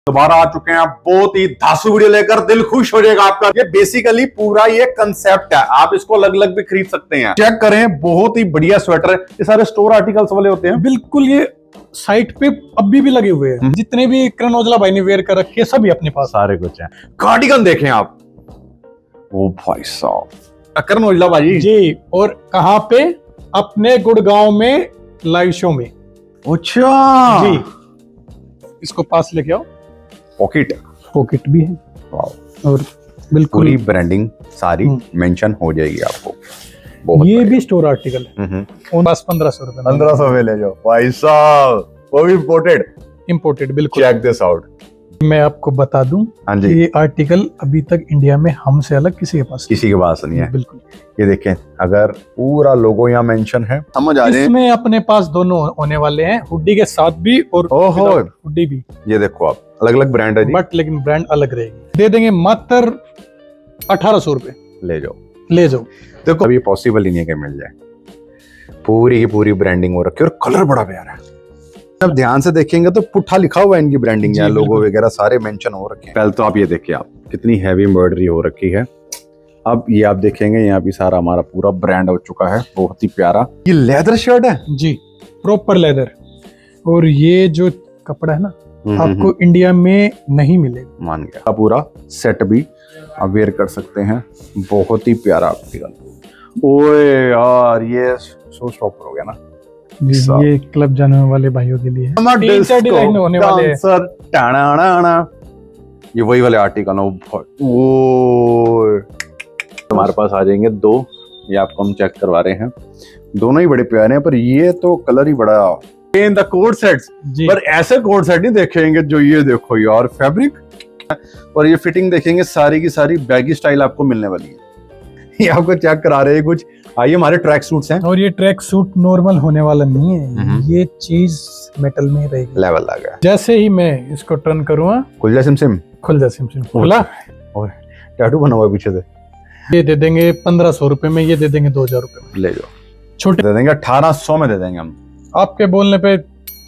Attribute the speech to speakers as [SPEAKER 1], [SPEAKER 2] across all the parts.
[SPEAKER 1] दोबारा आ चुके हैं आप बहुत ही धांसू वीडियो लेकर, दिल खुश हो जाएगा आपका। ये बेसिकली पूरा ये कंसेप्ट है, आप इसको अलग अलग भी खरीद सकते हैं। चेक करें, बहुत ही बढ़िया स्वेटर है। ये सारे स्टोर आर्टिकल्स वाले होते हैं।
[SPEAKER 2] बिल्कुल, ये साइट पे अभी भी लगे हुए हैं। जितने भी करण औजला भाई ने वेयर कर रखे हैं सभी अपने पास
[SPEAKER 1] सारे कुछ है। कार्डिगन देखें आप, ओ भाई साहब, करण औजला भाई
[SPEAKER 2] जी। और कहाँ पे? अपने गुड़गांव में लाइव शो में।
[SPEAKER 1] अच्छा
[SPEAKER 2] जी, इसको पास लेके आओ।
[SPEAKER 1] पॉकेट
[SPEAKER 2] भी है और बिल्कुल
[SPEAKER 1] पूरी ब्रांडिंग सारी मेंशन हो जाएगी आपको। बहुत
[SPEAKER 2] ये भी स्टोर आर्टिकल है। बस 1500 रुपए।
[SPEAKER 1] 1500 में ले जाओ भाई साहब, वो भी
[SPEAKER 2] इम्पोर्टेड। बिल्कुल,
[SPEAKER 1] चेक दिस आउट।
[SPEAKER 2] मैं आपको बता दूं,
[SPEAKER 1] हाँ जी,
[SPEAKER 2] ये आर्टिकल अभी तक इंडिया में हमसे अलग किसी के पास
[SPEAKER 1] नहीं है।
[SPEAKER 2] बिल्कुल,
[SPEAKER 1] ये देखें, अगर पूरा लोगो यहाँ मेंशन है, समझ आ रहे हैं।
[SPEAKER 2] इसमें अपने पास दोनों होने वाले हैं, हुडी के साथ भी और हुडी भी।
[SPEAKER 1] ये देखो आप, अलग अलग ब्रांड है जी,
[SPEAKER 2] बट लेकिन ब्रांड अलग रहेगी। दे देंगे मात्र 1800 रुपए।
[SPEAKER 1] ले जाओ। देखो अब ये पॉसिबल ही नहीं है कि मिल जाए। पूरी की पूरी ब्रांडिंग हो रखी है और कलर बड़ा प्यारा है। अब ध्यान से देखेंगे तो पुट्ठा लिखा हुआ है इनकी ब्रांडिंग, या लोगो वगैरह सारे मेंशन हो रखे हैं। पहले तो आप ये देखिए, आप कितनी हैवी एम्ब्रॉयडरी हो रखी है। अब ये आप देखेंगे, यहाँ भी सारा हमारा पूरा ब्रांड हो चुका है, बहुत ही प्यारा। ये लेदर शर्ट है जी,
[SPEAKER 2] प्रॉपर लेदर। और ये जो कपड़ा है ना, आपको इंडिया में नहीं मिलेगा।
[SPEAKER 1] मान गया। पूरा सेट भी आप वेयर कर सकते हैं, बहुत ही प्यारा आर्टिकल। ओए यार, ये शो स्टॉपर हो गया ना
[SPEAKER 2] जी। ये क्लब जाने वाले भाइयों के लिए है। 3-4 डिजाइन होने वाले हैं।
[SPEAKER 1] ये वही वाले आर्टिकल है। हमारे पास आ जाएंगे दो, ये आपको हम चेक करवा रहे हैं। दोनों ही बड़े प्यारे हैं, पर ये तो कलर ही बड़ा। इन द कोट सेट्स, पर ऐसे कोट सेट नहीं देखेंगे जो ये देखो यार, फैब्रिक और ये फिटिंग देखेंगे, सारी की सारी बैगी स्टाइल आपको मिलने वाली है। ये आपको चेक करा रहे हैं कुछ। आइए, हमारे ट्रैक सूट्स हैं, और
[SPEAKER 2] ये ट्रैक सूट नॉर्मल होने वाला नहीं है। ये चीज मेटल में रहेगी।
[SPEAKER 1] लेवल आ गया।
[SPEAKER 2] जैसे ही मैं इसको टर्न करूंगा,
[SPEAKER 1] खुल जा सिम
[SPEAKER 2] खुला।
[SPEAKER 1] और टैटू बना हुआ है पीछे से।
[SPEAKER 2] ये दे देंगे 1500 रुपए में, ये दे देंगे 2000 रुपए में।
[SPEAKER 1] ले जाओ।
[SPEAKER 2] छोटे
[SPEAKER 1] दे देंगे 1800 में, दे देंगे हम।
[SPEAKER 2] आपके बोलने पे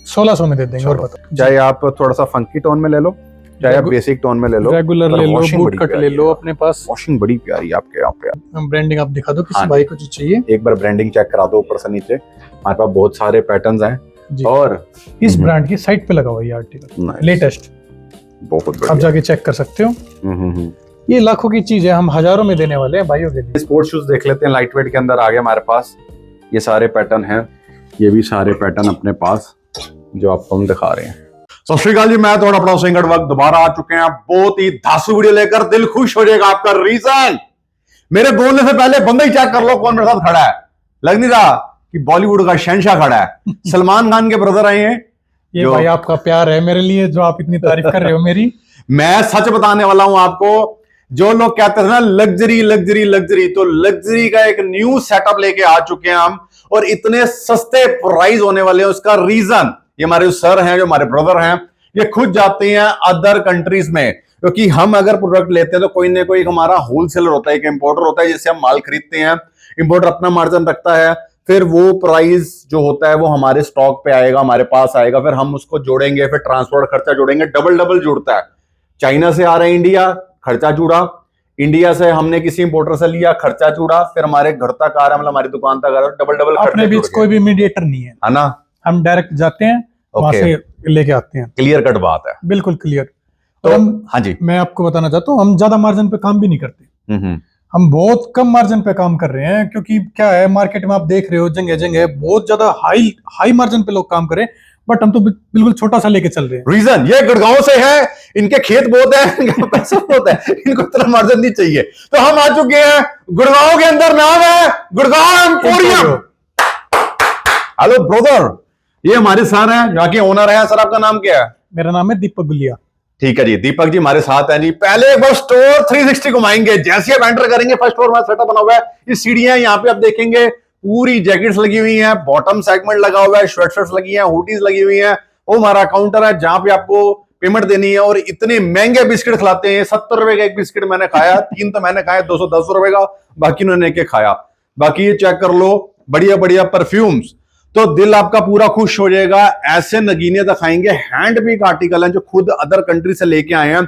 [SPEAKER 2] 1600 में दे देंगे। और बताओ,
[SPEAKER 1] चाहे आप थोड़ा सा फंकी टोन में ले लो, चाहे आप बेसिक टोन में ले लो,
[SPEAKER 2] रेगुलर ले लो, बूट कट ले लो। अपने पास
[SPEAKER 1] वॉशिंग बड़ी प्यारी है आपके यहाँ पे।
[SPEAKER 2] ब्रांडिंग आप दिखा दो किसी भाई को जो चाहिए।
[SPEAKER 1] एक बार ब्रांडिंग चेक करा दो ऊपर से नीचे। हमारे पास बहुत सारे पैटर्न्स हैं, और
[SPEAKER 2] इस ब्रांड की साइट पे लगा हुआ है आर्टिकल, लेटेस्ट,
[SPEAKER 1] बहुत बढ़िया।
[SPEAKER 2] आप जाके चेक कर सकते हो। ये लाखों की चीज है, हम हजारों में देने वाले हैं भाइयों के लिए।
[SPEAKER 1] स्पोर्ट्स शूज देख लेते हैं, लाइट वेट के अंदर आ गए हमारे पास। ये सारे पैटर्न हैं, ये भी सारे पैटर्न अपने पास जो आपको हम दिखा रहे हैं। सत श्री अकाल जी, मैं थोड़ा अपना सिंगड़ वक्त दोबारा आ चुके हैं बहुत ही धांसू वीडियो लेकर, दिल खुश हो जाएगा आपका। रीजन, मेरे बोलने से पहले बंदा ही चेक कर लो कौन मेरे साथ खड़ा है। लग नहीं रहा कि बॉलीवुड का शहंशाह खड़ा है। सलमान खान के ब्रदर आए हैं।
[SPEAKER 2] ये भाई आपका प्यार है मेरे लिए, जो आप इतनी तारीफ कर रहे हो मेरी।
[SPEAKER 1] मैं सच बताने वाला हूं आपको। जो लोग कहते थे ना लग्जरी लग्जरी लग्जरी, तो लग्जरी का एक न्यू सेटअप लेके आ चुके हैं हम, और इतने सस्ते प्राइस होने वाले हैं। उसका रीजन, ये हमारे जो सर हैं, जो हमारे ब्रदर हैं, ये खुद जाते हैं अदर कंट्रीज में, क्योंकि हम अगर प्रोडक्ट लेते हैं तो कोई ना कोई हमारा होलसेलर होता है, एक इंपोर्टर होता है, जिससे हम माल खरीदते हैं। इंपोर्टर अपना मार्जिन रखता है, फिर वो प्राइस जो होता है वो हमारे स्टॉक पे आएगा, हमारे पास आएगा, फिर हम उसको जोड़ेंगे, फिर ट्रांसपोर्ट खर्चा जोड़ेंगे, डबल जुड़ता है। चाइना से आ रहे हैं इंडिया, खर्चा जुड़ा। इंडिया से हमने किसी इंपोर्टर से लिया, खर्चा जुड़ा, फिर हमारे घर तक आ रहा है, मतलब हमारी दुकान तक आ रहा है, डबल
[SPEAKER 2] अपने बीच कोई भी मीडिएटर नहीं है
[SPEAKER 1] ना।
[SPEAKER 2] हम डायरेक्ट जाते हैं, वहां से लेके आते हैं।
[SPEAKER 1] क्लियर कट बात है,
[SPEAKER 2] बिल्कुल क्लियर।
[SPEAKER 1] तो
[SPEAKER 2] हम,
[SPEAKER 1] हाँ जी,
[SPEAKER 2] मैं आपको बताना चाहता हूँ, हम ज्यादा मार्जिन पे काम भी नहीं करते। हम बहुत कम मार्जिन पे काम कर रहे हैं, क्योंकि क्या है, मार्केट में आप देख रहे हो, जगह बहुत ज्यादा हाई मार्जिन पे लोग काम कर रहे हैं, बट हम तो बिल्कुल छोटा सा लेके चल रहे हैं।
[SPEAKER 1] रीजन, ये गुड़गांव से है, इनके खेत बहुत है, इनका पैसा बहुत है, इनको इतना मार्जिन नहीं चाहिए। तो हम आ चुके हैं गुड़गांव के अंदर, नाम है गुड़गांव एम्पोरियम। हेलो ब्रदर, ये हमारे सर हैं, यहाँ के ओनर हैं। सर आपका नाम क्या है?
[SPEAKER 2] मेरा नाम है दीपक गुलिया।
[SPEAKER 1] ठीक है जी, दीपक जी हमारे साथ हैं जी। पहले एक बार स्टोर 360 घुमाएंगे। जैसे आप एंटर करेंगे, फर्स्ट फ्लोर में सेटअप बना हुआ है, ये सीढ़ियां, यहाँ पे आप देखेंगे पूरी जैकेट्स लगी हुई हैं, बॉटम सेगमेंट लगा हुआ है, शर्ट्स लगी हैं, हुडीज लगी हुई हैं। वो हमारा काउंटर है जहां पे आपको पेमेंट देनी है। और इतने महंगे बिस्किट खिलाते हैं, 70 रुपए का एक बिस्किट मैंने खाया, 3 तो मैंने खाया 210 रुपए का, बाकी उन्होंने एक खाया। बाकी ये चेक कर लो, बढ़िया बढ़िया परफ्यूम्स। तो दिल आपका पूरा खुश हो जाएगा। ऐसे नगीने दिखाएंगे, हैंड पिक आर्टिकल हैं जो खुद अदर कंट्री से लेके आए हैं।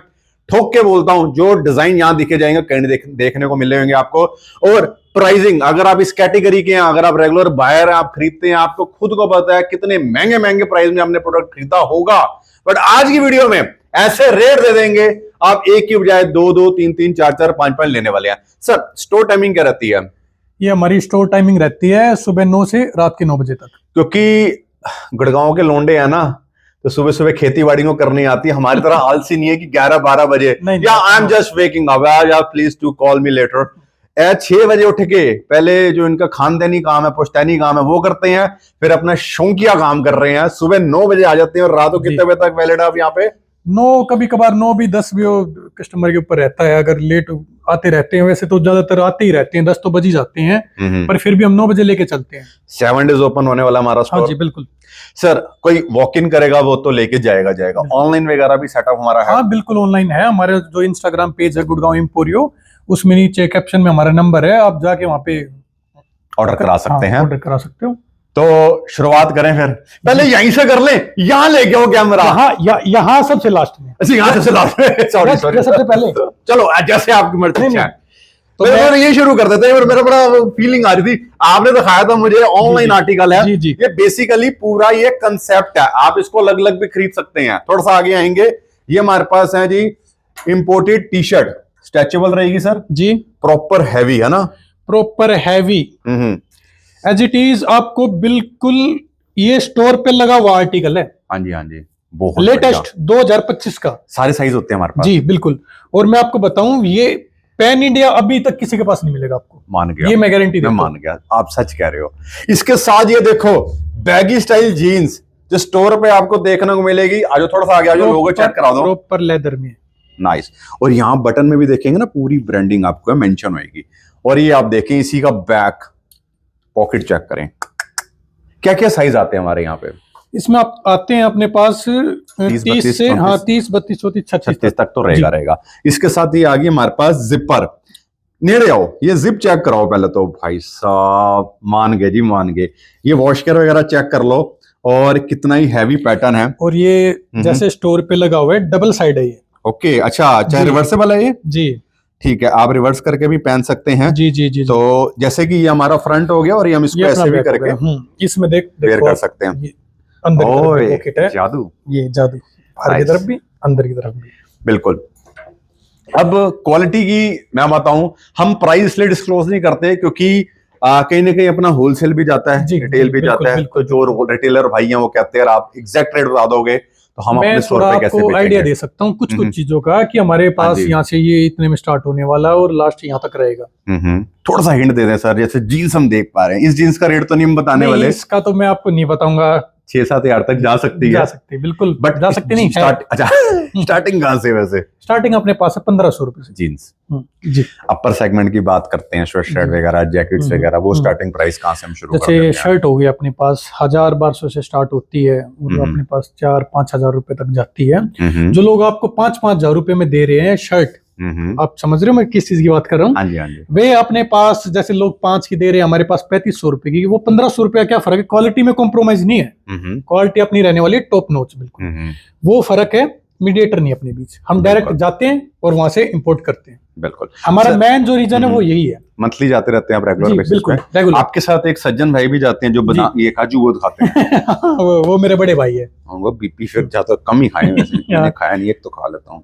[SPEAKER 1] ठोक के बोलता हूं, जो डिजाइन यहां दिखे जाएंगे कहीं देखने को मिले होंगे आपको। और प्राइसिंग, अगर आप इस कैटेगरी के हैं, अगर आप रेगुलर बायर हैं, आप खरीदते हैं, आपको खुद को पता है कितने महंगे महंगे प्राइस में हमने प्रोडक्ट खरीदा होगा। बट आज की वीडियो में ऐसे रेट दे देंगे, आप एक की बजाय दो दो, तीन तीन, चार चार, पांच पांच लेने वाले हैं। सर, स्टोर टाइमिंग क्या रहती है?
[SPEAKER 2] ये हमारी स्टोर टाइमिंग रहती है सुबह 9 से रात के 9 बजे तक।
[SPEAKER 1] क्योंकि गुड़गांव के लोंडे हैं ना, तो सुबह सुबह खेती बाड़ी को करनी आती है। हमारी तरह आलसी नहीं है कि 11-12 बजे या I am just waking up, यार please to call me later. 6 बजे उठ के पहले जो इनका खानदानी काम है, पुश्तैनी काम है, वो करते हैं, फिर अपना शौकिया काम कर रहे हैं। सुबह 9 बजे आ जाते हैं और रात को कितने बजे तक वैलिड आप यहाँ पे?
[SPEAKER 2] 9, कभी कभार 9 भी, 10 भी कस्टमर के ऊपर रहता है। अगर लेट आते रहते हैं, वैसे तो ज्यादातर आते ही रहते हैं, 10 तो बज ही जाते हैं, पर फिर भी हम 9 बजे लेके चलते हैं।
[SPEAKER 1] 7 डेज ओपन होने वाला हमारा स्टोर।
[SPEAKER 2] हाँ जी बिल्कुल
[SPEAKER 1] सर, कोई वॉक इन करेगा वो तो लेके जाएगा। ऑनलाइन वगैरह भी सेटअप हमारा है?
[SPEAKER 2] हाँ बिल्कुल ऑनलाइन है। हमारे जो इंस्टाग्राम पेज है गुड़गांव एम्पोरियो, उसमें नीचे कैप्शन में हमारा नंबर है, आप जाके वहाँ पे
[SPEAKER 1] ऑर्डर करा सकते हैं।
[SPEAKER 2] ऑर्डर करा सकते हो।
[SPEAKER 1] तो शुरुआत करें फिर, पहले यहीं से कर लें, यहाँ लेके आओ कैमरा।
[SPEAKER 2] यहाँ सबसे लास्ट में।
[SPEAKER 1] अच्छा, यहाँ सबसे लास्ट में, सॉरी
[SPEAKER 2] सबसे पहले।
[SPEAKER 1] चलो जैसे आपकी मर्जी है।
[SPEAKER 2] तो
[SPEAKER 1] मैं ये शुरू कर देते हैं। मेरा बड़ा फीलिंग आ रही थी, आपने दिखाया था मुझे ऑनलाइन आर्टिकल है।
[SPEAKER 2] जी।
[SPEAKER 1] ये बेसिकली पूरा ये कंसेप्ट है, आप इसको अलग अलग भी खरीद सकते हैं। थोड़ा सा आगे आएंगे, ये हमारे पास है जी इंपोर्टेड टी शर्ट, स्ट्रेचेबल रहेगी सर
[SPEAKER 2] जी,
[SPEAKER 1] प्रॉपर हैवी है ना?
[SPEAKER 2] Proper heavy as it is, आपको बिल्कुल ये स्टोर पे लगा हुआ आर्टिकल है।
[SPEAKER 1] हाँ जी, बहुत
[SPEAKER 2] लेटेस्ट 2025 का।
[SPEAKER 1] सारे साइज होते हैं हमारे पास
[SPEAKER 2] जी बिल्कुल। और मैं आपको बताऊं, ये पैन इंडिया अभी तक किसी के पास नहीं मिलेगा आपको।
[SPEAKER 1] मान गया,
[SPEAKER 2] ये मैं गारंटी देता हूं।
[SPEAKER 1] मान गया, आप सच कह रहे हो। इसके साथ ये देखो बैगी स्टाइल जीन्स जो स्टोर पे आपको देखने को मिलेगी। आज थोड़ा सा आगे आ जाओ, लोगो चेक करा दो।
[SPEAKER 2] प्रॉपर लेदर में,
[SPEAKER 1] नाइस। और यहाँ बटन में भी देखेंगे ना, पूरी ब्रांडिंग आपको मेंशन होएगी। और ये आप देखें, इसी का बैक पॉकेट चेक करें, क्या क्या साइज आते हैं हमारे यहाँ पे।
[SPEAKER 2] इसमें आप आते हैं अपने पास 30 से 30, 32, 34,
[SPEAKER 1] 36 तक तो रहेगा। इसके साथ ये आ गई हमारे पास जिपर। नेड़े आओ, ये जिप चेक कराओ पहले तो। भाई साहब मान गए जी, मान गए। ये वॉशकर वगैरह चेक कर लो, और कितना ही हैवी पैटर्न है।
[SPEAKER 2] और ये जैसे स्टोर पे लगा हुआ है, डबल साइड है ये।
[SPEAKER 1] ओके, अच्छा, चाहे रिवर्सेबल है ये?
[SPEAKER 2] जी
[SPEAKER 1] ठीक है, आप रिवर्स करके भी पहन सकते हैं।
[SPEAKER 2] जी।
[SPEAKER 1] तो जैसे कि ये हमारा फ्रंट हो गया, और ये हम इसको ऐसे भी करके
[SPEAKER 2] इसमें
[SPEAKER 1] वेयर कर सकते हैं।
[SPEAKER 2] अंदर की तरफ पॉकेट है,
[SPEAKER 1] जादू,
[SPEAKER 2] ये जादू, बाहर की तरफ भी, अंदर की तरफ भी।
[SPEAKER 1] बिल्कुल। अब क्वालिटी की मैं बताऊं, हम प्राइस इसलिए डिस्क्लोज नहीं करते क्योंकि कहीं ना कहीं अपना होलसेल भी जाता है, रिटेल भी जाता है। तो जो रिटेलर भाई हैं वो कहते हैं आप एग्जैक्ट रेट बता दोगे तो हम अपने स्टोर पे कैसे बेचेंगे।
[SPEAKER 2] आइडिया दे सकता हूँ कुछ चीजों का, कि हमारे पास यहाँ से ये इतने में स्टार्ट होने वाला है और लास्ट यहाँ तक रहेगा।
[SPEAKER 1] थोड़ा सा हिंट दे दें सर, जैसे जीन्स हम देख पा रहे हैं, इस जीन्स का रेट तो नहीं हम बताने वाले।
[SPEAKER 2] इसका तो मैं आपको नहीं बताऊंगा।
[SPEAKER 1] 6-7 हज़ार तक जा सकती है।
[SPEAKER 2] जा सकती है बिल्कुल,
[SPEAKER 1] बट
[SPEAKER 2] जा सकती नहीं।
[SPEAKER 1] अच्छा, स्टार्टिंग कहां से? वैसे
[SPEAKER 2] स्टार्टिंग अपने पास है 1500 रुपए से
[SPEAKER 1] जीन्स।
[SPEAKER 2] जी।
[SPEAKER 1] अपर सेगमेंट की बात करते हैं, स्वेटशर्ट वगैरह, जैकेट्स वगैरह, वो स्टार्टिंग प्राइस कहां से हम शुरू करते हैं?
[SPEAKER 2] जैसे शर्ट हो गई अपने पास 1000-1200 से स्टार्ट होती है, और अपने पास 4-5 हजार रुपए तक जाती है। जो लोग आपको 5-5 हजार रुपए में दे रहे हैं शर्ट, आप समझ रहे हो मैं किस चीज की बात कर रहा हूँ?
[SPEAKER 1] हाँ जी।
[SPEAKER 2] वे अपने पास, जैसे लोग 5 की दे रहे हैं, हमारे पास 3500 रुपए की, वो 1500 रुपया क्या फर्क है? क्वालिटी में कॉम्प्रोमाइज नहीं है, क्वालिटी अपनी रहने वाली है टॉप नॉच बिल्कुल। वो फर्क है, मीडिएटर नहीं अपने बीच। हम डायरेक्ट जाते हैं और वहां से इंपोर्ट करते हैं।
[SPEAKER 1] बिल्कुल,
[SPEAKER 2] हमारा मेन जो रीजन है वो यही है।
[SPEAKER 1] मंथली जाते रहते हैं आप रेगुलर बेसिस
[SPEAKER 2] बिल्कुल
[SPEAKER 1] पे?
[SPEAKER 2] रेगुलर।
[SPEAKER 1] आपके साथ एक सज्जन भाई भी जाते हैं जो बना ये काजू वो खाते हैं।
[SPEAKER 2] वो मेरे बड़े भाई है।
[SPEAKER 1] वो बीपी फिर ज्यादा कम ही खाए वैसे। मैंने खाया नहीं, एक तो खा लेता हूँ।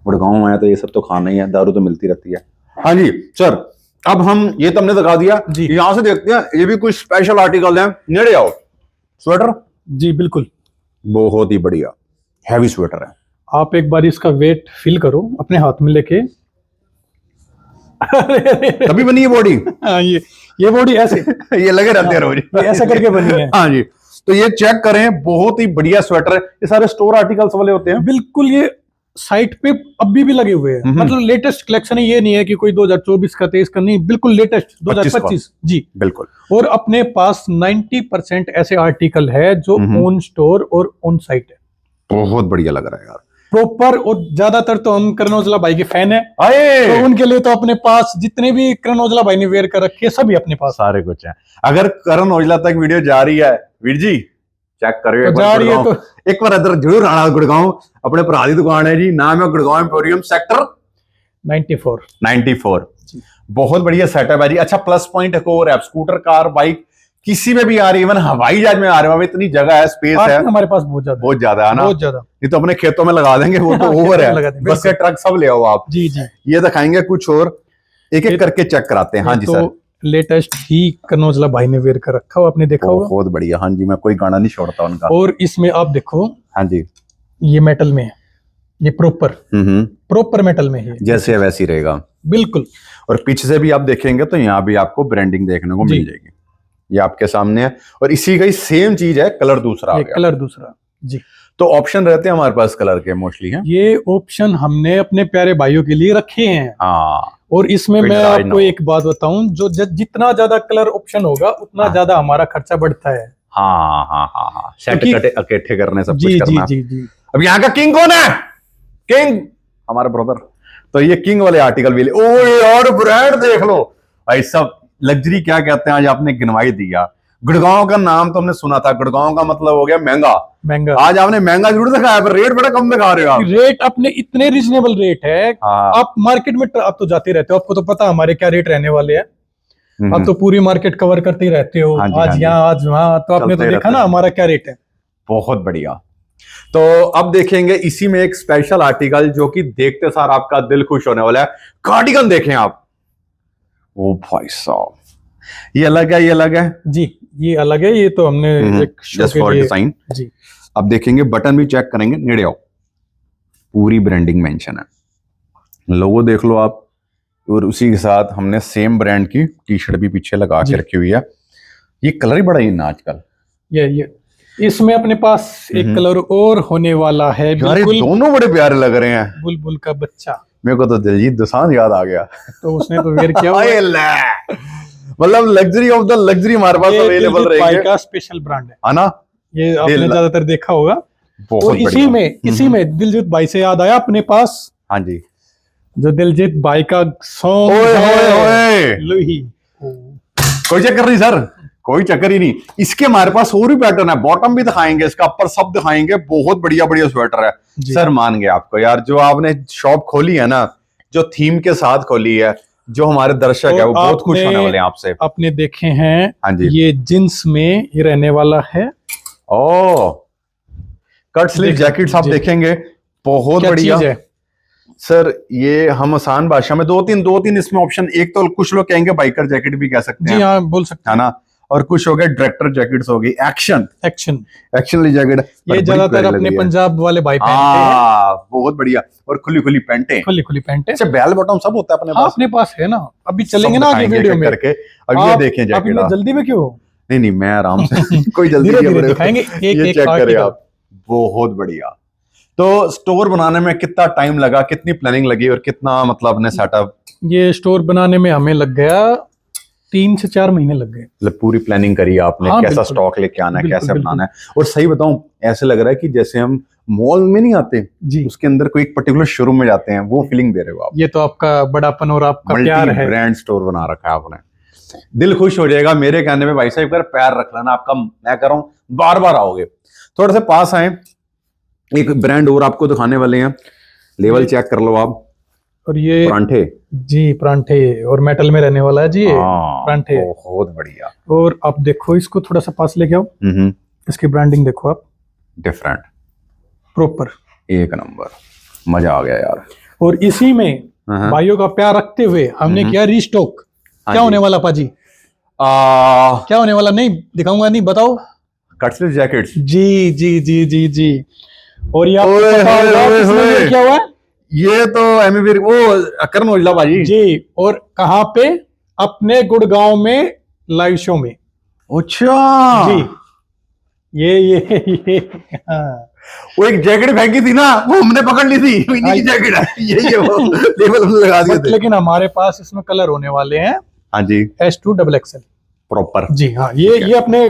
[SPEAKER 1] गुड़गांव में आया तो ये सब तो खाना ही है, दारू तो मिलती रहती है। हाँ जी सर, अब हम ये तो हमने दिखा दिया जी। यहाँ से देखते हैं, ये भी कुछ स्पेशल आर्टिकल है। नेड़े आओ। स्वेटर जी बिल्कुल, बहुत ही बढ़िया हैवी स्वेटर है।
[SPEAKER 2] आप एक बार इसका वेट फील करो अपने हाथ में लेके।
[SPEAKER 1] तभी बनी है बॉडी।
[SPEAKER 2] हाँ, ये बॉडी ऐसे
[SPEAKER 1] ये लगे रहते हैं रोज,
[SPEAKER 2] ऐसा करके बनी है।
[SPEAKER 1] हाँ जी, तो ये चेक करें, बहुत ही बढ़िया स्वेटर है। ये सारे स्टोर आर्टिकल्स वाले होते हैं
[SPEAKER 2] बिल्कुल। ये साइट पे अभी भी लगे हुए हैं, मतलब लेटेस्ट कलेक्शन है। ये नहीं है कि कोई 2024 का 23 का, नहीं, बिल्कुल लेटेस्ट 2025 जी
[SPEAKER 1] बिल्कुल।
[SPEAKER 2] और अपने पास 90% ऐसे आर्टिकल है जो ऑन स्टोर और ऑन साइट है।
[SPEAKER 1] बहुत बढ़िया लग रहा है यार,
[SPEAKER 2] प्रॉपर। और ज्यादातर तो हम करण औजला भाई के फैन है, तो उनके लिए तो अपने पास जितने भी करण औजला भाई ने वेयर कर रखे सभी अपने पास
[SPEAKER 1] सारे कुछ है। अगर करण औजला तक वीडियो जा रही है वीर जी चेक करियो एक
[SPEAKER 2] तो जा
[SPEAKER 1] बार
[SPEAKER 2] रही है
[SPEAKER 1] गुड़गांव,
[SPEAKER 2] तो
[SPEAKER 1] एक बार इधर जरूर आना गुड़गांव, अपने भरा दी दुकान है जी, नाम है गुड़गांव एम्पोरियम, सेक्टर
[SPEAKER 2] 94।
[SPEAKER 1] 94।
[SPEAKER 2] जी।
[SPEAKER 1] बहुत बढ़िया सेटअप है जी। अच्छा प्लस पॉइंट एक और है, स्कूटर कार बाइक किसी में भी आ रही है, इवन हवाई जहाज में आ रहे हो, इतनी जगह है, स्पेस है
[SPEAKER 2] हमारे पास बहुत ज्यादा
[SPEAKER 1] बहुत ज्यादा है ना,
[SPEAKER 2] बहुत ज्यादा।
[SPEAKER 1] नहीं तो अपने खेतों में लगा देंगे वो तो
[SPEAKER 2] हाँ,
[SPEAKER 1] ओवर
[SPEAKER 2] खेतों
[SPEAKER 1] है,
[SPEAKER 2] में लगा देंगे,
[SPEAKER 1] बस से ट्रक सब ले आओ आप।
[SPEAKER 2] जी जी।
[SPEAKER 1] ये दिखाएंगे कुछ और, एक एक करके चेक कराते हैं। हाँ जी सर,
[SPEAKER 2] लेटेस्ट ही कनौजला भाई ने वेयर कर रखा हो, आपने देखा होगा।
[SPEAKER 1] बहुत बढ़िया। हाँ जी, मैं कोई गाना नहीं छोड़ता उनका।
[SPEAKER 2] और इसमें आप देखो,
[SPEAKER 1] हाँ जी,
[SPEAKER 2] ये मेटल में है, ये प्रॉपर मेटल में है,
[SPEAKER 1] जैसे वैसी रहेगा
[SPEAKER 2] बिल्कुल।
[SPEAKER 1] और पीछे से भी आप देखेंगे तो यहाँ भी आपको ब्रांडिंग देखने को मिल जाएगी, ये आपके सामने है। और इसी का ही सेम चीज है, कलर दूसरा आ
[SPEAKER 2] ये
[SPEAKER 1] गया।
[SPEAKER 2] कलर दूसरा जी।
[SPEAKER 1] तो ऑप्शन रहते हैं हमारे पास कलर के मोस्टली हैं।
[SPEAKER 2] ये ऑप्शन हमने अपने प्यारे भाइयों के लिए रखे हैं।
[SPEAKER 1] हाँ,
[SPEAKER 2] और इसमें मैं
[SPEAKER 1] I
[SPEAKER 2] आपको
[SPEAKER 1] know।
[SPEAKER 2] एक बात बताऊं, जो जितना ज्यादा कलर ऑप्शन होगा उतना
[SPEAKER 1] हाँ।
[SPEAKER 2] ज्यादा हमारा खर्चा बढ़ता है।
[SPEAKER 1] हाँ हाँ हाँ हाँ, सेट
[SPEAKER 2] क्योंकि-
[SPEAKER 1] इकट्ठे करने सब
[SPEAKER 2] जी
[SPEAKER 1] कुछ
[SPEAKER 2] जी
[SPEAKER 1] करना।
[SPEAKER 2] जी जी।
[SPEAKER 1] अब यहाँ का किंग कौन है? किंग हमारा ब्रदर। तो ये किंग वाले आर्टिकल भी ले। ओ यार ब्रांड देख लो भाई, सब लग्जरी क्या कहते हैं आज आपने गिनवाई दिया। गुड़गांव का नाम तो हमने सुना था, गुड़गांव का मतलब हो गया महंगा।
[SPEAKER 2] महंगा,
[SPEAKER 1] आज आपने महंगा जरूर दिखाया पर रेट बड़ा कम दिखा रहे हो आप।
[SPEAKER 2] रेट अपने इतने रिजनेबल रेट है।
[SPEAKER 1] हाँ।
[SPEAKER 2] आप मार्केट में आप तो जाते रहते हो, आपको तो पता हमारे क्या रेट रहने वाले हैं। आप तो पूरी मार्केट कवर करते ही रहते हो,
[SPEAKER 1] हाँ जी, हाँ
[SPEAKER 2] आज
[SPEAKER 1] जी।
[SPEAKER 2] यहाँ आज वहाँ, तो आपने
[SPEAKER 1] चलते
[SPEAKER 2] तो देखा
[SPEAKER 1] रहते
[SPEAKER 2] ना
[SPEAKER 1] हैं।
[SPEAKER 2] हमारा क्या रेट है।
[SPEAKER 1] बहुत बढ़िया। तो अब देखेंगे इसी में एक स्पेशल आर्टिकल जो कि देखते सार आपका दिल खुश होने वाला है। कार्डिगन देखें आप, ओ भाई साहब, ये अलग है, ये अलग है
[SPEAKER 2] जी। ये अलग है, ये तो हमने एक शो
[SPEAKER 1] जस्ट
[SPEAKER 2] के
[SPEAKER 1] फॉर
[SPEAKER 2] लिए
[SPEAKER 1] डिजाइन।
[SPEAKER 2] जी।
[SPEAKER 1] अब देखेंगे बटन भी चेक करेंगे, नेड़े आओ, पूरी ब्रांडिंग मेंशन है, लोगो देख लो आप। और उसी के साथ हमने सेम ब्रांड की टी शर्ट भी पीछे लगा के रखी हुई है। ये कलर ही बड़ा ही ना आजकल।
[SPEAKER 2] ये इसमें अपने पास एक कलर और होने वाला है,
[SPEAKER 1] यार ये
[SPEAKER 2] बिल्कुल
[SPEAKER 1] दोनों बड़े प्यारे लग रहे हैं।
[SPEAKER 2] बुलबुल का बच्चा।
[SPEAKER 1] मेरे को तो दिलजीत दोसांझ याद आ गया।
[SPEAKER 2] तो उसने तो वेयर किया हुआ है।
[SPEAKER 1] अरे ले, मतलब लग्जरी ऑफ द लग्जरी हमारे पास
[SPEAKER 2] ये
[SPEAKER 1] अवेलेबल
[SPEAKER 2] दिलजीत भाई
[SPEAKER 1] रहेंगे,
[SPEAKER 2] का स्पेशल ब्रांड है
[SPEAKER 1] ना?
[SPEAKER 2] ये आपने ज्यादातर देखा होगा।
[SPEAKER 1] बहुत
[SPEAKER 2] और इसी में दिलजीत भाई से याद आया, अपने पास
[SPEAKER 1] हाँ जी,
[SPEAKER 2] जो दिलजीत भाई का सॉन्ग
[SPEAKER 1] ओए ओए
[SPEAKER 2] है,
[SPEAKER 1] ओए,
[SPEAKER 2] लूही।
[SPEAKER 1] कोई चक्कर नहीं सर, कोई चक्कर ही नहीं। इसके हमारे पास और भी पैटर्न है, बॉटम भी दिखाएंगे, इसका अपर सब दिखाएंगे। बहुत बढ़िया बढ़िया स्वेटर है सर, मान गए आपको यार। जो आपने शॉप खोली है ना, जो थीम के साथ खोली है, जो हमारे दर्शक है वो बहुत खुश होने वाले हैं आपसे।
[SPEAKER 2] आपने देखे हैं,
[SPEAKER 1] हाँ जी,
[SPEAKER 2] ये जींस में ये रहने वाला है।
[SPEAKER 1] ओ कट स्लीव जैकेट्स आप देखेंगे, बहुत बढ़िया
[SPEAKER 2] है
[SPEAKER 1] सर। ये हम आसान भाषा में दो तीन इसमें ऑप्शन, एक तो कुछ लोग कहेंगे बाइकर जैकेट भी कह सकते हैं,
[SPEAKER 2] जी हाँ बोल सकते
[SPEAKER 1] है ना, और कुछ हो गए डायरेक्टर जैकेट्स हो गई, एक्शन वाली जैकेट।
[SPEAKER 2] ये ज्यादातर अपने पंजाब वाले भाई पहनते हैं।
[SPEAKER 1] बहुत बढ़िया। और खुली खुली पैंटें,
[SPEAKER 2] खुली पैंटें।
[SPEAKER 1] अच्छा बेल बॉटम सब होता है अपने
[SPEAKER 2] हाँ,
[SPEAKER 1] पास।
[SPEAKER 2] अपने पास है ना, अभी चलेंगे ना आगे वीडियो में
[SPEAKER 1] करके। अब ये देखें जैकेट,
[SPEAKER 2] आप जल्दी में क्यों?
[SPEAKER 1] नहीं मैं आराम से कोई जल्दी
[SPEAKER 2] धीरे
[SPEAKER 1] नहीं
[SPEAKER 2] धीरे
[SPEAKER 1] है,
[SPEAKER 2] दिखाएंगे
[SPEAKER 1] ये
[SPEAKER 2] एक
[SPEAKER 1] चेक करें
[SPEAKER 2] आर्टिकल।
[SPEAKER 1] आप, बहुत बढ़िया। तो स्टोर बनाने में कितना टाइम लगा, कितनी प्लानिंग लगी और कितना मतलब अपने सेटअप?
[SPEAKER 2] ये स्टोर बनाने में हमें लग गया 3 से 4 महीने लग गए।
[SPEAKER 1] मतलब पूरी प्लानिंग करी आपने,
[SPEAKER 2] हाँ,
[SPEAKER 1] कैसा स्टॉक लेके आना है,
[SPEAKER 2] बिल्कुल,
[SPEAKER 1] कैसे
[SPEAKER 2] बिल्कुल।
[SPEAKER 1] बनाना है। और सही बताऊं, ऐसे लग रहा है कि जैसे हम मॉल में नहीं आते
[SPEAKER 2] जी,
[SPEAKER 1] उसके अंदर कोई एक पर्टिकुलर शोरूम में जाते हैं, वो फीलिंग दे रहे हो आप।
[SPEAKER 2] ये तो आपका बड़ापन और आपका प्यार
[SPEAKER 1] मल्टी
[SPEAKER 2] है।
[SPEAKER 1] ब्रांड स्टोर बना रखा है आपने, दिल खुश हो जाएगा मेरे कहने में। भाई साहब पैर रख लेना आपका, मैं कह रहा हूं बार बार आओगे। थोड़ा सा पास आए, एक ब्रांड और आपको दिखाने वाले हैं, लेवल चेक कर लो आप।
[SPEAKER 2] और ये
[SPEAKER 1] परांठे,
[SPEAKER 2] जी परांठे, और मेटल में रहने वाला है जी ये परांठे।
[SPEAKER 1] बहुत बढ़िया।
[SPEAKER 2] और आप देखो, इसको थोड़ा सा पास लेके आओ, इसकी ब्रांडिंग देखो आप,
[SPEAKER 1] डिफरेंट,
[SPEAKER 2] प्रॉपर,
[SPEAKER 1] एक नंबर, मजा आ गया यार।
[SPEAKER 2] और इसी में भाइयों का प्यार रखते हुए हमने किया रीस्टॉक। क्या होने वाला पाजी? क्या होने वाला? नहीं दिखाऊंगा, नहीं बताओ।
[SPEAKER 1] कट स्लीव जैकेट्स,
[SPEAKER 2] जी जी जी जी जी। और ये आपको पता होगा किसने वेयर किया हुआ है?
[SPEAKER 1] ये तो एमवीर वो करण औजला भाजी
[SPEAKER 2] जी। और कहाँ पे? अपने गुड़गांव में लाइव शो में।
[SPEAKER 1] अच्छा
[SPEAKER 2] जी, ये हाँ।
[SPEAKER 1] वो एक जैकेट फेंकी थी ना, वो हमने पकड़ ली थी, इन्हीं की जैकेट है ये वो लेबल हमने लगा दिए थे।
[SPEAKER 2] लेकिन हमारे पास इसमें कलर होने वाले हैं
[SPEAKER 1] हाँ जी,
[SPEAKER 2] S2XXL
[SPEAKER 1] प्रॉपर।
[SPEAKER 2] जी हाँ। ये अपने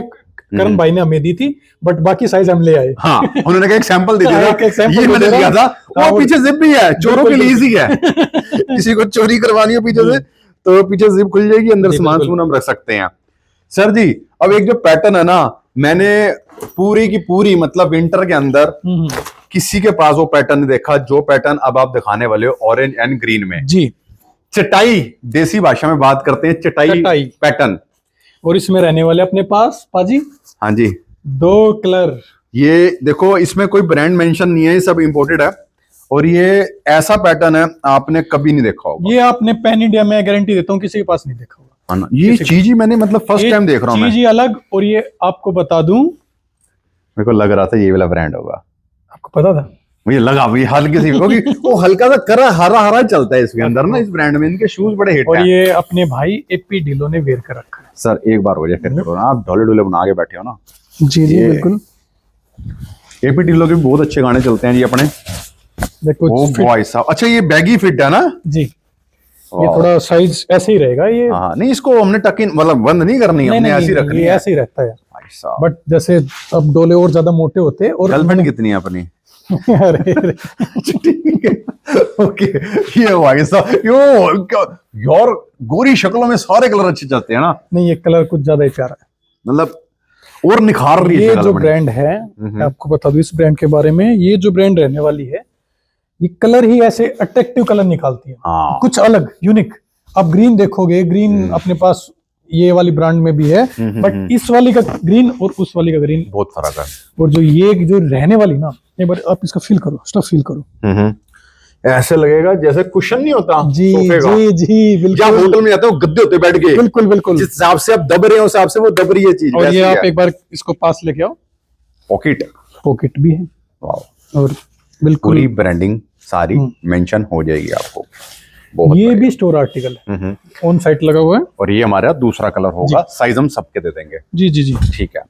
[SPEAKER 2] करण भाई ने हमें दी थी, बट बाकी साइज हम ले आए।
[SPEAKER 1] हाँ, उन्होंने कहा एक सैंपल दे दिया,
[SPEAKER 2] example
[SPEAKER 1] ये मैंने
[SPEAKER 2] दे
[SPEAKER 1] दिया था।
[SPEAKER 2] हाँ,
[SPEAKER 1] वो पीछे जिप भी है, चोरों के लिए इजी है। किसी को चोरी करवानी हो पीछे से तो पीछे जिप खुल जाएगी, अंदर
[SPEAKER 2] जी,
[SPEAKER 1] सामान
[SPEAKER 2] बिल्कुल।
[SPEAKER 1] हम रख सकते हैं। सर जी अब एक जो पैटर्न है ना, मैंने पूरी की पूरी मतलब विंटर के अंदर किसी के पास वो पैटर्न नहीं देखा जो पैटर्न अब आप दिखाने वाले हो ऑरेंज एंड ग्रीन में।
[SPEAKER 2] जी,
[SPEAKER 1] चटाई, देसी भाषा में बात करते हैं, चटाई पैटर्न।
[SPEAKER 2] और इसमें रहने वाले अपने पास पाजी
[SPEAKER 1] हाँ जी,
[SPEAKER 2] 2 कलर।
[SPEAKER 1] ये देखो इसमें कोई ब्रांड मेंशन नहीं है, ये सब इंपोर्टेड है और ये ऐसा पैटर्न है आपने कभी नहीं देखा होगा।
[SPEAKER 2] ये आपने पैन इंडिया में गारंटी देता हूँ किसी के पास नहीं देखा होगा।
[SPEAKER 1] हाँ ना, ये चीज ही मैंने मतलब फर्स्ट टाइम देख रहा हूँ मैं।
[SPEAKER 2] चीज ही अलग। और ये आपको बता दूं,
[SPEAKER 1] मेरे को लग रहा था ये वाला ब्रांड होगा।
[SPEAKER 2] आपको पता था?
[SPEAKER 1] मुझे लगा भाई हल्के से, क्योंकि वो हल्का सा करा हरा हरा चलता है इसके अंदर ना, इस ब्रांड में इनके शूज बड़े हिट
[SPEAKER 2] और
[SPEAKER 1] हैं।
[SPEAKER 2] ये अपने भाई एपी ढिल्लों ने वेयर कर रखा है।
[SPEAKER 1] सर एक बार हो जाए फिर करो ना, आप ढोले ढोले बना के बैठे हो ना।
[SPEAKER 2] जी जी
[SPEAKER 1] ये-
[SPEAKER 2] बिल्कुल।
[SPEAKER 1] एपी ढिल्लो के भी बहुत अच्छे गाने चलते हैं जी अपने।
[SPEAKER 2] देखो
[SPEAKER 1] ओ भाई साहब, अच्छा ये बैगी फिट है ना?
[SPEAKER 2] जी, ये थोड़ा साइज ऐसे ही रहेगा ये।
[SPEAKER 1] हाँ नहीं, इसको हमने टक इन मतलब बंद नहीं करनी है,
[SPEAKER 2] नहीं
[SPEAKER 1] हमने
[SPEAKER 2] नहीं,
[SPEAKER 1] ऐसी
[SPEAKER 2] नहीं,
[SPEAKER 1] रखनी
[SPEAKER 2] ये
[SPEAKER 1] है
[SPEAKER 2] ऐसे ही रहता है।
[SPEAKER 1] भाई साहब।
[SPEAKER 2] बट जैसे अब डोले और ज्यादा मोटे होते हैं और
[SPEAKER 1] गर्लफ्रेंड कितनी है अपनी?
[SPEAKER 2] अरे अरे,
[SPEAKER 1] ठीक है, ओके। ये भाई साहब यो यार, गोरी शक्लों में सारे कलर अच्छे चलते हैं ना,
[SPEAKER 2] नहीं ये कलर कुछ ज्यादा ही प्यारा है।
[SPEAKER 1] मतलब और निखार रही है
[SPEAKER 2] ये
[SPEAKER 1] शक्ल
[SPEAKER 2] जो
[SPEAKER 1] अपनी।
[SPEAKER 2] ब्रांड है, मैं आपको बता दूं इस ब्रांड के बारे में, ये जो ब्रांड रहने वाली है, ये कलर ही ऐसे अट्रैक्टिव कलर निकालती है,
[SPEAKER 1] हाँ
[SPEAKER 2] कुछ अलग यूनिक। आप ग्रीन देखोगे, ग्रीन अपने पास ये वाली ब्रांड में भी है, बट इस वाली का ग्रीन और उस वाली का ग्रीन
[SPEAKER 1] बहुत फर्क है।
[SPEAKER 2] और जो ये जो रहने वाली ना, एक बार आप इसका फील करो, स्टफ फील करो।
[SPEAKER 1] ऐसे लगेगा जैसे कुशन नहीं होता
[SPEAKER 2] जी
[SPEAKER 1] सोफे का,
[SPEAKER 2] जी जी
[SPEAKER 1] या
[SPEAKER 2] बिल्कुल
[SPEAKER 1] होटल में जाते हो गद्दे होते बैठ के,
[SPEAKER 2] बिल्कुल बिल्कुल।
[SPEAKER 1] जिस हिसाब से आप दब रहे हो उस हिसाब से वो दब रही है चीज।
[SPEAKER 2] और
[SPEAKER 1] वैसे
[SPEAKER 2] ये
[SPEAKER 1] ही
[SPEAKER 2] आप
[SPEAKER 1] है।
[SPEAKER 2] एक बार इसको पास लेके आओ,
[SPEAKER 1] पॉकेट,
[SPEAKER 2] पॉकेट भी है
[SPEAKER 1] वाओ,
[SPEAKER 2] और बिल्कुल
[SPEAKER 1] पूरी ब्रांडिंग सारी मेंशन हो जाएगी आपको। बहुत
[SPEAKER 2] ये
[SPEAKER 1] बढ़िया।
[SPEAKER 2] भी स्टोर आर्टिकल है, ऑन साइट लगा हुआ है।
[SPEAKER 1] और ये हमारा दूसरा कलर होगा, साइज हम सबके दे देंगे।
[SPEAKER 2] जी जी जी
[SPEAKER 1] ठीक है,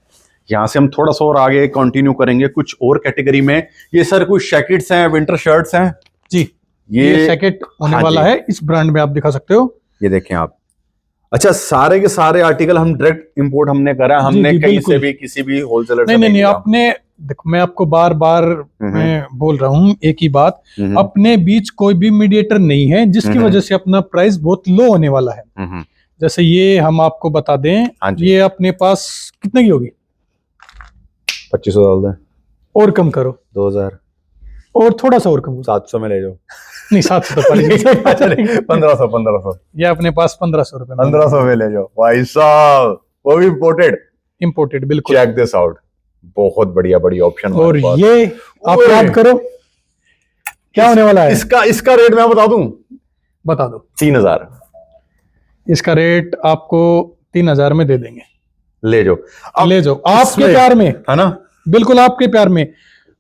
[SPEAKER 1] यहाँ से हम थोड़ा सा और आगे कंटिन्यू करेंगे कुछ और कैटेगरी में। ये सर कुछ जैकेट्स हैं, विंटर शर्ट्स हैं
[SPEAKER 2] जी।
[SPEAKER 1] ये
[SPEAKER 2] जैकेट होने
[SPEAKER 1] हाँ
[SPEAKER 2] वाला
[SPEAKER 1] जी।
[SPEAKER 2] है, इस ब्रांड में आप दिखा सकते हो।
[SPEAKER 1] ये देखें आप। अच्छा, सारे के सारे आर्टिकल हम डायरेक्ट इंपोर्ट हमने करा, हमने
[SPEAKER 2] जी,
[SPEAKER 1] कहीं
[SPEAKER 2] बिल्कुल।
[SPEAKER 1] से भी किसी भी होलसेलर से
[SPEAKER 2] नहीं नहीं नहीं,
[SPEAKER 1] लिया।
[SPEAKER 2] अपने देखो मैं आपको बार बार मैं बोल रहा हूँ एक ही बात, अपने बीच कोई भी मीडिएटर नहीं है जिसकी वजह से अपना प्राइस बहुत लो होने वाला है। जैसे ये हम आपको बता दें,
[SPEAKER 1] हाँ जी।
[SPEAKER 2] ये अपने पास कितने की होगी?
[SPEAKER 1] 2500 डाल दें,
[SPEAKER 2] और कम करो,
[SPEAKER 1] 2000,
[SPEAKER 2] और थोड़ा सा और कम करो।
[SPEAKER 1] 700 में ले जाओ।
[SPEAKER 2] नहीं 700 तो पड़ेगी।
[SPEAKER 1] 1500
[SPEAKER 2] ये अपने पास 1500 रुपए
[SPEAKER 1] 1500 में ले जाओ भाई साहब, वो भी इंपोर्टेड।
[SPEAKER 2] इम्पोर्टेड बिल्कुल।
[SPEAKER 1] चेक दिस आउट, बहुत बढ़िया बढ़िया ऑप्शन।
[SPEAKER 2] और ये आप
[SPEAKER 1] ओए।
[SPEAKER 2] याद करो क्या होने वाला है,
[SPEAKER 1] इसका रेट मैं बता दूं,
[SPEAKER 2] बता दो।
[SPEAKER 1] 3000
[SPEAKER 2] इसका रेट आपको 3000 में दे देंगे।
[SPEAKER 1] ले जाओ, अब
[SPEAKER 2] ले जाओ आपके
[SPEAKER 1] इसमें-
[SPEAKER 2] प्यार में,
[SPEAKER 1] है ना?
[SPEAKER 2] बिल्कुल आपके प्यार में।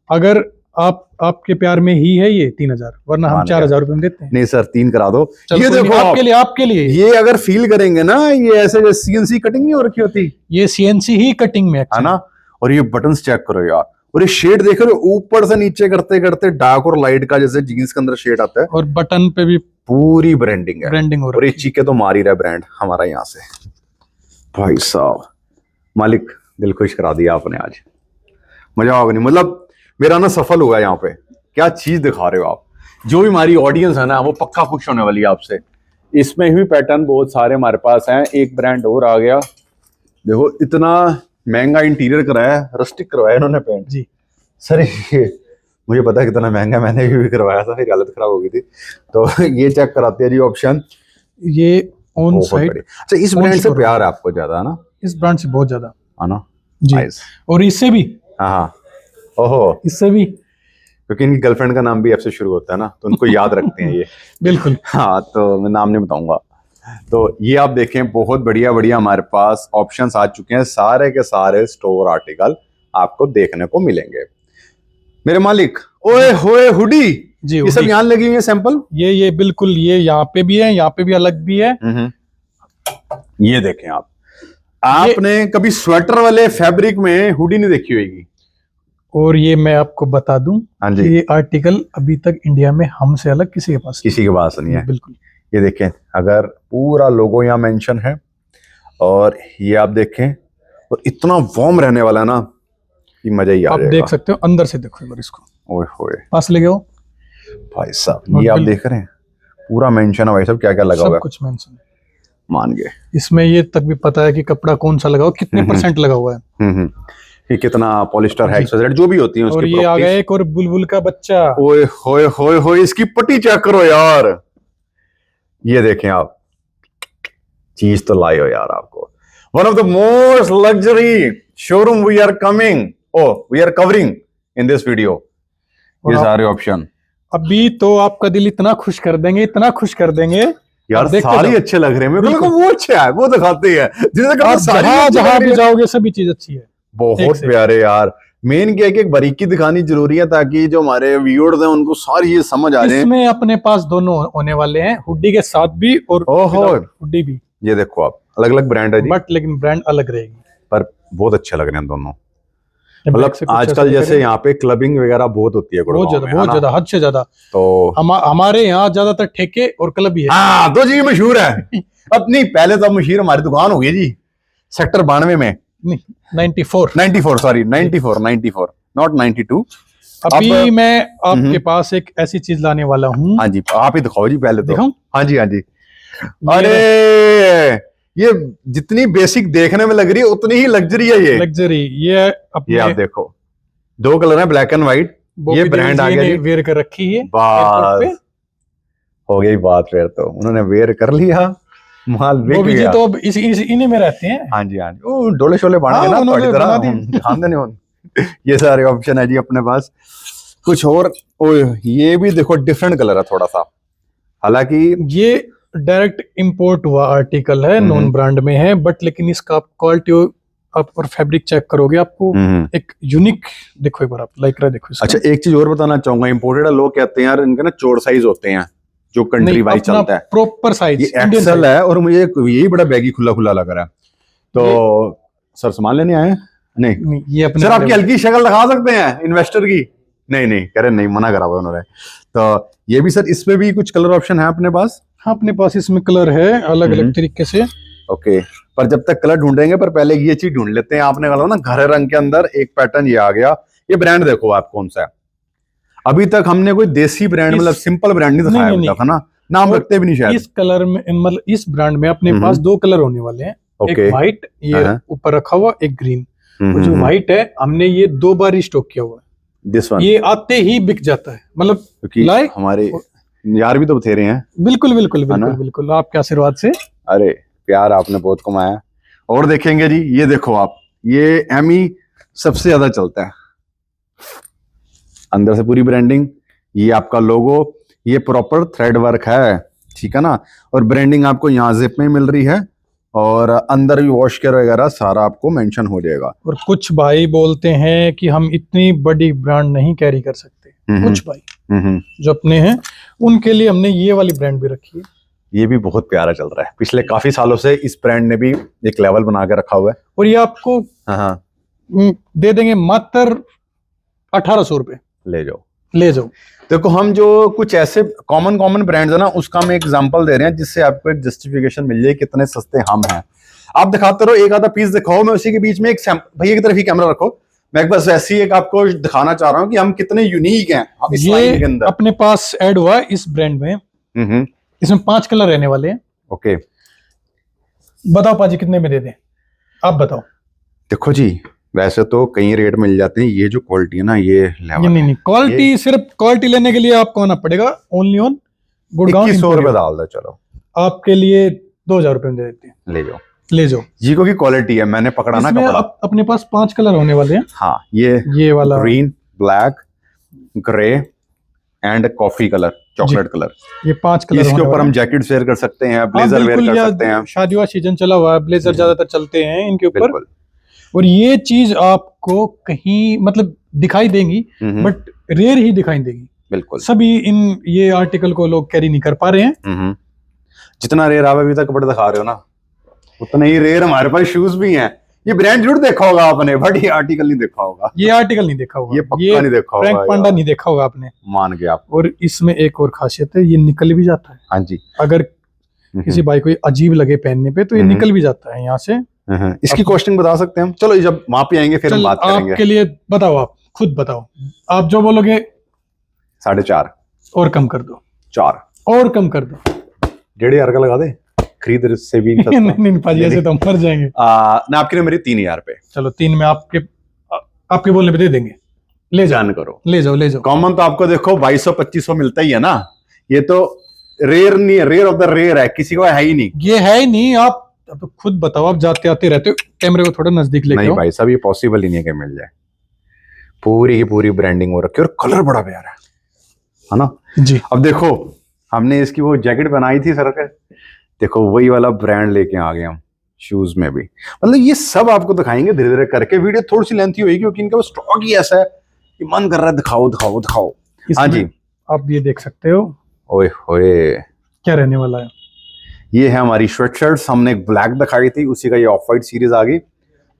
[SPEAKER 2] अगर आपके प्यार में ही है ये 3000, वरना हम
[SPEAKER 1] मान गया।
[SPEAKER 2] 4000 रुपए में देते हैं।
[SPEAKER 1] नहीं सर, 3 करा दो।
[SPEAKER 2] चलो
[SPEAKER 1] ये
[SPEAKER 2] कोई नहीं,
[SPEAKER 1] देखो आप,
[SPEAKER 2] आपके लिए
[SPEAKER 1] ये अगर फील करेंगे ना, ये ऐसे जैसे सीएनसी कटिंग नहीं हो रखी होती
[SPEAKER 2] ये सीएनसी ही कटिंग में
[SPEAKER 1] है
[SPEAKER 2] actually।
[SPEAKER 1] ना। और ये बटन्स चेक करो यार, और ये शेड देख रहे हो, ऊपर से नीचे करते करते डार्क और लाइट का, जैसे जीन्स के अंदर शेड आता है।
[SPEAKER 2] और बटन पे भी
[SPEAKER 1] पूरी ब्रांडिंग है,
[SPEAKER 2] ब्रांडिंग हो
[SPEAKER 1] और ये
[SPEAKER 2] रही है।
[SPEAKER 1] चीखे तो मार ही रहा है ब्रांड हमारा यहाँ से। भाई साहब, मालिक दिल खुश करा दिया आपने आज, मजा आ गया। नहीं मतलब मेरा ना सफल हुआ यहाँ पे, क्या चीज दिखा रहे हो आप। जो भी हमारी ऑडियंस है ना, वो पक्का खुश होने वाली है आपसे। इसमें भी पैटर्न बहुत सारे हमारे पास हैं। एक ब्रांड और आ गया, देखो इतना महंगा इंटीरियर कराया है, रस्टिक करवाया इन्होंने पेंट
[SPEAKER 2] जी।
[SPEAKER 1] सर ये मुझे पता है कितना महंगा, मैंने भी करवाया था, फिर हालत खराब हो गई थी। तो ये चेक कराते हैं जी ऑप्शन,
[SPEAKER 2] ये ऑन
[SPEAKER 1] बहुत
[SPEAKER 2] साइट
[SPEAKER 1] बढ़िया। अच्छा, इस ब्रांड से प्यार है आपको ज्यादा, है ना?
[SPEAKER 2] इस ब्रांड से बहुत ज्यादा
[SPEAKER 1] है ना?
[SPEAKER 2] जी।
[SPEAKER 1] Nice।
[SPEAKER 2] और इससे भी,
[SPEAKER 1] हाँ हाँ, ओहो,
[SPEAKER 2] इससे भी
[SPEAKER 1] क्योंकि इनकी गर्लफ्रेंड का नाम भी एफ से शुरू होता है ना, तो उनको याद रखते हैं ये।
[SPEAKER 2] बिल्कुल।
[SPEAKER 1] हाँ, तो मैं नाम नहीं बताऊंगा। तो ये आप देखें, बहुत बढ़िया बढ़िया हमारे पास ऑप्शंस आ चुके हैं। सारे के सारे स्टोर आर्टिकल आपको देखने को मिलेंगे मेरे मालिक। ओए होए हुडी,
[SPEAKER 2] जी
[SPEAKER 1] ये सब यहाँ लगी हुई है सैंपल।
[SPEAKER 2] ये बिल्कुल, ये यहाँ पे भी है, यहाँ पे भी अलग भी है।
[SPEAKER 1] ये देखें आप, आपने कभी स्वेटर वाले फैब्रिक में हुडी नहीं देखी होगी।
[SPEAKER 2] और ये मैं आपको बता दूं,
[SPEAKER 1] हाँ जी,
[SPEAKER 2] ये आर्टिकल अभी तक इंडिया में हमसे अलग किसी के पास
[SPEAKER 1] किसी के पास नहीं है।
[SPEAKER 2] बिल्कुल।
[SPEAKER 1] ये देखें, अगर पूरा लोगो यहाँ मेंशन है, और ये आप देखें, और इतना वार्म रहने वाला है ना कि मजा ही आ
[SPEAKER 2] आप
[SPEAKER 1] जाएगा।
[SPEAKER 2] देख सकते हो, अंदर से देखो एक बार इसको,
[SPEAKER 1] ओए होए
[SPEAKER 2] पास ले गए
[SPEAKER 1] भाई साहब, ये आप देख रहे हैं, पूरा मेंशन है भाई साहब, क्या क्या लगा हुआ
[SPEAKER 2] सब
[SPEAKER 1] है।
[SPEAKER 2] कुछ मेंशन है।
[SPEAKER 1] मान गए।
[SPEAKER 2] इसमें ये तक भी पता है कि कपड़ा कौन सा लगा हुआ, कितने परसेंट लगा हुआ है।
[SPEAKER 1] ये कितना पॉलिस्टर है,
[SPEAKER 2] जी।
[SPEAKER 1] जो भी होती है
[SPEAKER 2] और
[SPEAKER 1] उसकी
[SPEAKER 2] ये आ
[SPEAKER 1] properties।
[SPEAKER 2] गया एक और बुलबुल का बच्चा।
[SPEAKER 1] ओए होए होए होए, इसकी पट्टी चेक करो यार। ये देखें आप, चीज तो लाई हो यार आपको। One of the most luxury showroom we are coming, we are covering in this video. ये सारे ऑप्शन
[SPEAKER 2] अभी तो आपका दिल इतना खुश कर देंगे, इतना खुश कर देंगे
[SPEAKER 1] यार,
[SPEAKER 2] आप देखते
[SPEAKER 1] सारे
[SPEAKER 2] जाओ।
[SPEAKER 1] अच्छे लग रहे हैं मेरे को।
[SPEAKER 2] बिल्कुल।
[SPEAKER 1] वो अच्छा है, वो दिखाते हैं जिससे
[SPEAKER 2] आप जहां जहां भी जाओगे सभी चीज अच्छी है। एक
[SPEAKER 1] बहुत
[SPEAKER 2] से
[SPEAKER 1] प्यारे यार। मेन क्या है कि एक बारीकी दिखानी जरूरी है ताकि जो हमारे व्यूअर्स हैं उनको सारी ये समझ आ जाए।
[SPEAKER 2] इसमें अपने पास दोनों होने वाले हैं, हुडी के साथ भी और
[SPEAKER 1] ओहो,
[SPEAKER 2] हुडी भी।
[SPEAKER 1] ये देखो आप, अलग अलग ब्रांड है जी,
[SPEAKER 2] बट लेकिन ब्रांड अलग रहेगी।
[SPEAKER 1] पर बहुत अच्छे लग रहे हैं दोनों।
[SPEAKER 2] ये
[SPEAKER 1] मतलब
[SPEAKER 2] बैक से कुछ ऐसा
[SPEAKER 1] आजकल
[SPEAKER 2] दिख
[SPEAKER 1] जैसे
[SPEAKER 2] रहा है।
[SPEAKER 1] यहाँ पे क्लबिंग वगैरह बहुत होती है
[SPEAKER 2] बहुत
[SPEAKER 1] गुड़गांव में, है
[SPEAKER 2] बहुत
[SPEAKER 1] ना?
[SPEAKER 2] ज्यादा, हद से ज्यादा।
[SPEAKER 1] तो
[SPEAKER 2] हमारे यहाँ ज्यादातर ठेके और क्लब ही है।
[SPEAKER 1] हाँ, तो जी मशहूर है अपनी। पहले तो मशहूर हमारी दुकान हो गई जी सेक्टर 92 में।
[SPEAKER 2] 94
[SPEAKER 1] सॉरी 94 नॉट 92।
[SPEAKER 2] अभी मैं आपके पास एक ऐसी चीज लाने वाला हूँ।
[SPEAKER 1] हाँ जी, आप ही दिखाओ जी पहले तो।
[SPEAKER 2] दिखाऊं?
[SPEAKER 1] हाँ जी, हाँ जी। अरे ये जितनी बेसिक देखने में लग रही है उतनी ही लग्जरी है ये।
[SPEAKER 2] लग्जरी ये अपने,
[SPEAKER 1] ये आप देखो, 2 कलर है, ब्लैक एंड व्हाइट। ये ब्रांड आ गया जी,
[SPEAKER 2] वेयर कर रखी है
[SPEAKER 1] बस
[SPEAKER 2] पे।
[SPEAKER 1] हो गई बात। फिर तो उन्होंने वेयर कर लिया, माल बिक
[SPEAKER 2] बॉबी जी
[SPEAKER 1] गया।
[SPEAKER 2] तो अब इन्हीं में रहते हैं।
[SPEAKER 1] हाँ जी, हाँ जी, वो डोले शोले बन
[SPEAKER 2] हाँ,
[SPEAKER 1] गए ना
[SPEAKER 2] उन्होंने
[SPEAKER 1] थोड़ी तरह,
[SPEAKER 2] बना दी।
[SPEAKER 1] हम ध्यान देने उन। ये सारे ऑप्शन है जी अपने पास। कुछ और, ओए ये भी देखो डिफरेंट कलर है थोड़ा सा, हालांकि
[SPEAKER 2] ये डायरेक्ट इंपोर्ट हुआ आर्टिकल है, नॉन ब्रांड में है, बट लेकिन इसका आप क्वालिटी आप और फैब्रिक चेक करोगे आपको एक यूनिक देखो। एक बार आप लाइक्रा देखो इसका।
[SPEAKER 1] अच्छा, एक चीज और बताना चाहूंगा, इंपोर्टेड लोग कहते हैं यार इनके ना चोर साइज होते हैं जो कंट्री वाइज चलता है।
[SPEAKER 2] प्रॉपर साइज
[SPEAKER 1] ये एक्सेल है और मुझे यही बड़ा बैगी खुला खुला लग रहा है। तो सर सामान लेने आए हैं? नहीं,
[SPEAKER 2] ये अपने
[SPEAKER 1] सर आपकी हल्की शक्ल दिखा सकते हैं इन्वेस्टर की? नहीं कह रहे, नहीं, मना करा हुआ उन्होंने। तो ये भी सर, इसमें भी कुछ कलर ऑप्शन है अपने पास?
[SPEAKER 2] हाँ, अपने पास इसमें कलर है अलग अलग तरीके से।
[SPEAKER 1] ओके, पर जब तक कलर ढूंढेंगे, पर पहले ये चीज ढूंढ लेते हैं। आपने कहा ना गहरे रंग के अंदर एक पैटर्न ये आ गया। ये ब्रांड देखो आप कौन सा है। अभी तक हमने कोई देसी ब्रांड, मतलब सिंपल ब्रांड नहीं दिखाया अभी तक, है ना? नाम रखते भी नहीं शायद।
[SPEAKER 2] इस कलर में, मतलब इस ब्रांड में अपने पास 2 कलर होने वाले हैं। एक व्हाइट, ये ऊपर रखा हुआ, एक ग्रीन। और जो व्हाइट है हमने ये 2 बार स्टॉक किया हुआ है।
[SPEAKER 1] दिस वन
[SPEAKER 2] ये आते ही बिक जाता है, मतलब
[SPEAKER 1] लाए हमारे यार भी तो बथेरे हैं।
[SPEAKER 2] बिल्कुल बिल्कुल बिल्कुल बिल्कुल, आपके आशीर्वाद से।
[SPEAKER 1] अरे प्यार आपने बहुत कमाया। और देखेंगे जी, ये देखो आप, ये एमी सबसे ज्यादा चलता है। अंदर से पूरी ब्रांडिंग, ये आपका लोगो, ये प्रॉपर थ्रेड वर्क है, ठीक है ना? और ब्रांडिंग आपको यहाँ जिप में मिल रही है, और अंदर भी वॉश केयर वगैरह सारा आपको मेंशन हो जाएगा।
[SPEAKER 2] और कुछ भाई बोलते हैं कि हम इतनी बड़ी ब्रांड नहीं कैरी कर सकते, कुछ भाई जो अपने हैं उनके लिए हमने ये वाली ब्रांड भी रखी है।
[SPEAKER 1] ये भी बहुत प्यारा चल रहा है, पिछले काफी सालों से इस ब्रांड ने भी एक लेवल बना के रखा हुआ है।
[SPEAKER 2] और ये आपको दे देंगे मात्र 1800 रुपए।
[SPEAKER 1] ले जाओ। देखो, हम जो कुछ ऐसे कॉमन ब्रांड्स है ना, उसका हम एग्जांपल दे रहे हैं जिससे आपको एक जस्टिफिकेशन मिल जाए कितने सस्ते हम हैं। आप दिखाते रहो, एक आधा पीस दिखाओ, मैं उसी के बीच में एक भैया की तरफ ही कैमरा रखो, मैं बस ऐसी एक आपको दिखाना चाह रहा हूँ कि हम कितने यूनिक हैं इस लाइन के अंदर।
[SPEAKER 2] अपने पास ऐड हुआ है इस ब्रांड में। इसमें 5 कलर रहने वाले हैं।
[SPEAKER 1] ओके,
[SPEAKER 2] बताओ पाजी कितने में दे दें, आप बताओ।
[SPEAKER 1] देखो जी, वैसे तो कई रेट मिल जाते हैं, ये जो क्वालिटी है ना, ये लेवल
[SPEAKER 2] नहीं क्वालिटी, सिर्फ क्वालिटी लेने के लिए आपको आना पड़ेगा ओनली ऑन गुड़गांव।
[SPEAKER 1] 2100 रुपए डाल दो, चलो
[SPEAKER 2] आपके लिए 2000 रुपए में दे देते हैं। ले जाओ जी,
[SPEAKER 1] को की क्वालिटी है, मैंने पकड़ा ना कपड़ा।
[SPEAKER 2] अपने पास 5 कलर होने वाले हैं।
[SPEAKER 1] हाँ, ये वाला green, black, grey and coffee colour, chocolate colour, ये 5 कलर। इसके ऊपर हम जैकेट वेयर कर सकते हैं, ब्लेजर वेयर कर सकते हैं।
[SPEAKER 2] शादी वाला सीजन चला हुआ है, ब्लेजर ज्यादातर चलते हैं इनके ऊपर। और ये चीज आपको कहीं मतलब दिखाई देंगी, बट रेयर ही दिखाई देगी।
[SPEAKER 1] बिल्कुल,
[SPEAKER 2] सभी ये आर्टिकल को लोग कैरी नहीं कर पा रहे हैं।
[SPEAKER 1] जितना रेयर आप अभी तक कपड़े दिखा रहे हो ना, उतना ही रेयर हमारे पास शूज भी हैं। ये ब्रांड जरूर देखा होगा आपने, बट ये आर्टिकल नहीं देखा होगा।
[SPEAKER 2] ये आर्टिकल नहीं देखा होगा,
[SPEAKER 1] ये पक्का नहीं देखा होगा,
[SPEAKER 2] फ्रैंक पांडा नहीं देखा होगा आपने,
[SPEAKER 1] मान गया आप।
[SPEAKER 2] और इसमें एक और खासियत है, ये निकल भी जाता है।
[SPEAKER 1] हाँ जी,
[SPEAKER 2] अगर किसी भाई को अजीब लगे पहनने पे तो ये निकल भी जाता है यहाँ से।
[SPEAKER 1] इसकी कॉस्टिंग बता सकते हैं हम? चलो जब वहां पे आएंगे फिर हम बात करेंगे।
[SPEAKER 2] आपके लिए बताओ, आप खुद बताओ, आप जो बोलोगे।
[SPEAKER 1] 4.5
[SPEAKER 2] और कम कर दो।
[SPEAKER 1] 4
[SPEAKER 2] और कम कर दो।
[SPEAKER 1] 1,500 का लगा दे। खरीद से भी नहीं
[SPEAKER 2] नहीं
[SPEAKER 1] सस्ता।
[SPEAKER 2] नहीं पाजी, ऐसे तो हम मर जाएंगे।
[SPEAKER 1] ना आपकी ना मेरी 3000 पे
[SPEAKER 2] चलो 3 में आपके बोलने पे दे देंगे। ले जाओ,
[SPEAKER 1] डन करो।
[SPEAKER 2] ले जाओ, ले जाओ।
[SPEAKER 1] कॉमन तो आपको देखो 2200-2500 मिलता ही है ना, ये तो रेयर नहीं है, रेयर ऑफ द रेयर है, किसी को है ही नहीं।
[SPEAKER 2] ये है ही नहीं। आप अब खुद बताओ, आप जाते आते रहते हो, कैमरे को थोड़ा नजदीक लेके
[SPEAKER 1] नहीं
[SPEAKER 2] आओ।
[SPEAKER 1] भाई साहब, ये पॉसिबल ही नहीं है कि मिल जाए। पूरी की पूरी ब्रांडिंग हो रखी है और कलर बड़ा प्यारा है ना।
[SPEAKER 2] जी,
[SPEAKER 1] अब देखो, हमने इसकी वो जैकेट बनाई थी सर के, देखो वही वाला ब्रांड लेके आ गए हम शूज में भी। मतलब ये सब आपको दिखाएंगे धीरे धीरे करके। वीडियो थोड़ी सी लेंथी होगी क्योंकि इनका स्टॉक ही ऐसा है कि मन कर रहा है दिखाओ दिखाओ दिखाओ। हाँ
[SPEAKER 2] इसमें
[SPEAKER 1] जी,
[SPEAKER 2] आप ये देख सकते हो
[SPEAKER 1] ओए होए,
[SPEAKER 2] क्या रहने वाला है।
[SPEAKER 1] ये है हमारी स्वेट शर्ट्स। हमने एक ब्लैक दिखाई थी, उसी का ये ऑफ वाइट सीरीज आ गई,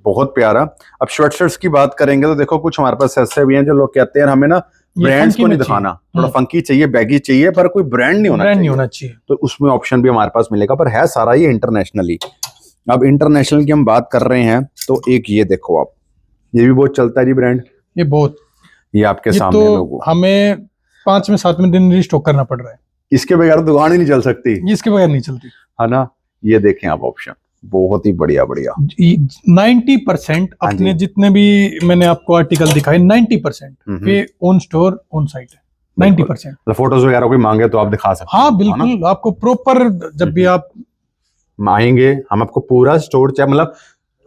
[SPEAKER 1] बहुत प्यारा। अब स्वेट शर्ट्स की बात करेंगे तो देखो कुछ हमारे पास ऐसे भी हैं जो लोग कहते हैं हमें ना
[SPEAKER 2] ये
[SPEAKER 1] ब्रांड्स
[SPEAKER 2] funky
[SPEAKER 1] को नहीं
[SPEAKER 2] में चाहिए।
[SPEAKER 1] दिखाना, थोड़ा फंकी चाहिए, बैगी चाहिए, पर कोई ब्रांड नहीं होना
[SPEAKER 2] ब्रांड नहीं
[SPEAKER 1] चाहिए,
[SPEAKER 2] होना चाहिए।
[SPEAKER 1] तो उसमें ऑप्शन भी हमारे पास मिलेगा, पर है सारा ये इंटरनेशनली। अब इंटरनेशनल की हम बात कर रहे हैं तो एक ये देखो आप, ये भी बहुत चलता है जी ब्रांड,
[SPEAKER 2] ये बहुत,
[SPEAKER 1] ये आपके
[SPEAKER 2] ये
[SPEAKER 1] सामने
[SPEAKER 2] तो
[SPEAKER 1] लोगो।
[SPEAKER 2] हमें 5 में 7 में दिन रिस्टॉक करना पड़ रहा है।
[SPEAKER 1] इसके बगैर दुकान ही नहीं चल सकती,
[SPEAKER 2] ये इसके बगैर नहीं चलती।
[SPEAKER 1] है ना। ये देखें आप ऑप्शन, बहुत ही बढ़िया बढ़िया।
[SPEAKER 2] 90%
[SPEAKER 1] हाँ
[SPEAKER 2] अपने
[SPEAKER 1] जी।
[SPEAKER 2] जितने भी मैंने आपको आर्टिकल दिखाए 90% ये ऑन स्टोर ऑन साइट है। 90%।
[SPEAKER 1] फोटोज वगैरह कोई मांगे तो आप दिखा सकते
[SPEAKER 2] हाँ
[SPEAKER 1] हैं, है ना?
[SPEAKER 2] बिल्कुल, आपको प्रॉपर जब भी आप
[SPEAKER 1] आएंगे हम आपको पूरा स्टोर चेक, मतलब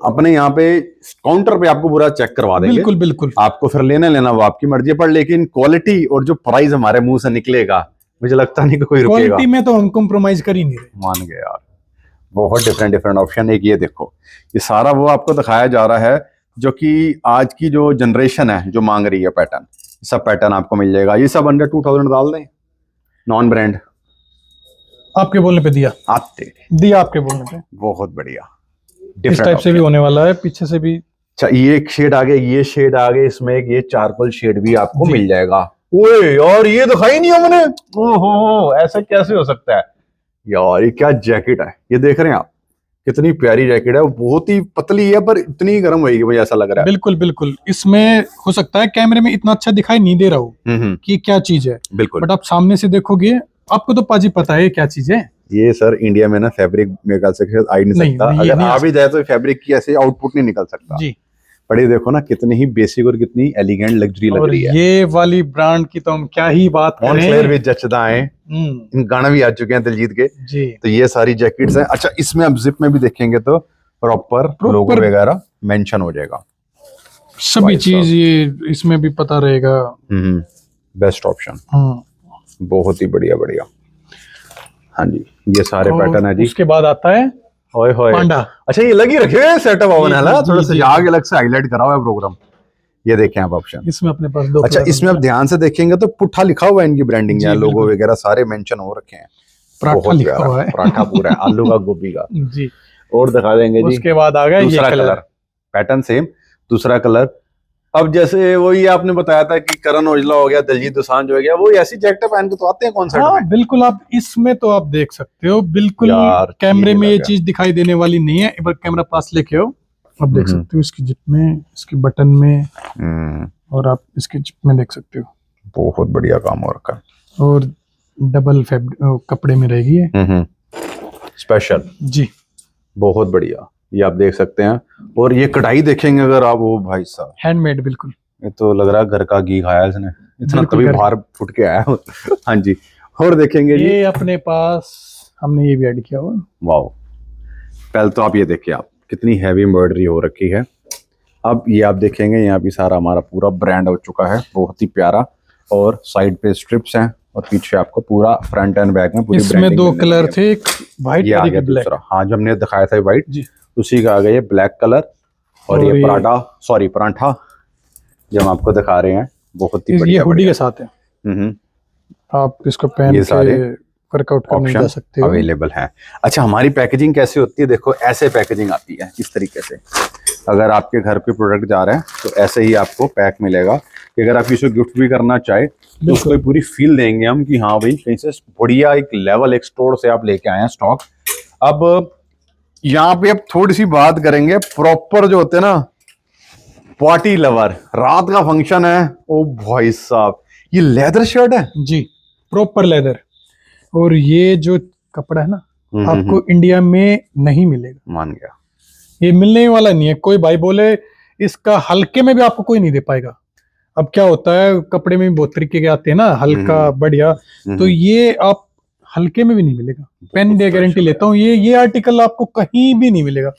[SPEAKER 1] अपने यहाँ पे काउंटर पे आपको पूरा चेक करवा देंगे।
[SPEAKER 2] बिल्कुल बिल्कुल
[SPEAKER 1] आपको फिर लेना वो आपकी मर्जी है, पर लेकिन क्वालिटी और जो प्राइस हमारे मुंह से निकलेगा, मुझे लगता नहीं कि कोई रुकेगा।
[SPEAKER 2] क्वालिटी में तो हम कॉम्प्रोमाइज कर ही नहीं रहे।
[SPEAKER 1] मान गए यार, बहुत डिफरेंट ऑप्शन। एक ये देखो, ये सारा वो आपको दिखाया जा रहा है जो कि आज की जो जनरेशन है जो मांग रही है पैटर्न, सब पैटर्न आपको मिल जाएगा। ये सब अंडर 2000 डाल दें, नॉन ब्रांड
[SPEAKER 2] आपके बोलने पे दिया,
[SPEAKER 1] आते,
[SPEAKER 2] दिया आपके बोलने पे।
[SPEAKER 1] बहुत बढ़िया।
[SPEAKER 2] इस टाइप से भी होने वाला है, पीछे से भी।
[SPEAKER 1] अच्छा, ये एक शेड आ गया, ये शेड आ गया, इसमें एक ये चारकोल शेड भी आपको
[SPEAKER 2] जी।
[SPEAKER 1] मिल जाएगा। ओए यार, ये दिखाई नहीं हमने, ओहो ऐसा कैसे हो सकता है यार। ये क्या जैकेट है, ये देख रहे हैं आप, कितनी प्यारी जैकेट है, बहुत ही पतली है पर इतनी गर्म होगी मुझे ऐसा लग रहा है।
[SPEAKER 2] बिल्कुल बिल्कुल, इसमें हो सकता है कैमरे में इतना अच्छा दिखाई नहीं दे रहा हो कि क्या चीज है,
[SPEAKER 1] बिल्कुल।
[SPEAKER 2] बट आप सामने से देखोगे आपको तो पाजी पता है क्या चीज है।
[SPEAKER 1] ये सर इंडिया में ना फैब्रिक मेरे ख्याल से आ ही नहीं
[SPEAKER 2] नहीं,
[SPEAKER 1] सकता,
[SPEAKER 2] ये
[SPEAKER 1] अगर
[SPEAKER 2] नहीं
[SPEAKER 1] आ भी जाए तो फैब्रिक की ऐसे आउटपुट नहीं निकल सकता
[SPEAKER 2] जी।
[SPEAKER 1] पर ये देखो ना कितनी ही बेसिक और कितनी एलिगेंट लग्जरी लग
[SPEAKER 2] और
[SPEAKER 1] रही है।
[SPEAKER 2] ये वाली ब्रांड की तो हम क्या ही बात
[SPEAKER 1] ऑन
[SPEAKER 2] करें।
[SPEAKER 1] फ्लेयर भी जचदा है,
[SPEAKER 2] हम्म,
[SPEAKER 1] इन गाना भी आ चुके हैं दिलजीत के,
[SPEAKER 2] जी।
[SPEAKER 1] तो ये सारी जैकेट्स हैं। अच्छा, इसमें अब जिप में भी देखेंगे तो प्रॉपर लोगो वगैरह मेंशन हो जाएगा,
[SPEAKER 2] सभी
[SPEAKER 1] भाई
[SPEAKER 2] चीज ये इसमें भी पता रहेगा।
[SPEAKER 1] बेस्ट ऑप्शन,
[SPEAKER 2] हम्म।
[SPEAKER 1] बहुत ही बढ़िया बढ़िया। हाँ जी, ये सारे
[SPEAKER 2] और
[SPEAKER 1] पैटर्न है जी।
[SPEAKER 2] उसके बाद आता है
[SPEAKER 1] ओए होए,
[SPEAKER 2] पांडा।
[SPEAKER 1] अच्छा ये लगी रखे हुए सेटअप ओवन है ना,
[SPEAKER 2] जी,
[SPEAKER 1] थोड़ा
[SPEAKER 2] जी,
[SPEAKER 1] सजा के अलग से हाईलाइट करा हुआ है प्रोग्राम। ये देखें आप ऑप्शन।
[SPEAKER 2] इसमें अपने पास 2
[SPEAKER 1] अच्छा, इसमें आप ध्यान से देखेंगे तो पुट्ठा लिखा हुआ है, इनकी ब्रांडिंग
[SPEAKER 2] जी,
[SPEAKER 1] है, लोगो
[SPEAKER 2] बिल्कुल।
[SPEAKER 1] वगैरह सारे मेंशन हो रखे हैं।
[SPEAKER 2] पराठा
[SPEAKER 1] बहुत
[SPEAKER 2] लिखा
[SPEAKER 1] प्यारा
[SPEAKER 2] हुआ है।
[SPEAKER 1] पराठा पूरा है, आलू का गोभी का।
[SPEAKER 2] जी।
[SPEAKER 1] और दिखा देंगे जी,
[SPEAKER 2] उसके बाद आ गया ये
[SPEAKER 1] दूसरा
[SPEAKER 2] कलर।
[SPEAKER 1] कलर, पैटर्न सेम, दूसरा कलर। अब जैसे वही आपने बताया था कि करण औजला हो गया, दिलजीत दोसांझ हो गया, वो ऐसी जैकेट पहन के तो आते हैं कॉन्सर्ट
[SPEAKER 2] हाँ
[SPEAKER 1] में।
[SPEAKER 2] बिल्कुल, आप इसमें तो आप देख सकते हो, बिल्कुल
[SPEAKER 1] यार,
[SPEAKER 2] कैमरे
[SPEAKER 1] ठीक
[SPEAKER 2] में ये
[SPEAKER 1] लगा।
[SPEAKER 2] चीज दिखाई देने वाली नहीं है। एक बार कैमरा पास लेके आओ, आप देख
[SPEAKER 1] हम्म।
[SPEAKER 2] सकते हो इसकी जिप में, इसकी बटन में, और आप इसके जिप में देख सकते हो।
[SPEAKER 1] बहुत बढ़िया काम हो रखा
[SPEAKER 2] और डबल कपड़े में रहेगी ये।
[SPEAKER 1] है, स्पेशल,
[SPEAKER 2] जी।
[SPEAKER 1] बहुत बढ़िया। ये आप देख सकते हैं, और ये कढ़ाई देखेंगे अगर आप, वो भाई साहब,
[SPEAKER 2] हैंडमेड बिल्कुल।
[SPEAKER 1] ये तो लग रहा है घर का घी खाया इसने, इतना
[SPEAKER 2] बिल्कुल
[SPEAKER 1] तभी
[SPEAKER 2] घर का।
[SPEAKER 1] बाहर फुट के आया। हाँ जी, और देखेंगे जी,
[SPEAKER 2] ये अपने पास हमने ये भी ऐड किया हुआ।
[SPEAKER 1] वाओ। पहले तो आप ये देखिए, आप कितनी हैवी एम्ब्रॉयडरी हो रखी है। अब ये आप देखेंगे यहाँ भी सारा हमारा पूरा ब्रांड हो चुका है, बहुत ही प्यारा, और साइड पे स्ट्रिप्स हैं, और पीछे आपको पूरा फ्रंट एंड बैक में पूरी
[SPEAKER 2] इसमें
[SPEAKER 1] branding
[SPEAKER 2] 2
[SPEAKER 1] मिलने
[SPEAKER 2] कलर
[SPEAKER 1] लगी है।
[SPEAKER 2] थे, एक व्हाइट
[SPEAKER 1] ये आ
[SPEAKER 2] और
[SPEAKER 1] गया
[SPEAKER 2] एक ब्लैक।
[SPEAKER 1] दूसरा, हाँ जो हमने दिखाया था व्हाइट,
[SPEAKER 2] जी।
[SPEAKER 1] उसी का आ गया ये ब्लैक कलर, और
[SPEAKER 2] और
[SPEAKER 1] ये
[SPEAKER 2] ये-
[SPEAKER 1] पराठा जो हम आपको दिखा रहे हैं, बहुत ही
[SPEAKER 2] ये
[SPEAKER 1] बढ़िया
[SPEAKER 2] हुडी के साथ है,
[SPEAKER 1] हम्म,
[SPEAKER 2] आप इसको पहन
[SPEAKER 1] ये
[SPEAKER 2] के
[SPEAKER 1] सारे
[SPEAKER 2] वर्कआउट करने जा
[SPEAKER 1] ऑप्शन
[SPEAKER 2] सकते हो।
[SPEAKER 1] अवेलेबल हैं। अच्छा, हमारी पैकेजिंग कैसे होती है, देखो ऐसे पैकेजिंग आती है इस तरीके से। अगर आपके घर पे प्रोडक्ट जा रहे हैं तो ऐसे ही आपको पैक मिलेगा, कि अगर आप किसी को गिफ्ट भी करना चाहे तो उसको पूरी फील देंगे हम कि हाँ भाई कहीं से बढ़िया एक लेवल, एक स्टोर से आप लेके आए हैं स्टॉक। अब यहाँ पे अब थोड़ी सी बात करेंगे प्रॉपर जो होते हैं ना पार्टी लवर, रात का फंक्शन है, ओ भाई साहब, ये लेदर शर्ट है
[SPEAKER 2] जी, प्रॉपर लेदर। और ये जो कपड़ा है ना, आपको इंडिया में नहीं मिलेगा।
[SPEAKER 1] मान गया।
[SPEAKER 2] ये मिलने ही वाला नहीं है। कोई भाई बोले इसका हल्के में भी आपको कोई नहीं दे पाएगा। अब क्या होता है, कपड़े में भी बहुत तरीके के आते हैं ना, हल्का बढ़िया, तो ये आप हल्के में भी नहीं मिलेगा। पैन इंडिया गारंटी लेता हूँ, ये आर्टिकल आपको कहीं भी नहीं मिलेगा।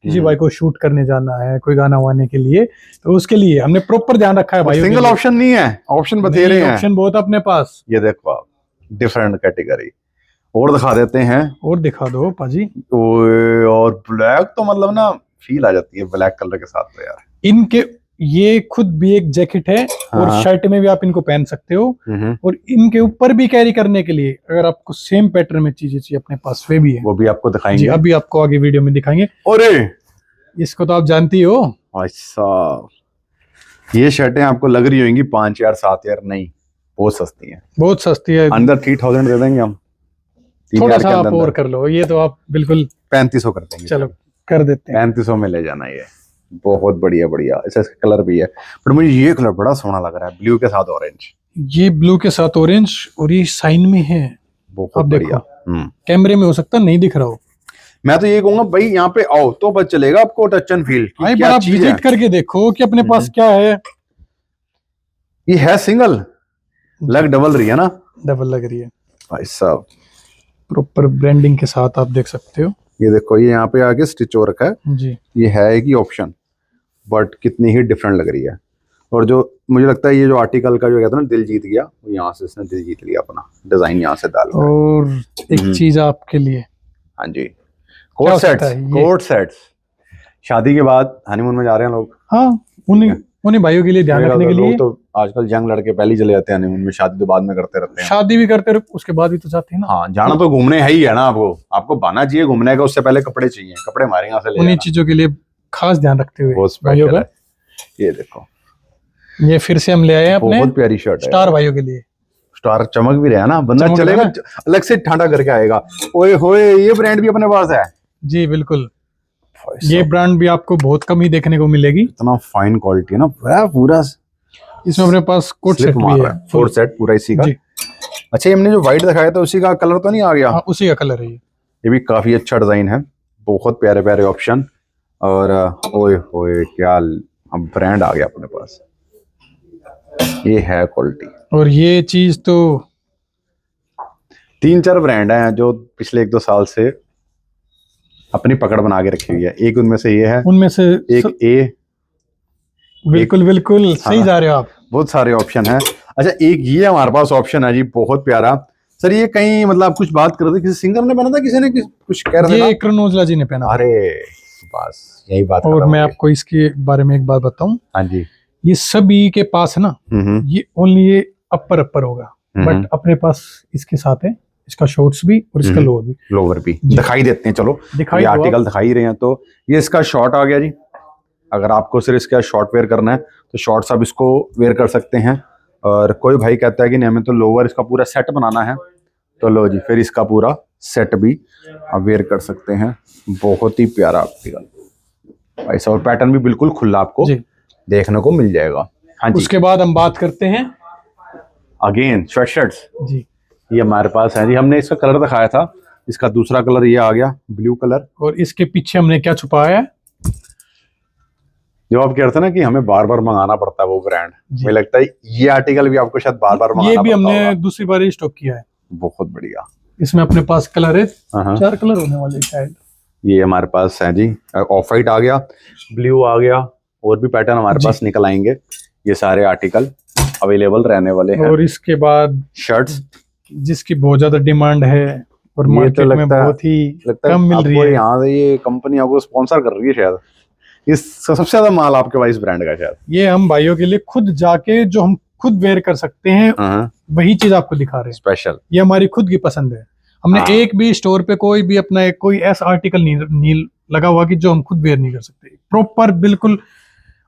[SPEAKER 2] किसी भाई को शूट करने जाना है, कोई गाना वाने के लिए, तो उसके लिए हमने प्रॉपर ध्यान रखा है भाई।
[SPEAKER 1] सिंगल ऑप्शन नहीं है, ऑप्शन बतेरे हैं,
[SPEAKER 2] ऑप्शन बहुत अपने पास।
[SPEAKER 1] ये देखो आप, डिफरेंट कैटेगरी और दिखा देते हैं। और
[SPEAKER 2] दिखा दो पाजी।
[SPEAKER 1] और ब्लैक तो मतलब ना फील आ जाती है ब्लैक कलर के साथ तो यार।
[SPEAKER 2] इनके ये खुद भी एक जैकेट है और शर्ट में भी आप इनको पहन सकते हो, और इनके ऊपर भी कैरी करने के लिए अगर आपको सेम पैटर्न में चीजें चाहिए अपने पास वे भी है,
[SPEAKER 1] वो भी आपको दिखाएंगे।
[SPEAKER 2] जी, अभी आपको आगे वीडियो में दिखाएंगे।
[SPEAKER 1] अरे
[SPEAKER 2] इसको तो आप जानती हो
[SPEAKER 1] ऐसा, ये शर्टें आपको लग रही होंगी 5,000 7,000, नहीं बहुत सस्ती है,
[SPEAKER 2] बहुत सस्ती है।
[SPEAKER 1] अंदर 3,000 दे देंगे हम,
[SPEAKER 2] थोड़ा सा आप और कर लो, ये तो आप बिल्कुल
[SPEAKER 1] 3500 कर देंगे।
[SPEAKER 2] चलो कर देते हैं,
[SPEAKER 1] 3500 में ले जाना। ये बहुत बढ़िया बढ़िया, इसका कलर भी है, पर मुझे ये कलर बड़ा सोना लग रहा है, ब्लू के साथ ऑरेंज। ये
[SPEAKER 2] ब्लू के साथ ऑरेंज और ये साइन में है,
[SPEAKER 1] बहुत बढ़िया।
[SPEAKER 2] कैमरे में हो सकता नहीं दिख रहा हो।
[SPEAKER 1] मैं तो ये कहूंगा भाई यहाँ पे आओ तो पता चलेगा आपको टच एंड फील,
[SPEAKER 2] आप विजिट करके देखो कि अपने पास क्या है।
[SPEAKER 1] ये है सिंगल, लग डबल रही है ना,
[SPEAKER 2] डबल लग रही है
[SPEAKER 1] भाई साहब,
[SPEAKER 2] प्रॉपर ब्रांडिंग के साथ आप देख सकते हो।
[SPEAKER 1] ये देखो, ये यहाँ पे आके स्टिच हो रखा है
[SPEAKER 2] जी,
[SPEAKER 1] ये है एक ही ऑप्शन, बट कितनी ही डिफरेंट लग रही है। और जो मुझे लगता है ये जो आर्टिकल का जो कहते हैं ना दिल जीत गया, वो यहाँ से इसने दिल जीत लिया, अपना डिजाइन यहाँ से डाल।
[SPEAKER 2] और एक चीज आपके लिए,
[SPEAKER 1] हाँ जी, कोट सेट्स, कोट सेट्स शादी के बाद हनीमून में जा रहे हैं लोग।
[SPEAKER 2] हाँ, उन्हीं भाइयों के लिए ध्यान रखने के लिए।
[SPEAKER 1] तो आजकल यंग लड़के पहले ही चले जाते हैं हनीमून में, शादी तो बाद में करते रहते हैं।
[SPEAKER 2] शादी भी करते उसके बाद भी तो जाते हैं ना।
[SPEAKER 1] हाँ, जाना तो घूमने है ही है ना, आपको बहाना चाहिए घूमने का, उससे पहले कपड़े चाहिए, कपड़े हमारे यहाँ से ले।
[SPEAKER 2] उन्हीं चीजों के लिए खास ध्यान रखते हुए भाइयों का।
[SPEAKER 1] ये देखो,
[SPEAKER 2] ये फिर से हम ले आए हैं अपने
[SPEAKER 1] बहुत प्यारी शर्ट है
[SPEAKER 2] स्टार भाइयों के लिए।
[SPEAKER 1] स्टार चमक भी रहा है ना, बंदा चलेगा अलग से ठंडा करके आएगा। ओए होए, ये ब्रांड भी अपने पास है। जी
[SPEAKER 2] बिल्कुल, ये ब्रांड भी आपको बहुत कम ही देखने को मिलेगी।
[SPEAKER 1] इतना फाइन क्वालिटी है ना पूरा।
[SPEAKER 2] इसमें अपने पास कोट सेट भी है,
[SPEAKER 1] कोट सेट पूरा इसी का। अच्छा, हमने जो व्हाइट दिखाया था उसी का कलर तो नहीं आ गया?
[SPEAKER 2] हाँ, उसी का कलर है
[SPEAKER 1] ये भी काफी अच्छा डिजाइन है, बहुत प्यारे प्यारे ऑप्शन। और ओए होए, क्या ब्रांड आ गया अपने पास, ये है क्वालिटी।
[SPEAKER 2] और ये चीज तो
[SPEAKER 1] 3-4 ब्रांड हैं जो पिछले 1-2 साल से अपनी पकड़ बना के रखी हुई है। एक उनमें से ये है,
[SPEAKER 2] उनमें से
[SPEAKER 1] एक ए।
[SPEAKER 2] बिल्कुल बिल्कुल सही जा रहे हो आप,
[SPEAKER 1] बहुत सारे ऑप्शन हैं। अच्छा, एक ये हमारे पास ऑप्शन है जी, बहुत प्यारा। सर ये कहीं मतलब आप कुछ बात कर रहे थे, किसी सिंगर ने पहना था, किसी ने कुछ कह रहे थे? ये
[SPEAKER 2] करण औजला जी ने पहना।
[SPEAKER 1] अरे बस यही बात।
[SPEAKER 2] और मैं आपको इसके बारे में एक बात बताऊं।
[SPEAKER 1] हाँ जी,
[SPEAKER 2] ये सभी के पास है ना, ये ओनली ये अपर होगा, बट अपने पास इसके साथ है इसका शॉर्ट्स भी और इसका लोअर भी दिखाई देते हैं। चलो ये आर्टिकल दिखाई रहे हैं, तो ये इसका शॉर्ट आ गया जी। अगर आपको सिर्फ इसका शॉर्ट वेयर करना है तो शॉर्ट्स आप इसको वेयर कर सकते हैं। और कोई भाई कहता है कि नहीं हमें तो लोअर इसका पूरा सेट बनाना है, तो लो जी, फिर इसका पूरा सेट भी आप वेयर कर सकते हैं। बहुत ही प्यारा आर्टिकल ऐसा, और पैटर्न भी बिल्कुल खुला आपको देखने को मिल जाएगा। हाँ जी, उसके बाद हम बात करते हैं
[SPEAKER 1] अगेन स्वेटशर्ट्स
[SPEAKER 2] जी।
[SPEAKER 1] ये हमारे पास है जी, हमने इसका कलर दिखाया था, इसका दूसरा कलर ये आ गया, ब्लू कलर।
[SPEAKER 2] और इसके पीछे हमने क्या छुपाया है,
[SPEAKER 1] जो आप कहते हैं ना कि हमें बार बार मंगाना पड़ता है वो ब्रांड, मुझे लगता है ये आर्टिकल भी आपको शायद बार बार मंगाना
[SPEAKER 2] ये भी हमने दूसरी बार स्टॉक किया है।
[SPEAKER 1] बहुत बढ़िया।
[SPEAKER 2] इसमें अपने पास कलर है, 4 कलर होने वाले शायद।
[SPEAKER 1] ये हमारे पास है जी, ऑफ वाइट आ गया, ब्लू आ गया, और भी पैटर्न हमारे पास निकल आएंगे। ये सारे आर्टिकल अवेलेबल रहने वाले हैं।
[SPEAKER 2] और इसके बाद
[SPEAKER 1] शर्ट्स जिसकी
[SPEAKER 2] बहुत ज्यादा डिमांड है और मार्केट में बहुत ही कम मिल रही है।
[SPEAKER 1] यहाँ ये कंपनी आपको स्पॉन्सर कर रही है शायद, इस सबसे ज्यादा माल आपके पास इस ब्रांड का शायद।
[SPEAKER 2] ये हम भाइयों के लिए खुद जाके जो हम खुद वेयर कर सकते हैं वही चीज आपको दिखा रहे हैं
[SPEAKER 1] स्पेशल।
[SPEAKER 2] ये हमारी खुद की पसंद है। हमने एक भी स्टोर पे कोई भी अपना कोई ऐसा आर्टिकल नहीं लगा हुआ कि जो हम खुद वेयर नहीं कर सकते। प्रॉपर बिल्कुल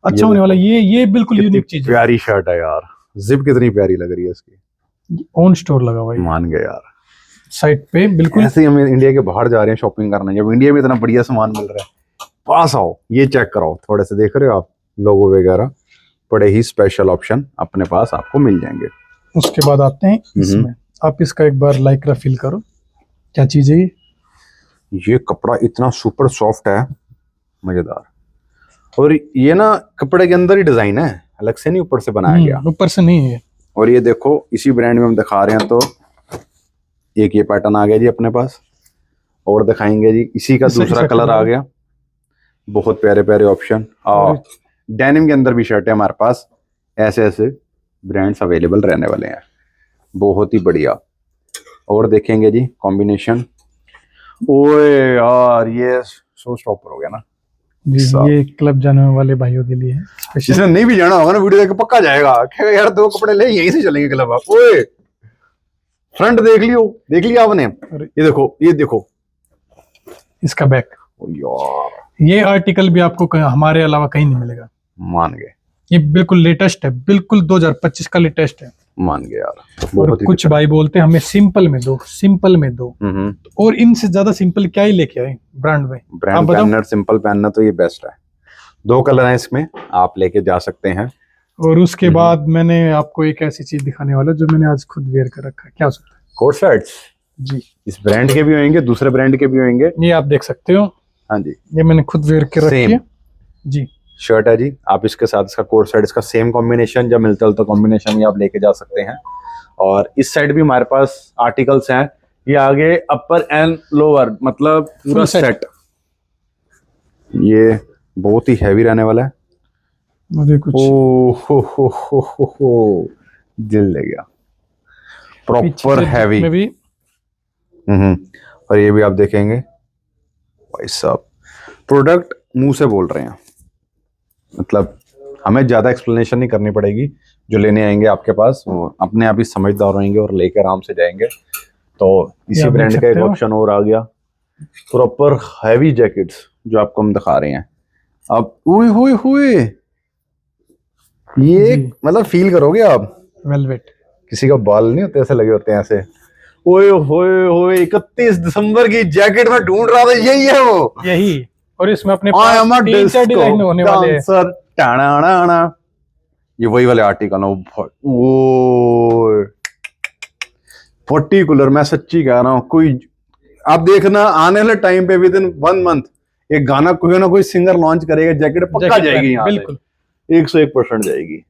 [SPEAKER 2] अच्छा होने वाला। ये बिल्कुल यूनिक चीज है।
[SPEAKER 1] प्यारी शर्ट है यार, जिप कितनी प्यारी लग रही है इसकी।
[SPEAKER 2] ऑन स्टोर लगा हुआ है,
[SPEAKER 1] मान गए यार
[SPEAKER 2] साइट पे। बिल्कुल
[SPEAKER 1] ऐसे ही हम इंडिया के बाहर जा रहे हैं शॉपिंग करने, जब इंडिया में इतना बढ़िया सामान मिल रहा है, पास आओ ये चेक कराओ। थोड़े से देख रहे हो आप लोगो वगैरह, बड़े ही स्पेशल ऑप्शन अपने पास आपको मिल जाएंगे।
[SPEAKER 2] उसके बाद आते हैं इसमें, आप इसका एक बार लाइक्रा फील करो, क्या चीज है ये।
[SPEAKER 1] ये कपड़ा इतना सुपर सॉफ्ट है, मजेदार। और ये ना कपड़े के अंदर ही डिजाइन है, अलग से नहीं ऊपर से बनाया गया।
[SPEAKER 2] ऊपर से नहीं है।
[SPEAKER 1] और ये देखो इसी ब्रांड में हम दिखा रहे हैं, तो एक ये पैटर्न आ गया जी अपने पास, और दिखाएंगे जी इसी का दूसरा कलर आ गया। बहुत प्यारे प्यारे ऑप्शन। और डेनिम के अंदर भी शर्ट है हमारे पास, ऐसे ऐसे ब्रांड्स अवेलेबल रहने वाले हैं, बहुत ही बढ़िया। और देखेंगे जी कॉम्बिनेशन। ओए यार ये शो स्टॉपर हो गया ना
[SPEAKER 2] जी, ये क्लब जाने वाले भाइयों के लिए है स्पेशल।
[SPEAKER 1] जिसने नहीं भी जाना होगा ना, वीडियो देख के पक्का जाएगा, कहेगा यार 2 कपड़े ले यहीं से चलेंगे क्लब। आप ओए फ्रंट देख लिया आपने, ये देखो
[SPEAKER 2] इसका बैक।
[SPEAKER 1] ओ यार
[SPEAKER 2] ये आर्टिकल भी आपको हमारे अलावा कहीं नहीं मिलेगा,
[SPEAKER 1] मान गए।
[SPEAKER 2] ये बिल्कुल लेटेस्ट है, बिल्कुल 2025 का लेटेस्ट है।
[SPEAKER 1] मान गए यार।
[SPEAKER 2] और कुछ भाई बोलते हैं हमें सिंपल में दो, सिंपल में दो, और इनसे ज्यादा सिंपल क्या ही लेके आए ब्रांड में।
[SPEAKER 1] ब्रांड पहनना, सिंपल पहनना तो ये बेस्ट है। 2 कलर हैं इसमें, आप लेके जा सकते हैं।
[SPEAKER 2] और उसके बाद मैंने आपको एक ऐसी चीज दिखाने वाला जो मैंने आज खुद वेयर कर रखा है। क्या हो सकता है?
[SPEAKER 1] कोट शर्ट्स
[SPEAKER 2] जी,
[SPEAKER 1] इस ब्रांड के भी होंगे, दूसरे ब्रांड के भी होंगे।
[SPEAKER 2] ये आप देख सकते हो।
[SPEAKER 1] हाँ जी,
[SPEAKER 2] ये मैंने खुद वेयर कर रखी है जी।
[SPEAKER 1] शर्ट है जी, आप इसके साथ इसका कोट शर्ट, इसका सेम कॉम्बिनेशन, जब मिलता है तो कॉम्बिनेशन भी आप लेके जा सकते हैं। और इस साइड भी हमारे पास आर्टिकल्स हैं। ये आगे अपर एंड लोअर, मतलब पूरा सेट। ये बहुत ही हैवी रहने वाला है।
[SPEAKER 2] मुझे कुछ
[SPEAKER 1] हो दिल ले गया, प्रॉपर हैवी
[SPEAKER 2] में भी।
[SPEAKER 1] और ये भी आप देखेंगे भाई साहब, प्रोडक्ट मुंह से बोल रहे हैं, मतलब हमें ज्यादा एक्सप्लेनेशन नहीं करनी पड़ेगी। जो लेने आएंगे आपके पास वो अपने आप ही समझदार रहेंगे और लेकर आराम से जाएंगे। तो इसी ब्रांड का एक ऑप्शन और आ गया, प्रॉपर हैवी जैकेट्स जो आपको हम दिखा रहे हैं। अब हुए ये मतलब फील करोगे आप,
[SPEAKER 2] वेलवेट।
[SPEAKER 1] किसी का बाल नहीं होते ऐसे लगे होते हैं ऐसे। ओए होए 31 दिसंबर की जैकेट में ढूंढ रहा था, यही है वो,
[SPEAKER 2] यही। और इसमें अपने
[SPEAKER 1] पास
[SPEAKER 2] डिजाइन होने वाले हैं।
[SPEAKER 1] सर टाना, ये वही वाले आर्टिकल है वो पर्टिकुलर। मैं सच्ची कह रहा हूँ, कोई आप देखना आने वाले टाइम पे विद इन 1 मंथ एक गाना कोई ना कोई सिंगर लॉन्च करेगा, जैकेट पक्का जाएगी यहाँ, बिल्कुल 101% जाएगी।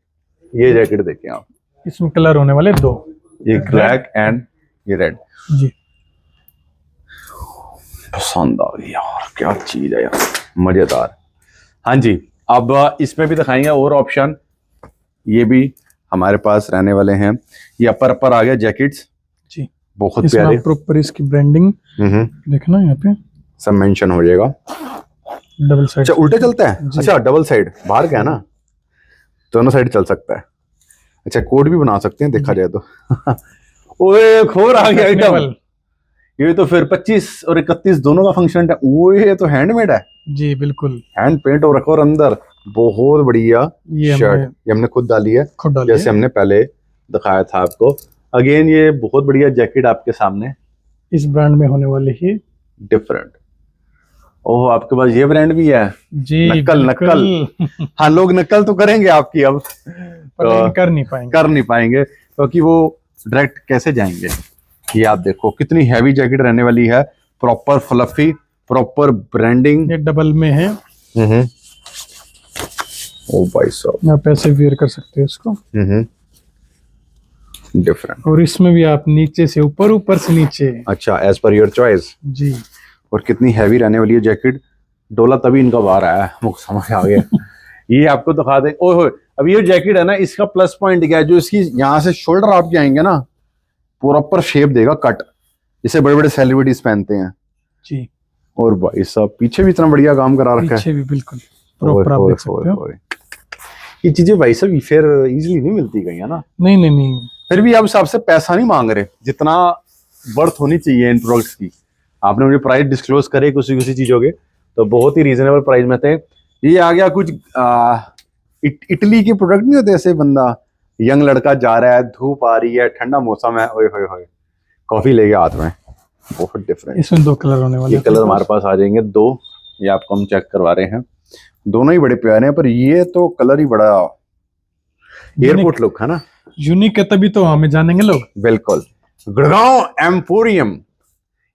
[SPEAKER 1] ये जैकेट देखिए आप,
[SPEAKER 2] इसमें कलर होने वाले 2,
[SPEAKER 1] ये ब्लैक एंड ये रेड
[SPEAKER 2] जी।
[SPEAKER 1] पसंद आ गई यार, क्या चीज है यार, मजेदार। हाँ जी, अब इसमें भी दिखाएंगे और ऑप्शन, ये भी हमारे पास रहने वाले हैं। ये अपर आ गया जैकेट्स
[SPEAKER 2] जी,
[SPEAKER 1] बहुत प्यारे,
[SPEAKER 2] प्रॉपर इसकी ब्रांडिंग देखना यहाँ पे
[SPEAKER 1] सब मेंशन हो जाएगा।
[SPEAKER 2] डबल साइड,
[SPEAKER 1] अच्छा उल्टे चलता है, अच्छा डबल साइड, बाहर क्या है ना, दोनों साइड चल सकता है। अच्छा कोट भी बना सकते हैं देखा जाए तो। ओए खोर आ गया आइटम, ये तो फिर 25 और 31 दोनों का फंक्शन है। ओए ये तो हैंडमेड है
[SPEAKER 2] जी, बिल्कुल
[SPEAKER 1] हैंड पेंट और रखो, और अंदर बहुत बढ़िया शर्ट, ये हमने खुद डाली है, जैसे हमने पहले दिखाया था आपको। अगेन ये बहुत बढ़िया जैकेट आपके सामने,
[SPEAKER 2] इस ब्रांड में होने वाली ही
[SPEAKER 1] डिफरेंट। ओह आपके पास ये ब्रांड भी है
[SPEAKER 2] जी,
[SPEAKER 1] नक्कल। हाँ लोग नक्कल तो करेंगे आपकी अब,
[SPEAKER 2] तो कर नहीं
[SPEAKER 1] पाएंगे क्योंकि वो डायरेक्ट कैसे जाएंगे। ये आप देखो कितनी हैवी जैकेट रहने वाली है, प्रॉपर फ्लफी, प्रॉपर ब्रांडिंग,
[SPEAKER 2] ये डबल में है।
[SPEAKER 1] ओ भाई साहब,
[SPEAKER 2] आप ऐसे वेयर कर सकते हो इसको,
[SPEAKER 1] डिफरेंट।
[SPEAKER 2] और इसमें भी आप नीचे से ऊपर, ऊपर से नीचे,
[SPEAKER 1] अच्छा एज पर योर चॉइस
[SPEAKER 2] जी।
[SPEAKER 1] और कितनी हैवी रहने वाली है जैकेट, डोला तभी इनका बाहर आया है, मुझे समझ आ गया। ये आपको दिखा दे। ओए होए, अब ये जैकेट है ना, इसका प्लस पॉइंट क्या है, जो इसकी यहाँ से शोल्डर आपके आएंगे ना, प्रॉपर शेप देगा कट, जिसे बड़े बड़े सेलिब्रिटीज पहनते हैं
[SPEAKER 2] जी।
[SPEAKER 1] और भाई साहब पीछे भी इतना बढ़िया काम करा रखा है,
[SPEAKER 2] पीछे भी बिल्कुल प्रॉपर आप देख सकते हो।
[SPEAKER 1] ये चीजें भाई साहब फिर इजीली नहीं मिलती कहीं, है ना।
[SPEAKER 2] नहीं,
[SPEAKER 1] फिर भी आप आपसे पैसा नहीं मांग रहे, जितना वर्थ होनी चाहिए इन प्रोडक्ट्स की। आपने मुझे प्राइस डिस्क्लोज करे किसी चीजों के, तो बहुत ही रीजनेबल प्राइस में थे। ये आ गया कुछ इटली के प्रोडक्ट नहीं होते, ऐसे बंदा यंग लड़का जा रहा है, धूप आ रही है, ठंडा मौसम है, ओए होए होए कॉफी लेके हाथ में, बहुत डिफरेंट।
[SPEAKER 2] इसमें 2 कलर होने वाले,
[SPEAKER 1] ये कलर हमारे पास आ जाएंगे 2, ये आपको हम चेक करवा रहे हैं, दोनों ही बड़े प्यारे हैं, पर ये तो कलर ही बड़ा एयरपोर्ट लुक है ना,
[SPEAKER 2] यूनिक है, तभी तो हमें जानेंगे लोग।
[SPEAKER 1] बिल्कुल। गुड़गांव एम्पोरियम,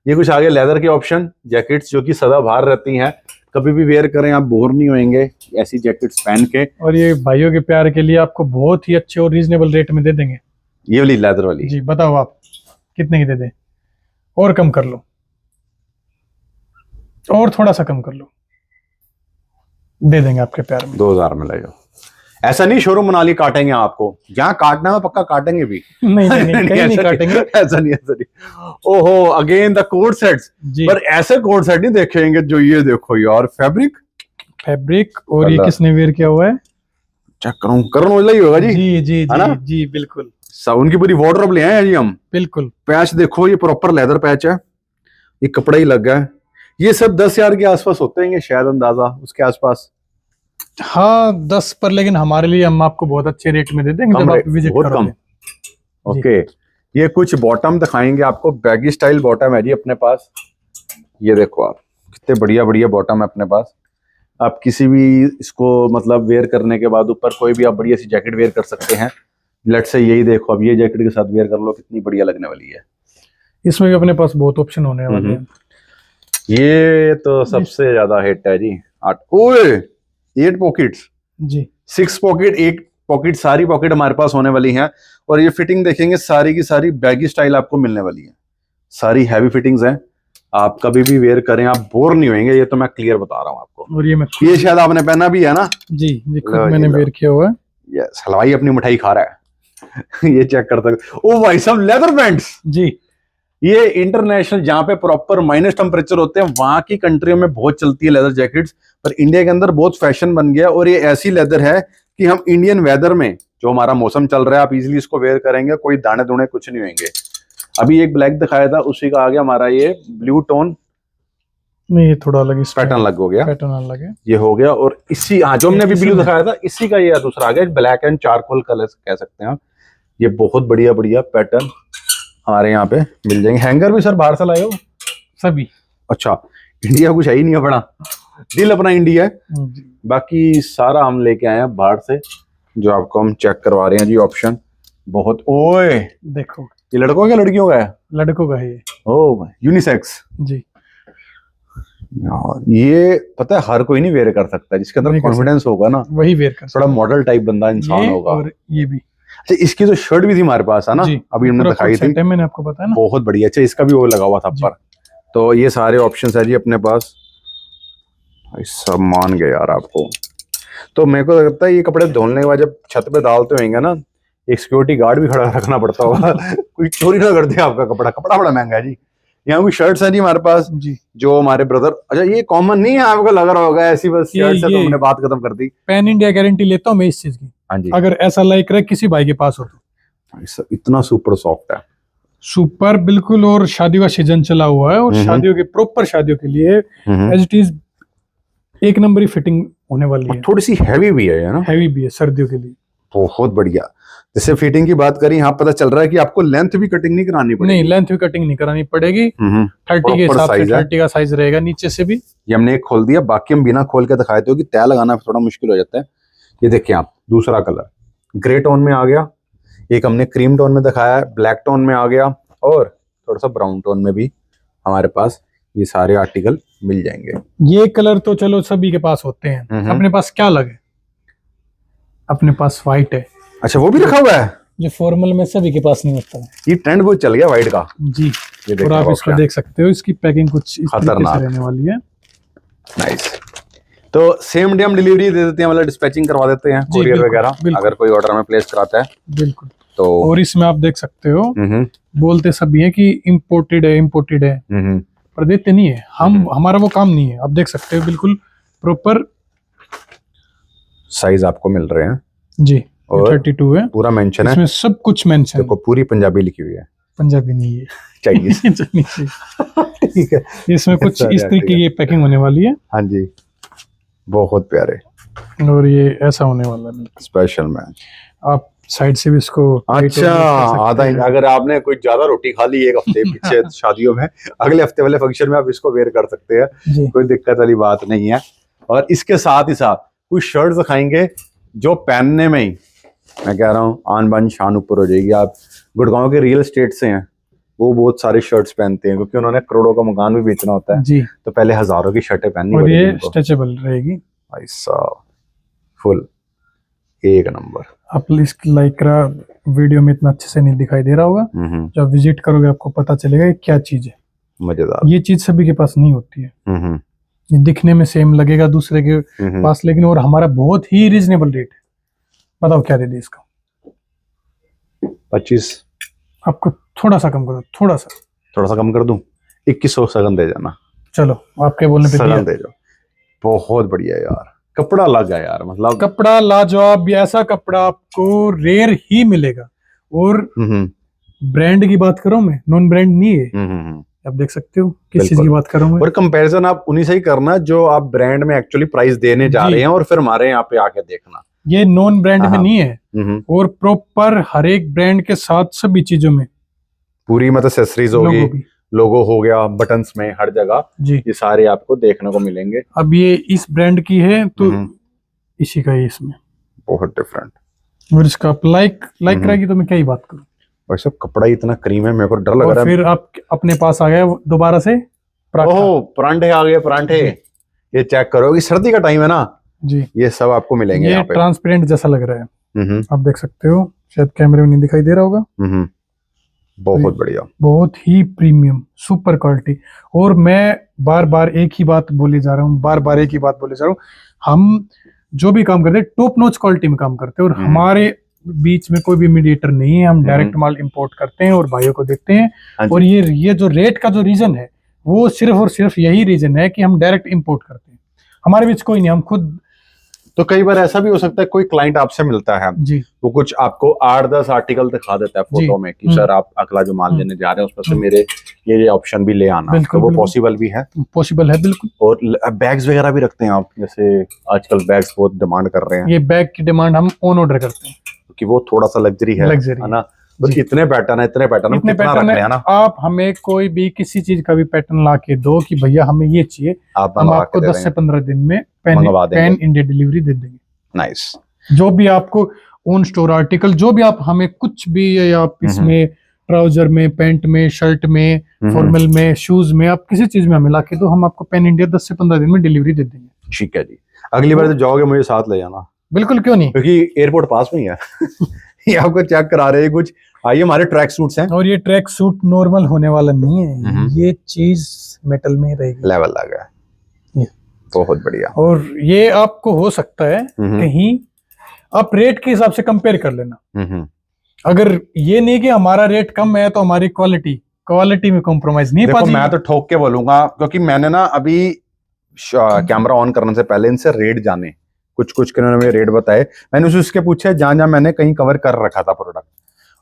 [SPEAKER 1] ये कुछ आगे लेदर के ऑप्शन, जैकेट्स जो कि सदाबहार रहती हैं, कभी भी वेयर करें आप बोर नहीं होंगे ऐसी जैकेट्स पहन के।
[SPEAKER 2] और ये भाइयों के प्यार के लिए आपको बहुत ही अच्छे और रीजनेबल रेट में दे देंगे।
[SPEAKER 1] ये वाली लेदर वाली
[SPEAKER 2] जी बताओ आप कितने की दे दें, और कम कर लो, और थोड़ा सा कम कर लो, दे देंगे आपके प्यार में।
[SPEAKER 1] 2000 में ले जाओ। ऐसा नहीं शोरूम मनाली काटेंगे आपको, जहाँ काटना है पक्का काटेंगे भी।
[SPEAKER 2] नहीं नहीं, नहीं कहीं नहीं काटेंगे।
[SPEAKER 1] ऐसा नहीं। ओहो अगेन द कोट सेट्स,
[SPEAKER 2] जी
[SPEAKER 1] पर ऐसे कोट सेट नहीं देखेंगे जो ये देखो यार, फैब्रिक
[SPEAKER 2] और ये किसने वेयर किया हुआ है?
[SPEAKER 1] चेक करूं, करण औजला ही होगा जी।
[SPEAKER 2] जी जी
[SPEAKER 1] है ना?
[SPEAKER 2] जी जी बिल्कुल
[SPEAKER 1] सब उनकी पूरी वार्डरोब ले आए हैं जी हम।
[SPEAKER 2] बिल्कुल।
[SPEAKER 1] पैच देखो, ये प्रॉपर लेदर पैच है, ये कपड़ा ही लग गया है। ये सब 10,000 के आसपास होते हैं शायद, अंदाजा उसके आसपास।
[SPEAKER 2] हाँ 10 पर, लेकिन हमारे लिए हम आपको बहुत अच्छे रेट में दे देंगे जब आप विजिट
[SPEAKER 1] बहुत
[SPEAKER 2] करोगे।
[SPEAKER 1] कम। ओके, ये कुछ बॉटम दिखाएंगे आपको, बैगी स्टाइल बॉटम है जी अपने पास। ये देखो आप, कितने बढ़िया बढ़िया बॉटम है अपने पास। आप किसी भी इसको मतलब वेयर करने के बाद ऊपर कोई भी आप बढ़िया सी जैकेट वेयर कर सकते हैं। लेट से यही देखो, अब ये जैकेट के साथ वेयर कर लो, कितनी बढ़िया लगने वाली है।
[SPEAKER 2] इसमें भी अपने पास बहुत ऑप्शन होने वाले हैं।
[SPEAKER 1] ये तो सबसे ज्यादा हिट है जी। 8 पॉकेट्स
[SPEAKER 2] जी
[SPEAKER 1] 6 पॉकेट, 8 पॉकेट, सारी पॉकेट हमारे पास होने वाली हैं। और ये फिटिंग देखेंगे सारी की सारी बैगी स्टाइल आपको मिलने वाली है, सारी हैवी फिटिंग्स हैं। आप कभी भी वेयर करें आप बोर नहीं होंगे, ये तो मैं क्लियर बता रहा हूँ आपको।
[SPEAKER 2] और
[SPEAKER 1] ये शायद आपने पहना भी है ना?
[SPEAKER 2] जी ये खुद
[SPEAKER 1] लो,
[SPEAKER 2] मैंने
[SPEAKER 1] लो।
[SPEAKER 2] वेयर किया हुआ है।
[SPEAKER 1] यस, हलवाई अपनी मिठाई खा रहा है। ये चेक कर सकते। ओ भाई साहब, लेदर पैंट्स।
[SPEAKER 2] जी
[SPEAKER 1] ये इंटरनेशनल जहां पे प्रॉपर माइनस टेम्परेचर होते हैं वहां की कंट्रियों में बहुत चलती है लेदर जैकेट्स, पर इंडिया के अंदर बहुत फैशन बन गया। और ये ऐसी लेदर है कि हम इंडियन वेदर में, जो हमारा मौसम चल रहा है, आप इजीली इसको वेयर करेंगे, कोई दाने दुने कुछ नहीं होंगे। अभी एक ब्लैक दिखाया था, उसी का आ गया हमारा ये ब्लू टोन।
[SPEAKER 2] नहीं ये थोड़ा अलग
[SPEAKER 1] पैटर्न अलग हो गया,
[SPEAKER 2] पैटर्न अलग है
[SPEAKER 1] ये हो गया। और इसी जो हमने अभी ब्लू दिखाया था, इसी का ये दूसरा आ गया, ब्लैक एंड चारकोल कलर कह सकते हैं आप। ये बहुत बढ़िया बढ़िया पैटर्न हमारे यहाँ पे मिल जाएंगे। हैंगर भी सर बाहर से लाए हो
[SPEAKER 2] सभी?
[SPEAKER 1] अच्छा, इंडिया कुछ है ही नहीं अपना, दिल अपना इंडिया है, बाकी सारा हम लेके आए हैं बाहर से, जो आपको हम चेक करवा रहे हैं जी ऑप्शन। बहुत ओए
[SPEAKER 2] देखो,
[SPEAKER 1] ये लड़कों का लड़कियों का है?
[SPEAKER 2] लड़कों का है ये।
[SPEAKER 1] ओ यूनिसेक्स
[SPEAKER 2] जी
[SPEAKER 1] यार, ये पता है हर कोई नहीं वेयर कर सकता, जिसके अंदर कॉन्फिडेंस होगा ना,
[SPEAKER 2] वही वेयर कर
[SPEAKER 1] थोड़ा मॉडल टाइप बंदा इंसान होगा।
[SPEAKER 2] और ये भी
[SPEAKER 1] अच्छा, इसकी तो शर्ट भी थी हमारे पास है ना, अभी हमने दिखाई थी,
[SPEAKER 2] मैंने आपको बताया ना,
[SPEAKER 1] बहुत बढ़िया। अच्छा, इसका भी वो लगा हुआ था पर। तो ये सारे ऑप्शंस है जी अपने पास, सब मान गए यार आपको। तो मेरे को लगता है ये कपड़े धोने के बाद जब छत पे डालते होंगे ना, एक सिक्योरिटी गार्ड भी खड़ा रखना पड़ता होगा कोई चोरी ना कर दे आपका कपड़ा। कपड़ा बड़ा महंगा है जी। यहाँ भी शर्ट्स है जी हमारे पास जी, जो हमारे ब्रदर। अच्छा, ये कॉमन नहीं है, आपको लग रहा होगा ऐसी बस शर्ट से, तो हमने बात खत्म कर दी।
[SPEAKER 2] पैन इंडिया गारंटी लेता हूँ मैं इस चीज की।
[SPEAKER 1] हाँ जी,
[SPEAKER 2] अगर ऐसा लाइक रहे किसी भाई के पास हो तो।
[SPEAKER 1] इतना सुपर सॉफ्ट है,
[SPEAKER 2] सुपर बिल्कुल। और शादियों का सीजन चला हुआ है, और शादियों के प्रॉपर शादियों के लिए एज इट इज एक नंबर ही फिटिंग होने वाली है।
[SPEAKER 1] थोड़ी सी हैवी भी है ना?
[SPEAKER 2] हैवी भी है सर्दियों के लिए,
[SPEAKER 1] बहुत बढ़िया। जैसे फिटिंग की बात करी, यहाँ पता चल रहा है कि आपको लेंथ भी कटिंग नहीं करानी पड़ेगी।
[SPEAKER 2] नहीं, लेंथ भी कटिंग नहीं करानी पड़ेगी। 30 के हिसाब से 30 का साइज रहेगा नीचे से भी।
[SPEAKER 1] ये हमने एक खोल दिया, बाकी हम बिना खोल के दिखाए थे कि तय लगाना थोड़ा मुश्किल हो जाता है। ये देखिए आप, दूसरा कलर ग्रे टोन में आ गया, एक हमने क्रीम टोन में दिखाया है, ब्लैक टोन में आ गया, और थोड़ा सा ब्राउन टोन में भी हमारे पास ये सारे आर्टिकल मिल जाएंगे।
[SPEAKER 2] ये कलर तो चलो सभी के पास होते हैं, अपने पास क्या लगे, अपने पास व्हाइट है।
[SPEAKER 1] अच्छा, वो भी रखा हुआ है
[SPEAKER 2] जो फॉर्मल में सभी के पास नहीं होता है।
[SPEAKER 1] ये ट्रेंड बहुत चल गया व्हाइट का
[SPEAKER 2] जी।
[SPEAKER 1] ये
[SPEAKER 2] और आप इसको देख सकते हो, इसकी पैकिंग कुछ इस तरीके से रहने वाली है।
[SPEAKER 1] नाइस। तो सेम डे हम डिलीवरी दे देते हैं, मतलब डिस्पैचिंग करवा देते हैं, कोरियर वगैरह, अगर कोई ऑर्डर में प्लेस कराता है।
[SPEAKER 2] बिल्कुल।
[SPEAKER 1] तो
[SPEAKER 2] और इसमें आप देख सकते हो, बोलते सभी है कि इम्पोर्टेड है, इम्पोर्टेड है, पर देते नहीं है। हम हमारा वो काम नहीं है। आप देख सकते हो बिल्कुल प्रॉपर
[SPEAKER 1] साइज आपको मिल रहे हैं
[SPEAKER 2] जी। और 32 है,
[SPEAKER 1] पूरा मेंशन है
[SPEAKER 2] इसमें, सब कुछ मेंशन।
[SPEAKER 1] देखो पूरी पंजाबी लिखी हुई है,
[SPEAKER 2] पंजाबी नहीं है
[SPEAKER 1] चाहिए
[SPEAKER 2] ठीक है। इसमें कुछ इस तरीके की पैकिंग होने वाली है।
[SPEAKER 1] हाँ जी, बहुत प्यारे।
[SPEAKER 2] और ये ऐसा होने वाला है
[SPEAKER 1] स्पेशल मैन।
[SPEAKER 2] आप साइड से भी इसको,
[SPEAKER 1] अच्छा, आधा अगर आपने कोई ज्यादा रोटी खा ली एक हफ्ते पीछे शादियों में, अगले हफ्ते वाले फंक्शन में आप इसको वेयर कर सकते हैं, कोई दिक्कत वाली बात नहीं है। और इसके साथ ही साथ कुछ शर्ट्स दिखाएंगे जो पहनने में ही मैं कह रहा हूँ आन बान शान ऊपर हो जाएगी। आप गुड़गांव के रियल एस्टेट से हैं, वो बहुत सारे शर्ट्स पहनते हैं क्योंकि उन्होंने करोड़ों का मकान भी बेचना होता है,
[SPEAKER 2] जी।
[SPEAKER 1] तो पहले हजारों की शर्टें पहननी
[SPEAKER 2] और
[SPEAKER 1] पड़ेगी
[SPEAKER 2] ये
[SPEAKER 1] उनको।
[SPEAKER 2] स्ट्रेचेबल रहेगी।
[SPEAKER 1] ऐसा फुल एक नंबर।
[SPEAKER 2] आप इस लाइक्रा वीडियो में इतना अच्छे से नहीं दिखाई दे रहा होगा, जब विजिट करोगे आपको पता चलेगा ये क्या चीज है।
[SPEAKER 1] मजेदार।
[SPEAKER 2] ये चीज सभी के पास नहीं होती है।
[SPEAKER 1] हम्म
[SPEAKER 2] ये दिखने में सेम लगेगा दूसरे के पास, लेकिन और हमारा बहुत ही रीजनेबल रेट है। बताओ क्या दे दी इसका?
[SPEAKER 1] 25।
[SPEAKER 2] आपको थोड़ा सा कम करो, थोड़ा सा
[SPEAKER 1] कम कर दूं? 2100 सगन दे जाना।
[SPEAKER 2] चलो आपके बोलने पे दिया।
[SPEAKER 1] सगन दे जाओ। बहुत बढ़िया यार, कपड़ा लग गया यार, मतलब
[SPEAKER 2] कपड़ा लाजवाब। ऐसा कपड़ा आपको रेयर ही मिलेगा। और ब्रांड की बात करूं मैं, नॉन ब्रांड नहीं है। आप देख सकते हो किस चीज की बात कर रहा हूं मैं।
[SPEAKER 1] और कंपैरिजन आप उन्हीं से ही करना जो आप ब्रांड में एक्चुअली प्राइस देने जा रहे हैं, और फिर हमारे यहाँ पे आके देखना।
[SPEAKER 2] ये नॉन ब्रांड में नहीं है, और प्रॉपर हर एक ब्रांड के साथ सभी चीजों में
[SPEAKER 1] पूरी मतलब एक्सेसरीज होगी, लोगो हो गया, बटन्स में हर जगह जी, ये सारे आपको देखने को मिलेंगे।
[SPEAKER 2] अब ये इस ब्रांड की है तो इसी का है इसमें,
[SPEAKER 1] बहुत डिफरेंट।
[SPEAKER 2] और इसका लाइक रहेगी तो मैं क्या ही बात करूं।
[SPEAKER 1] और सब कपड़ा इतना क्रीम है, मेरे को डर लग रहा है।
[SPEAKER 2] फिर आप अपने पास आ गया दोबारा से
[SPEAKER 1] ओह परांठे आ गए, परांठे। ये चेक करो कि सर्दी का टाइम है ना
[SPEAKER 2] जी,
[SPEAKER 1] ये सब आपको मिलेंगे यहाँ पे।
[SPEAKER 2] ट्रांसपेरेंट जैसा लग रहा है, आप देख सकते हो, शायद कैमरे में नहीं दिखाई दे रहा होगा।
[SPEAKER 1] बहुत बढ़िया,
[SPEAKER 2] बहुत ही प्रीमियम सुपर क्वालिटी। और मैं बार बार एक ही बात बोले जा रहा हूँ, हम जो भी काम करते हैं टॉप नॉच क्वालिटी में काम करते हैं, और हमारे बीच में कोई भी मीडिएटर नहीं है। हम डायरेक्ट माल इंपोर्ट करते हैं और भाइयों को देते हैं। और ये जो रेट का जो रीजन है वो सिर्फ और सिर्फ यही रीजन है कि हम डायरेक्ट इंपोर्ट करते हैं, हमारे बीच कोई नहीं, हम खुद।
[SPEAKER 1] तो कई बार ऐसा भी हो सकता है कोई क्लाइंट आपसे मिलता है जी, वो कुछ आपको 8-10 आर्टिकल दिखा देता है फोटो में कि सर आप अगला जो माल लेने जा रहे हैं उसमें से मेरे ये ऑप्शन भी ले आना, तो वो पॉसिबल भी है? पॉसिबल है बिल्कुल। और बैग्स वगैरह भी रखते हैं आप? जैसे आजकल बैग्स बहुत डिमांड कर रहे हैं।
[SPEAKER 2] ये बैग की डिमांड हम ऑन ऑर्डर करते हैं
[SPEAKER 1] क्योंकि वो थोड़ा सा लग्जरी है ना। तो इतने पैटर्न है, इतने पैटर्न है ना।
[SPEAKER 2] आप हमें कोई भी किसी चीज का भी पैटर्न ला के दो कि भैया हमें ये चाहिए, हम आपको 10 से 15 दिन में पैन इंडिया डिलीवरी दे देंगे।
[SPEAKER 1] नाइस।
[SPEAKER 2] जो भी आपको ऑन स्टोर आर्टिकल, जो भी आप हमें कुछ भी, या आप इसमें ट्राउजर में, पैंट में, शर्ट में, फॉर्मल में, शूज में, आप किसी चीज में हमें ला के दो, हम आपको पैन इंडिया 10 से 15 दिन में डिलीवरी दे देंगे।
[SPEAKER 1] ठीक है जी, अगली बार जब जाओगे मुझे साथ ले जाना।
[SPEAKER 2] बिल्कुल, क्यों नहीं,
[SPEAKER 1] क्योंकि एयरपोर्ट पास में ही है। ये आपको चेक करा रहे हैं कुछ। आइए, हमारे ट्रैक सूट्स हैं, और
[SPEAKER 2] ये ट्रैक सूट नॉर्मल होने वाला नहीं है, ये चीज मेटल में रहेगी,
[SPEAKER 1] लेवल लगा है, बहुत बढ़िया।
[SPEAKER 2] और ये आपको हो सकता है कहीं आप रेट के हिसाब से कंपेयर कर लेना। अगर ये नहीं कि हमारा रेट कम है तो हमारी क्वालिटी में कॉम्प्रोमाइज नहीं।
[SPEAKER 1] देखो मैं तो ठोक के बोलूंगा, क्योंकि मैंने ना अभी कैमरा ऑन करने से पहले इनसे रेट जाने, कुछ के उन्होंने रेट बताए, मैंने उसके पूछे जहां मैंने कहीं कवर कर रखा था प्रोडक्ट,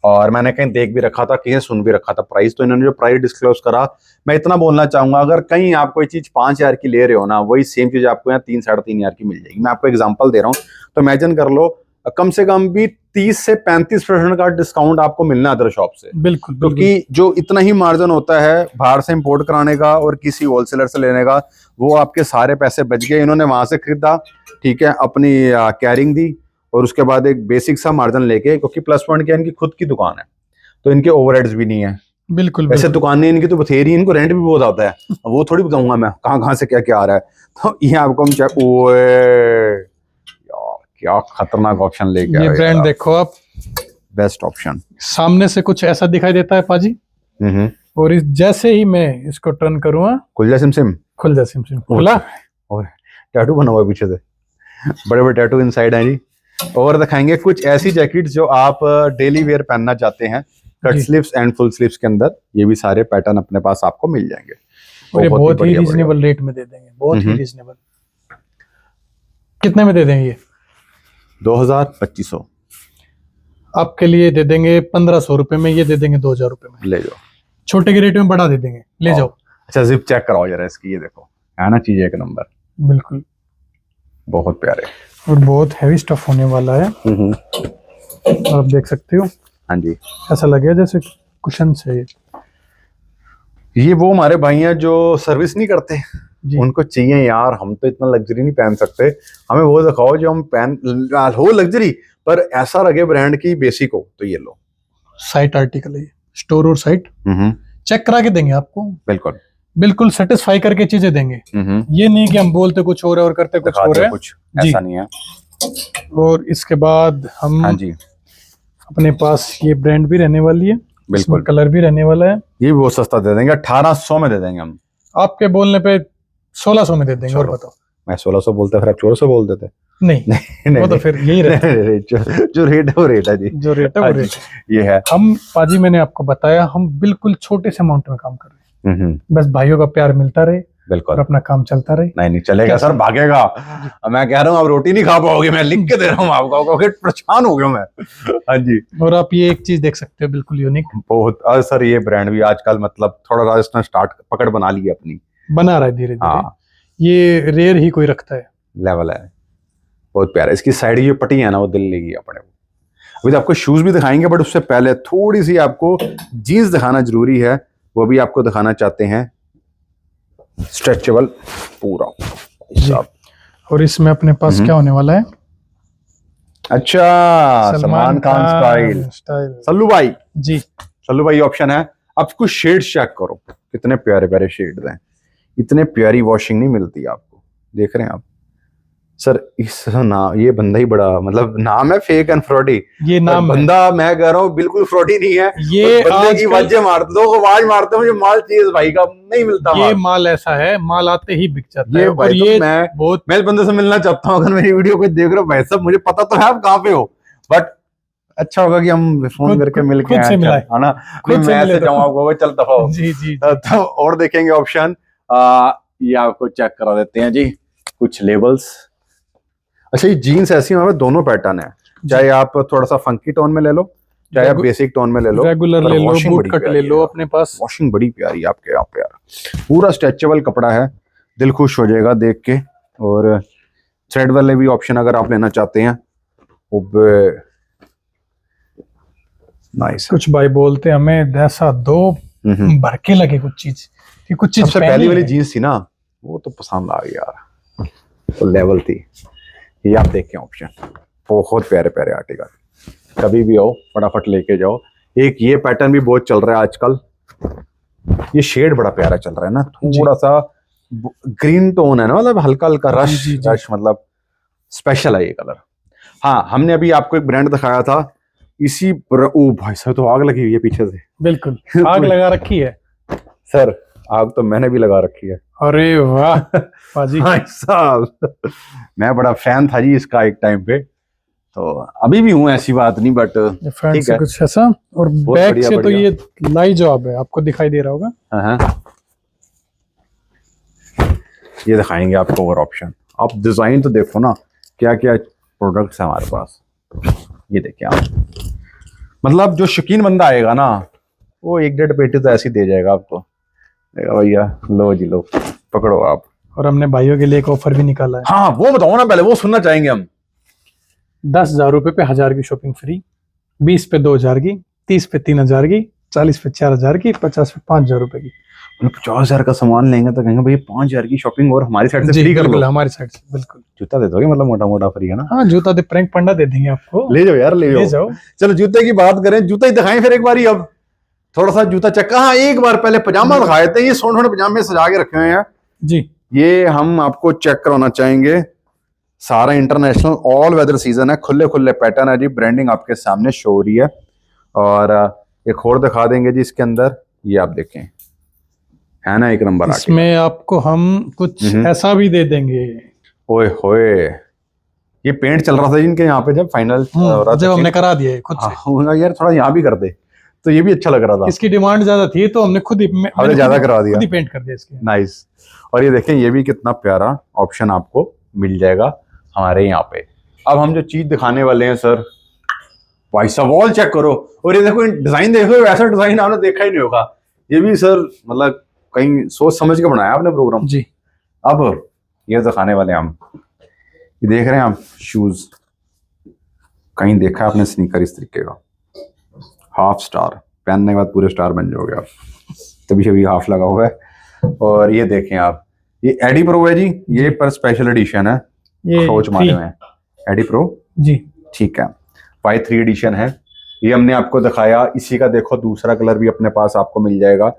[SPEAKER 1] और मैंने कहीं देख भी रखा था, कहीं सुन भी रखा था प्राइस, तो इन्होंने जो प्राइस डिस्क्लोज करा, मैं इतना बोलना चाहूंगा, अगर कहीं आप कोई चीज 5,000 की ले रहे हो ना, वही सेम चीज आपको यहाँ 3-3,500 की मिल जाएगी। मैं आपको एग्जांपल दे रहा हूँ, तो इमेजिन कर लो कम से कम भी 30 से 35% का डिस्काउंट आपको मिलना अदर शॉप से।
[SPEAKER 2] बिल्कुल,
[SPEAKER 1] क्योंकि जो इतना ही मार्जिन होता है बाहर से इंपोर्ट कराने का और किसी होलसेलर से लेने का, वो आपके सारे पैसे बच गए। इन्होंने वहां से खरीदा, ठीक है, अपनी कैरिंग दी, और उसके बाद एक बेसिक सा मार्जिन लेके, क्योंकि प्लस पॉइंट क्या है, इनकी खुद की दुकान है तो इनके ओवरहेड्स भी नहीं है।
[SPEAKER 2] बिल्कुल,
[SPEAKER 1] ऐसे दुकानें इनकी तो बथेरी, इनको रेंट भी बहुत आता है, वो थोड़ी बताऊंगा मैं कहाँ से क्या क्या आ रहा है। तो ये आपको हम चेक, ओए क्या खतरनाक ऑप्शन लेके आए।
[SPEAKER 2] ये ब्रांड देखो आप,
[SPEAKER 1] बेस्ट ऑप्शन।
[SPEAKER 2] सामने से कुछ ऐसा दिखाई देता है पाजी, और जैसे ही मैं इसको टर्न करूंगा,
[SPEAKER 1] खुल जा सिम
[SPEAKER 2] खुला,
[SPEAKER 1] और टैटू बना हुआ है पीछे से, बड़े बड़े टैटू इनसाइड हैं जी। और दिखाएंगे कुछ ऐसी जैकेट जो आप डेली वेयर पहनना चाहते हैं, cut sleeves and full sleeves के अंदर, ये भी सारे पैटर्न अपने पास आपको मिल जाएंगे,
[SPEAKER 2] और ये बहुत ही रीजनेबल रेट में दे देंगे, बहुत ही रीजनेबल। कितने में दे देंगे ये?
[SPEAKER 1] 2,000-2,500
[SPEAKER 2] आपके लिए दे देंगे। 1,500 रुपए में ये दे देंगे, 2,000 रुपए में
[SPEAKER 1] ले जाओ।
[SPEAKER 2] छोटे के रेट में बड़ा दे देंगे, ले जाओ।
[SPEAKER 1] अच्छा, जिप चेक कराओ जरा इसकी, ये देखो है ना चीज एक नंबर,
[SPEAKER 2] बिल्कुल
[SPEAKER 1] बहुत प्यारे,
[SPEAKER 2] और बहुत हैवी स्टफ होने वाला है। आप देख सकते हो,
[SPEAKER 1] हाँ जी,
[SPEAKER 2] ऐसा लगे जैसे कुशन से।
[SPEAKER 1] ये वो हमारे भाई हैं जो सर्विस नहीं करते, उनको चाहिए यार, हम तो इतना लग्जरी नहीं पहन सकते, हमें वो दिखाओ जो हम पहन हो लग्जरी पर ऐसा लगे ब्रांड की बेसिक हो, तो ये लो,
[SPEAKER 2] साइट आर्टिकल है, स्टोर और साइट चेक करा के देंगे आपको,
[SPEAKER 1] बिल्कुल
[SPEAKER 2] बिल्कुल सेटिस्फाई करके चीजें देंगे। ये नहीं कि हम बोलते कुछ और है और करते कुछ और है,
[SPEAKER 1] कुछ ऐसा नहीं है।
[SPEAKER 2] और इसके बाद हम,
[SPEAKER 1] हाँ जी,
[SPEAKER 2] अपने पास ये ब्रांड भी रहने वाली है,
[SPEAKER 1] बिल्कुल
[SPEAKER 2] कलर भी रहने वाला है।
[SPEAKER 1] ये भी बहुत सस्ता दे देंगे, 1800 में दे देंगे हम।
[SPEAKER 2] आपके बोलने पे 1600 में दे देंगे। और बताओ,
[SPEAKER 1] मैं 1600 बोलता, फिर आप 1400 बोल देते।
[SPEAKER 2] नहीं,
[SPEAKER 1] नहीं,
[SPEAKER 2] वो तो फिर यही रहता है।
[SPEAKER 1] जो रेट है वो रेट है जी,
[SPEAKER 2] जो रेट है वो रेट है।
[SPEAKER 1] ये है।
[SPEAKER 2] हम पाजी, मैंने आपको बताया, हम बिल्कुल छोटे से अमाउंट में काम कर रहे हैं। बस भाइयों का प्यार मिलता रहे,
[SPEAKER 1] बिल्कुल,
[SPEAKER 2] और अपना काम चलता रहे।
[SPEAKER 1] नहीं चलेगा सर, भागेगा। मैं कह रहा हूँ आप रोटी नहीं खा पाओगे, मैं लिख के दे रहा हूँ आपको, परेशान हो गया मैं। हाँ जी।
[SPEAKER 2] और आप ये एक चीज देख सकते हो, बिल्कुल यूनिक
[SPEAKER 1] बहुत। सर ये ब्रांड भी आजकल मतलब थोड़ा राजस्थान स्टार्ट पकड़ बना ली है अपनी,
[SPEAKER 2] बना रहा है धीरे धीरे।
[SPEAKER 1] हाँ,
[SPEAKER 2] ये रेयर ही कोई रखता है,
[SPEAKER 1] लेवल है, बहुत प्यारा। इसकी साइड ये पट्टी है ना, वो दिल लेगी अपने को। अभी तो आपको शूज भी दिखाएंगे, बट उससे पहले थोड़ी सी आपको जीन्स दिखाना जरूरी है, वो भी आपको दिखाना चाहते हैं। स्ट्रेचेबल पूरा साहब।
[SPEAKER 2] और इसमें अपने पास क्या होने वाला है?
[SPEAKER 1] अच्छा, सलमान खान स्टाइल। सल्लू भाई
[SPEAKER 2] जी,
[SPEAKER 1] सल्लू भाई ऑप्शन है। अब कुछ शेड चेक करो, कितने प्यारे प्यारे शेड हैं। इतने प्यारी वॉशिंग नहीं मिलती आपको, देख रहे हैं आप सर। इस नाम, ये बंदा ही बड़ा मतलब नाम है फेक एंड फ्रॉडी।
[SPEAKER 2] ये नाम
[SPEAKER 1] बंदा मैं कह रहा हूँ बिल्कुल फ्रॉडी नहीं है।
[SPEAKER 2] ये
[SPEAKER 1] बंदे की आवाजें मारते, लोग आवाज मारते हैं, मुझे माल चाहिए भाई का, नहीं मिलता।
[SPEAKER 2] ये माल ऐसा है, माल आते ही बिक जाता है।
[SPEAKER 1] और ये मैं इस बंदे से मिलना चाहता हूँ, अगर मेरी वीडियो को देख रहे हो भाई साहब, मुझे पता तो है आप कहाँ पे हो, बट अच्छा होगा कि हम फोन करके मिल के है ना, मैं ऐसे जाऊँ आपको चल दफा।
[SPEAKER 2] जी जी।
[SPEAKER 1] तो और देखेंगे ऑप्शन, ये आपको चेक करा देते हैं जी, कुछ लेबल्स। अच्छा, ये जीन्स ऐसी हमें दोनों पैटर्न है, चाहे आप थोड़ा सा फंकी टोन में ले लो, चाहे आप बेसिक टोन में ले लो,
[SPEAKER 2] रेगुलर ले लो, बूट कट ले लो। अपने पास
[SPEAKER 1] वॉशिंग बड़ी प्यारी आपके यहाँ पे यार, पूरा स्ट्रेचेबल कपड़ा है, दिल खुश हो जाएगा देख के। और थ्रेड वाले भी ऑप्शन अगर आप लेना चाहते हैं, नाइस।
[SPEAKER 2] कुछ भाई बोलते हमें ऐसा दो भर के लगे कुछ चीज, कि कुछ चीज।
[SPEAKER 1] सबसे पहली वाली जीन्स थी ना, वो तो पसंद आ गई यार, तो लेवल थी। ये आप देखें ऑप्शन, बहुत प्यारे प्यारे आर्टिकल, कभी भी आओ फटाफट लेके जाओ। एक ये पैटर्न भी बहुत चल रहा है आजकल, ये शेड बड़ा प्यारा चल रहा है ना, थोड़ा सा ग्रीन टोन है ना, मतलब हल्का हल्का रश रश, मतलब स्पेशल है ये कलर। हाँ, हमने अभी आपको एक ब्रांड दिखाया था इसी पर। ओ भाई साहब, तो आग लगी हुई है पीछे से।
[SPEAKER 2] बिल्कुल आग लगा रखी है
[SPEAKER 1] सर, आग तो मैंने भी लगा रखी है।
[SPEAKER 2] अरे वाह पाजी
[SPEAKER 1] साहब, मैं बड़ा फैन था जी इसका एक टाइम पे, तो अभी भी हूँ, ऐसी बात नहीं, बट ठीक है
[SPEAKER 2] कुछ ऐसा। और बैक से तो ये लाई जॉब है, आपको दिखाई दे रहा होगा।
[SPEAKER 1] हाँ, ये दिखाएंगे आपको और ऑप्शन। आप डिजाइन तो देखो ना, क्या क्या प्रोडक्ट्स है हमारे पास। ये देखिए आप, मतलब जो शौकीन बंदा आएगा ना, वो 1-1.5 पेटी तो ऐसी दे जाएगा आपको, भैया लो जी लो, पकड़ो आप।
[SPEAKER 2] और हमने भाइयों के लिए एक ऑफर भी निकाला है।
[SPEAKER 1] हाँ, वो बताओ ना पहले, वो सुनना चाहेंगे हम।
[SPEAKER 2] 10,000 रुपए पे 1000 की शॉपिंग फ्री, 20 पे 2000 की, 30 पे 3000 की, 40 पे 4000 की, 50 पे 5000 रुपए की।
[SPEAKER 1] 50,000 का सामान लेंगे तो कहेंगे भैया 5000 की शॉपिंग और हमारी साइड से फ्री कर लो।
[SPEAKER 2] हमारी साइड से बिल्कुल।
[SPEAKER 1] जूता दे दोगे, मतलब मोटा मोटा फ्री है ना?
[SPEAKER 2] हाँ, जूता दे, प्रैंक पंडा दे देंगे आपको।
[SPEAKER 1] ले जाओ यार, ले जाओ। चलो जूते की बात करें, जूता ही दिखाएं फिर एक बार। अब थोड़ा सा जूता चक्का, हाँ एक बार पहले पजामा दिखाए थे, ये सोने पजामे सजा के रखे हुए हैं
[SPEAKER 2] जी।
[SPEAKER 1] ये हम आपको चेक कराना चाहेंगे। सारा इंटरनेशनल ऑल वेदर सीजन है, खुले खुले पैटर्न है जी, ब्रांडिंग आपके सामने शो हो रही है। और एक और दिखा देंगे जी इसके अंदर, ये आप देखें, है ना एक नंबर।
[SPEAKER 2] इसमें आपको हम कुछ ऐसा भी दे देंगे।
[SPEAKER 1] ओए होए, ये पेंट चल रहा था जिनके यहाँ पे, जब फाइनल
[SPEAKER 2] जब हमने करा दिया खुद से।
[SPEAKER 1] यार थोड़ा यहाँ भी कर दे तो ये भी अच्छा लग रहा था।
[SPEAKER 2] इसकी डिमांड ज्यादा थी तो हमने खुद ही
[SPEAKER 1] ज्यादा करवा दिया,
[SPEAKER 2] खुद ही पेंट कर दिया इसके।
[SPEAKER 1] नाइस। और ये देखें, ये भी कितना प्यारा ऑप्शन आपको मिल जाएगा हमारे यहाँ पे। अब हम जो चीज दिखाने वाले हैं सर, भाई साहब वॉल चेक करो, और ये देखो डिजाइन देखो, वैसा डिजाइन आपने देखा ही नहीं होगा। ये भी सर मतलब कहीं सोच समझ के बनाया आपने प्रोग्राम
[SPEAKER 2] जी।
[SPEAKER 1] अब ये दिखाने वाले हम, ये देख रहे हैं आप शूज, कहीं देखा आपने स्नीकर इस तरीके का, हाफ स्टार पहनने के बाद पूरे स्टार बन जाओगे आप, तभी अभी हाफ लगा हुआ है। और ये देखें आप, ये एडी प्रो है जी, ये पर स्पेशल एडिशन है,
[SPEAKER 2] ये
[SPEAKER 1] खोच मारे हुए हैं एडी प्रो
[SPEAKER 2] जी,
[SPEAKER 1] ठीक है। Y3 एडिशन है, ये हमने आपको दिखाया, इसी का देखो दूसरा कलर भी अपने पास आपको मिल जाएगा।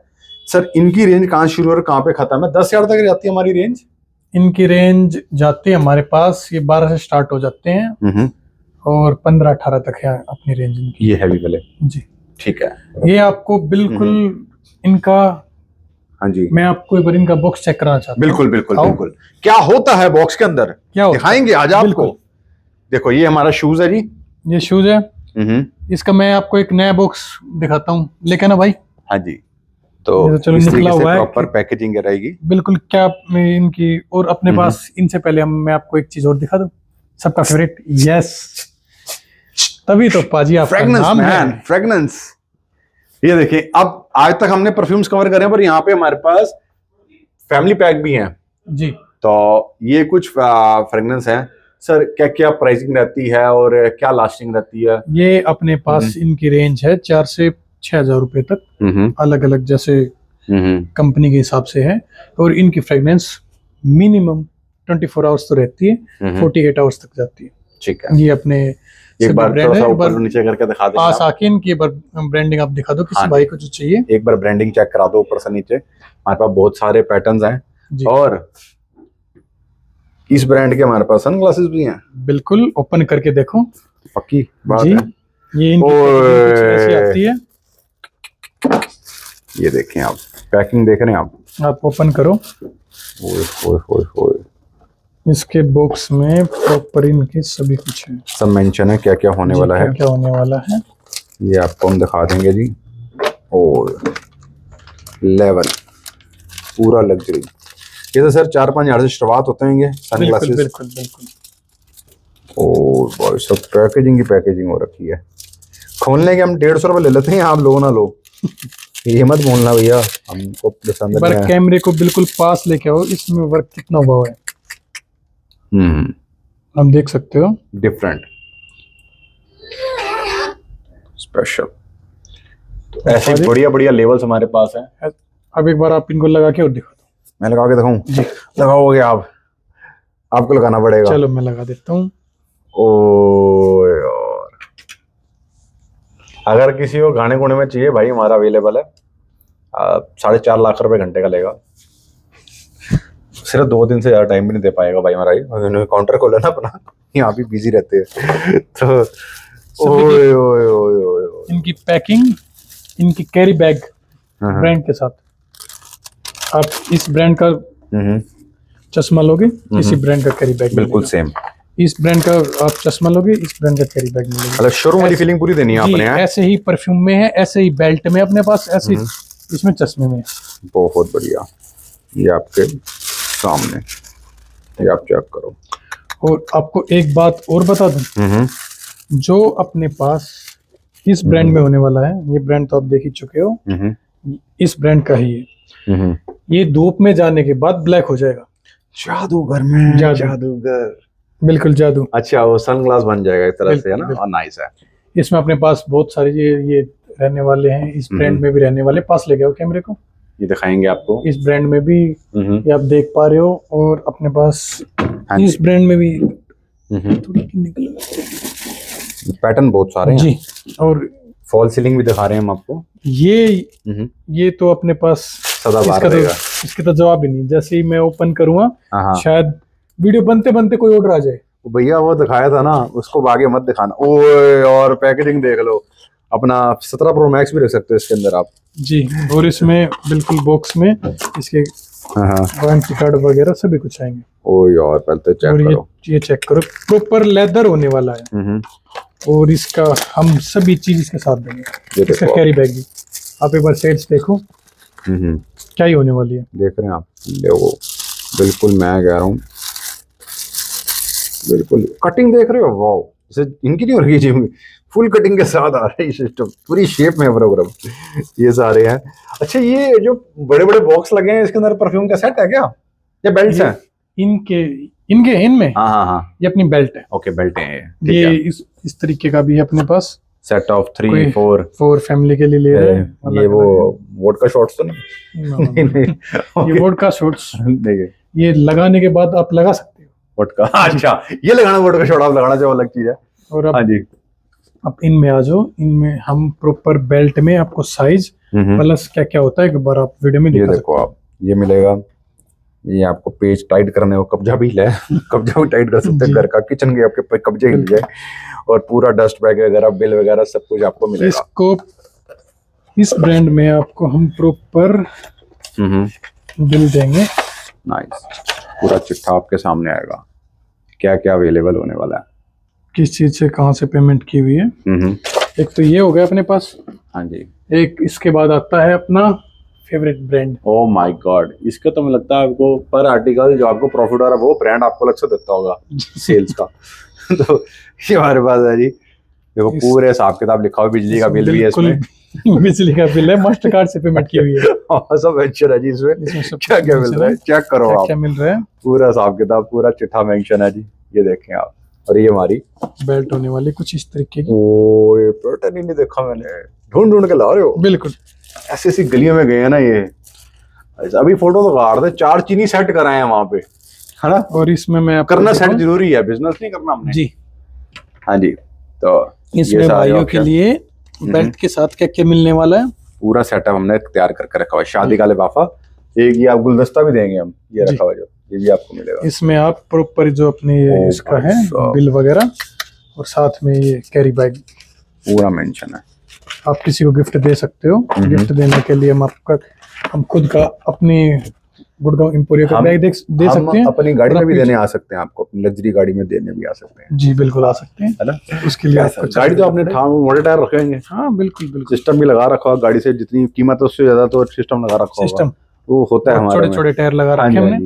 [SPEAKER 1] सर इनकी रेंज कहाँ शुरू और कहाँ पे खत्म है? 10,000 तक जाती है हमारी रेंज?
[SPEAKER 2] इनकी रेंज जाती है हमारे पास, ये 12 से स्टार्ट हो जाते हैं और 15-18 तक है अपनी रेंज इनकी।
[SPEAKER 1] ये हैवी वाले
[SPEAKER 2] जी
[SPEAKER 1] ठीक है।
[SPEAKER 2] ये आपको बिल्कुल इनका,
[SPEAKER 1] हाँ जी,
[SPEAKER 2] मैं आपको एक बार इनका बॉक्स चेक कराना चाहता हूँ।
[SPEAKER 1] बिल्कुल बिल्कुल
[SPEAKER 2] आओ।
[SPEAKER 1] बिल्कुल। क्या होता है बॉक्स के अंदर,
[SPEAKER 2] क्या होता है?
[SPEAKER 1] दिखाएंगे आज आपको।
[SPEAKER 2] बिल्कुल।
[SPEAKER 1] देखो ये हमारा शूज है जी।
[SPEAKER 2] ये शूज है, इसका मैं आपको एक नया बॉक्स दिखाता हूँ, लेकिन ना भाई।
[SPEAKER 1] हाँ जी, तो
[SPEAKER 2] ये तो चलो
[SPEAKER 1] इस
[SPEAKER 2] निकला
[SPEAKER 1] तरीके से
[SPEAKER 2] हुआ है
[SPEAKER 1] प्रॉपर
[SPEAKER 2] कि-
[SPEAKER 1] पैकेजिंग रहेगी।
[SPEAKER 2] बिल्कुल क्या में इनकी, और अपने पास इनसे पहले मैं आपको एक चीज और दिखा दूं, सबका फेवरेट। यस, तभी तो पाजी आपका
[SPEAKER 1] फ्रेगनेंस
[SPEAKER 2] नाम
[SPEAKER 1] मैन,
[SPEAKER 2] है।
[SPEAKER 1] फ्रेगनेंस। ये देखिए, अब आज तक हमने परफ्यूम्स कवर करे हैं, पर यहाँ पे हमारे पास फैमिली पैक भी हैं।
[SPEAKER 2] जी
[SPEAKER 1] तो ये कुछ फ्रेगनेंस हैं। सर क्या क्या प्राइसिंग रहती है और क्या लास्टिंग रहती है?
[SPEAKER 2] ये अपने पास इनकी रेंज है 4 से 6,000 रुपए तक, अलग अलग जैसे कंपनी के हिसाब से है। और इनकी फ्रेगनेंस मिनिमम 24 आवर्स तो रहती है, 48 आवर्स तक जाती है।
[SPEAKER 1] ठीक है,
[SPEAKER 2] ये अपने
[SPEAKER 1] एक बार
[SPEAKER 2] ब्रांड
[SPEAKER 1] थोड़ा सा
[SPEAKER 2] है, एक
[SPEAKER 1] ऊपर
[SPEAKER 2] बार
[SPEAKER 1] नीचे करके दिखा दें
[SPEAKER 2] पास
[SPEAKER 1] आप।
[SPEAKER 2] आके इनकी ब्रांडिंग आप दिखा दो किसी
[SPEAKER 1] हाँ
[SPEAKER 2] भाई को जो चाहिए।
[SPEAKER 1] एक बार ब्रांडिंग चेक करा दो ऊपर से नीचे। हमारे पास बहुत सारे पैटर्न्स हैं
[SPEAKER 2] जी
[SPEAKER 1] और इस ब्रांड के हमारे पास सनग्लासेस भी हैं।
[SPEAKER 2] बिल्कुल, ओपन करके देखो।
[SPEAKER 1] पक्की बात
[SPEAKER 2] जी
[SPEAKER 1] है।
[SPEAKER 2] ये इनकी पैकेजिंग कुछ ऐसी आती है।
[SPEAKER 1] ये देखें आप, पैकिंग देख रहे हैं
[SPEAKER 2] आप ओपन करो,
[SPEAKER 1] ओए ओए ओए ओए,
[SPEAKER 2] इसके बॉक्स में प्रॉपर इनके सभी कुछ है,
[SPEAKER 1] सब मेंशन है क्या क्या होने वाला है।
[SPEAKER 2] क्या होने वाला है
[SPEAKER 1] ये आपको हम दिखा देंगे जी। और लेवल पूरा लग्जरी। ये तो सर 4-5 हजार से शुरुआत होते हैं
[SPEAKER 2] बिल्कुल
[SPEAKER 1] सनग्लासेस।
[SPEAKER 2] बिल्कुल बिल्कुल।
[SPEAKER 1] और भाई सब पैकेजिंग की पैकेजिंग हो रखी है। खोलने के हम 150 रुपए ले लेते हैं, आप लो ना लो। ये मत बोलना भैया, हमको पसंद
[SPEAKER 2] पर
[SPEAKER 1] नहीं है।
[SPEAKER 2] कैमरे को बिल्कुल पास लेके आओ, इसमें वर्क कितना हुआ है आप देख सकते हो।
[SPEAKER 1] डिफरेंट स्पेशल, तो ऐसे बढ़िया बढ़िया लेवल्स हमारे पास हैं।
[SPEAKER 2] अब एक बार आप इनको लगा के और दिखा दो।
[SPEAKER 1] मैं लगा के दिखाऊं? लगाओगे आप? आपको लगाना पड़ेगा।
[SPEAKER 2] चलो मैं लगा देता हूँ।
[SPEAKER 1] ओए और अगर किसी को गाने गुने में चाहिए भाई, हमारा अवेलेबल है। 4.5 लाख रुपए घंटे का लेगा। सिर्फ 2 दिन से ज्यादा टाइम भी नहीं दे पाएगा भाई हमारा। ये काउंटर खोला ना अपना, यहाँ भी बिजी रहते हैं तो ओए ओए ओए ओए।
[SPEAKER 2] इनकी पैकिंग, इनकी कैरी बैग ब्रांड के साथ। आप इस ब्रांड का चश्मा लोगे, इसी ब्रांड का कैरी बैग
[SPEAKER 1] बिल्कुल सेम।
[SPEAKER 2] इस ब्रांड का आप चश्मा लोगे, इस ब्रांड का कैरी बैग मिलेगा।
[SPEAKER 1] मतलब शोरूम वाली फीलिंग पूरी देनी है आपने।
[SPEAKER 2] ऐसे ही परफ्यूम में है, ऐसे ही बेल्ट में अपने पास, ऐसे ही इसमें चश्मे में।
[SPEAKER 1] बहुत बढ़िया, ये आपके सामने, ये आप चेक करो।
[SPEAKER 2] और आपको एक बात और बता दूं, जो अपने पास इस ब्रांड में होने वाला है, ये ब्रांड तो आप देख ही चुके हो, इस ब्रांड का ही है। ये धूप में जाने के बाद ब्लैक हो जाएगा।
[SPEAKER 1] जादूगर में जादूगर,
[SPEAKER 2] बिल्कुल जादू।
[SPEAKER 1] अच्छा वो सनग्लास बन जाएगा एक तरह से, है ना? और नाइस है।
[SPEAKER 2] इसमें अपने पास बहुत सारे ये रहने वाले हैं, इस ब्रांड में भी रहने वाले। पास ले गए हो कैमरे को,
[SPEAKER 1] ये दिखाएंगे आपको।
[SPEAKER 2] इस ब्रांड में भी ये आप देख पा रहे हो, और अपने पास इस ब्रांड में भी निकल
[SPEAKER 1] पैटर्न बहुत सारे हैं
[SPEAKER 2] जी। और
[SPEAKER 1] फॉल सीलिंग भी दिखा रहे हैं हम आपको।
[SPEAKER 2] ये तो अपने पास
[SPEAKER 1] सदाबहार रहेगा।
[SPEAKER 2] इसके तो जवाब ही नहीं। जैसे ही मैं ओपन करूंगा,
[SPEAKER 1] हाँ।
[SPEAKER 2] शायद वीडियो बनते बनते कोई ऑर्डर आ जाए।
[SPEAKER 1] भैया वो दिखाया था ना, उसको आगे मत दिखाना। ओए और पैकेजिंग देख लो, अपना 17 प्रो मैक्स भी रख सकते हो इसके अंदर आप
[SPEAKER 2] जी। और इसमें बिल्कुल बॉक्स में इसके वारंटी कार्ड वगैरह सभी कुछ आएंगे।
[SPEAKER 1] ओ यार पहले तो चेक करो।
[SPEAKER 2] ये चेक करो, प्रॉपर लेदर होने वाला है। और इसका हम सभी चीज इसके साथ देंगे। इसका कैरी बैग भी आप एक बार सेट्स देखो, क्या ही होने वाली है।
[SPEAKER 1] देख रहे हैं आप, देखो बिल्कुल मैं कह रहा हूँ, बिल्कुल कटिंग देख रहे हो, वाओ। जैसे इनकी नहीं हो रही है, फुल कटिंग के साथ आ रहा है सिस्टम, पूरी शेप में प्रोग्राम ये सारे हैं। अच्छा ये जो बड़े बड़े बॉक्स लगे हैं, इसके अंदर परफ्यूम का सेट है क्या, या बेल्ट है?
[SPEAKER 2] इनमें
[SPEAKER 1] हाँ
[SPEAKER 2] ये अपनी बेल्ट है।
[SPEAKER 1] ओके बेल्ट है
[SPEAKER 2] ये इस तरीके का भी है अपने पास।
[SPEAKER 1] सेट ऑफ 3-4
[SPEAKER 2] फैमिली के लिए ले रहे हैं।
[SPEAKER 1] ये वो वोडका शॉट्स तो नहीं?
[SPEAKER 2] ये वोडका शॉट्स
[SPEAKER 1] देखिए,
[SPEAKER 2] ये लगाने के बाद आप लगा सकते हो
[SPEAKER 1] वोडका। अच्छा ये लगाना, वोडका शॉट आप लगाना चाहो अलग चीज है।
[SPEAKER 2] और
[SPEAKER 1] हाँ जी,
[SPEAKER 2] अब इनमें आ जाओ, इनमें हम प्रॉपर बेल्ट में आपको साइज प्लस क्या क्या होता है एक बार आप वीडियो में
[SPEAKER 1] ये
[SPEAKER 2] दिखा
[SPEAKER 1] देखो आप, ये मिलेगा, ये आपको पेज टाइट करने को कब्जा भी है कब्जा भी टाइट कर सकते हैं, घर का किचन के आपके कब्जे के लिए, और पूरा डस्ट बैग वगैरह बिल वगैरह सब कुछ आपको मिलेगा।
[SPEAKER 2] इसको इस ब्रांड में आपको हम प्रॉपर बिल देंगे।
[SPEAKER 1] नाइस, पूरा चिट्ठा आपके सामने आएगा, क्या क्या अवेलेबल होने वाला है,
[SPEAKER 2] किस चीज से कहाँ से पेमेंट की हुई है। एक तो ये हो गया अपने पास।
[SPEAKER 1] हाँ जी।
[SPEAKER 2] एक इसके बाद आता है अपना favourite brand.
[SPEAKER 1] Oh my God, इसका तो मुझे लगता है आपको पर आर्टिकल जो आपको प्रॉफिट आ रहा है वो ब्रांड आपको अलग से देता होगा सेल्स का तो ये हमारे पास है जी, देखो पूरे हिसाब किताब लिखा हुआ, बिजली का बिल भी है इसमें
[SPEAKER 2] बिजली का बिल है, मास्टर कार्ड से पेमेंट की हुई है।
[SPEAKER 1] सब अच्छा है जी, इसमें क्या क्या मिल रहा है, चेक करो आप,
[SPEAKER 2] क्या मिल रहा है,
[SPEAKER 1] पूरा हिसाब किताब, पूरा चिट्ठा मेंशन है जी, ये देखें आप। और ये हमारी
[SPEAKER 2] बेल्ट होने वाली कुछ इस तरीके की।
[SPEAKER 1] ओ ये पैटर्न ही नहीं देखा मैंने, ढूंढ ढूंढ के ला रहे हो।
[SPEAKER 2] बिल्कुल
[SPEAKER 1] ऐसी ऐसी गलियों में गए हैं ना ये, अभी फोटो तो काट दे, 4 चीनी सेट कराए हैं वहां पे, है ना।
[SPEAKER 2] और इसमें मैं आपको
[SPEAKER 1] करना सेट जरूरी है, बिजनेस नहीं करना हमने
[SPEAKER 2] जी।
[SPEAKER 1] हाँ जी, तो
[SPEAKER 2] इसमें भाइयों के लिए बेल्ट के साथ क्या क्या मिलने वाला है,
[SPEAKER 1] पूरा सेटअप हमने तैयार करके रखा हुआ है, शादी का लिफाफा, एक ये आप गुलदस्ता भी देंगे हम, ये रखा हुआ जो, ये भी आपको मिलेगा।
[SPEAKER 2] इसमें आप प्रॉपर जो अपने इसका है बिल वगैरह, और साथ में ये कैरी बैग
[SPEAKER 1] पूरा मेंशन है,
[SPEAKER 2] आप किसी को गिफ्ट दे सकते हो। गिफ्ट देने के लिए हम खुद का अपनी गुड़गांव एम्पोरियो का बैग दे सकते हैं,
[SPEAKER 1] अपनी गाड़ी में भी देने आ सकते हैं आपको, अपनी लग्जरी गाड़ी में देने भी आ सकते हैं
[SPEAKER 2] जी, बिल्कुल आ सकते हैं,
[SPEAKER 1] है ना।
[SPEAKER 2] उसके लिए आपको
[SPEAKER 1] गाड़ी तो आपने मोटे टायर रखेंगे,
[SPEAKER 2] हाँ बिल्कुल बिल्कुल,
[SPEAKER 1] सिस्टम भी लगा रखा है, गाड़ी से जितनी कीमत है उससे ज्यादा तो सिस्टम लगा रखा
[SPEAKER 2] सिस्टम
[SPEAKER 1] वो होता है हमारे
[SPEAKER 2] छोटे छोटे टायर लगा रखे
[SPEAKER 1] हमने,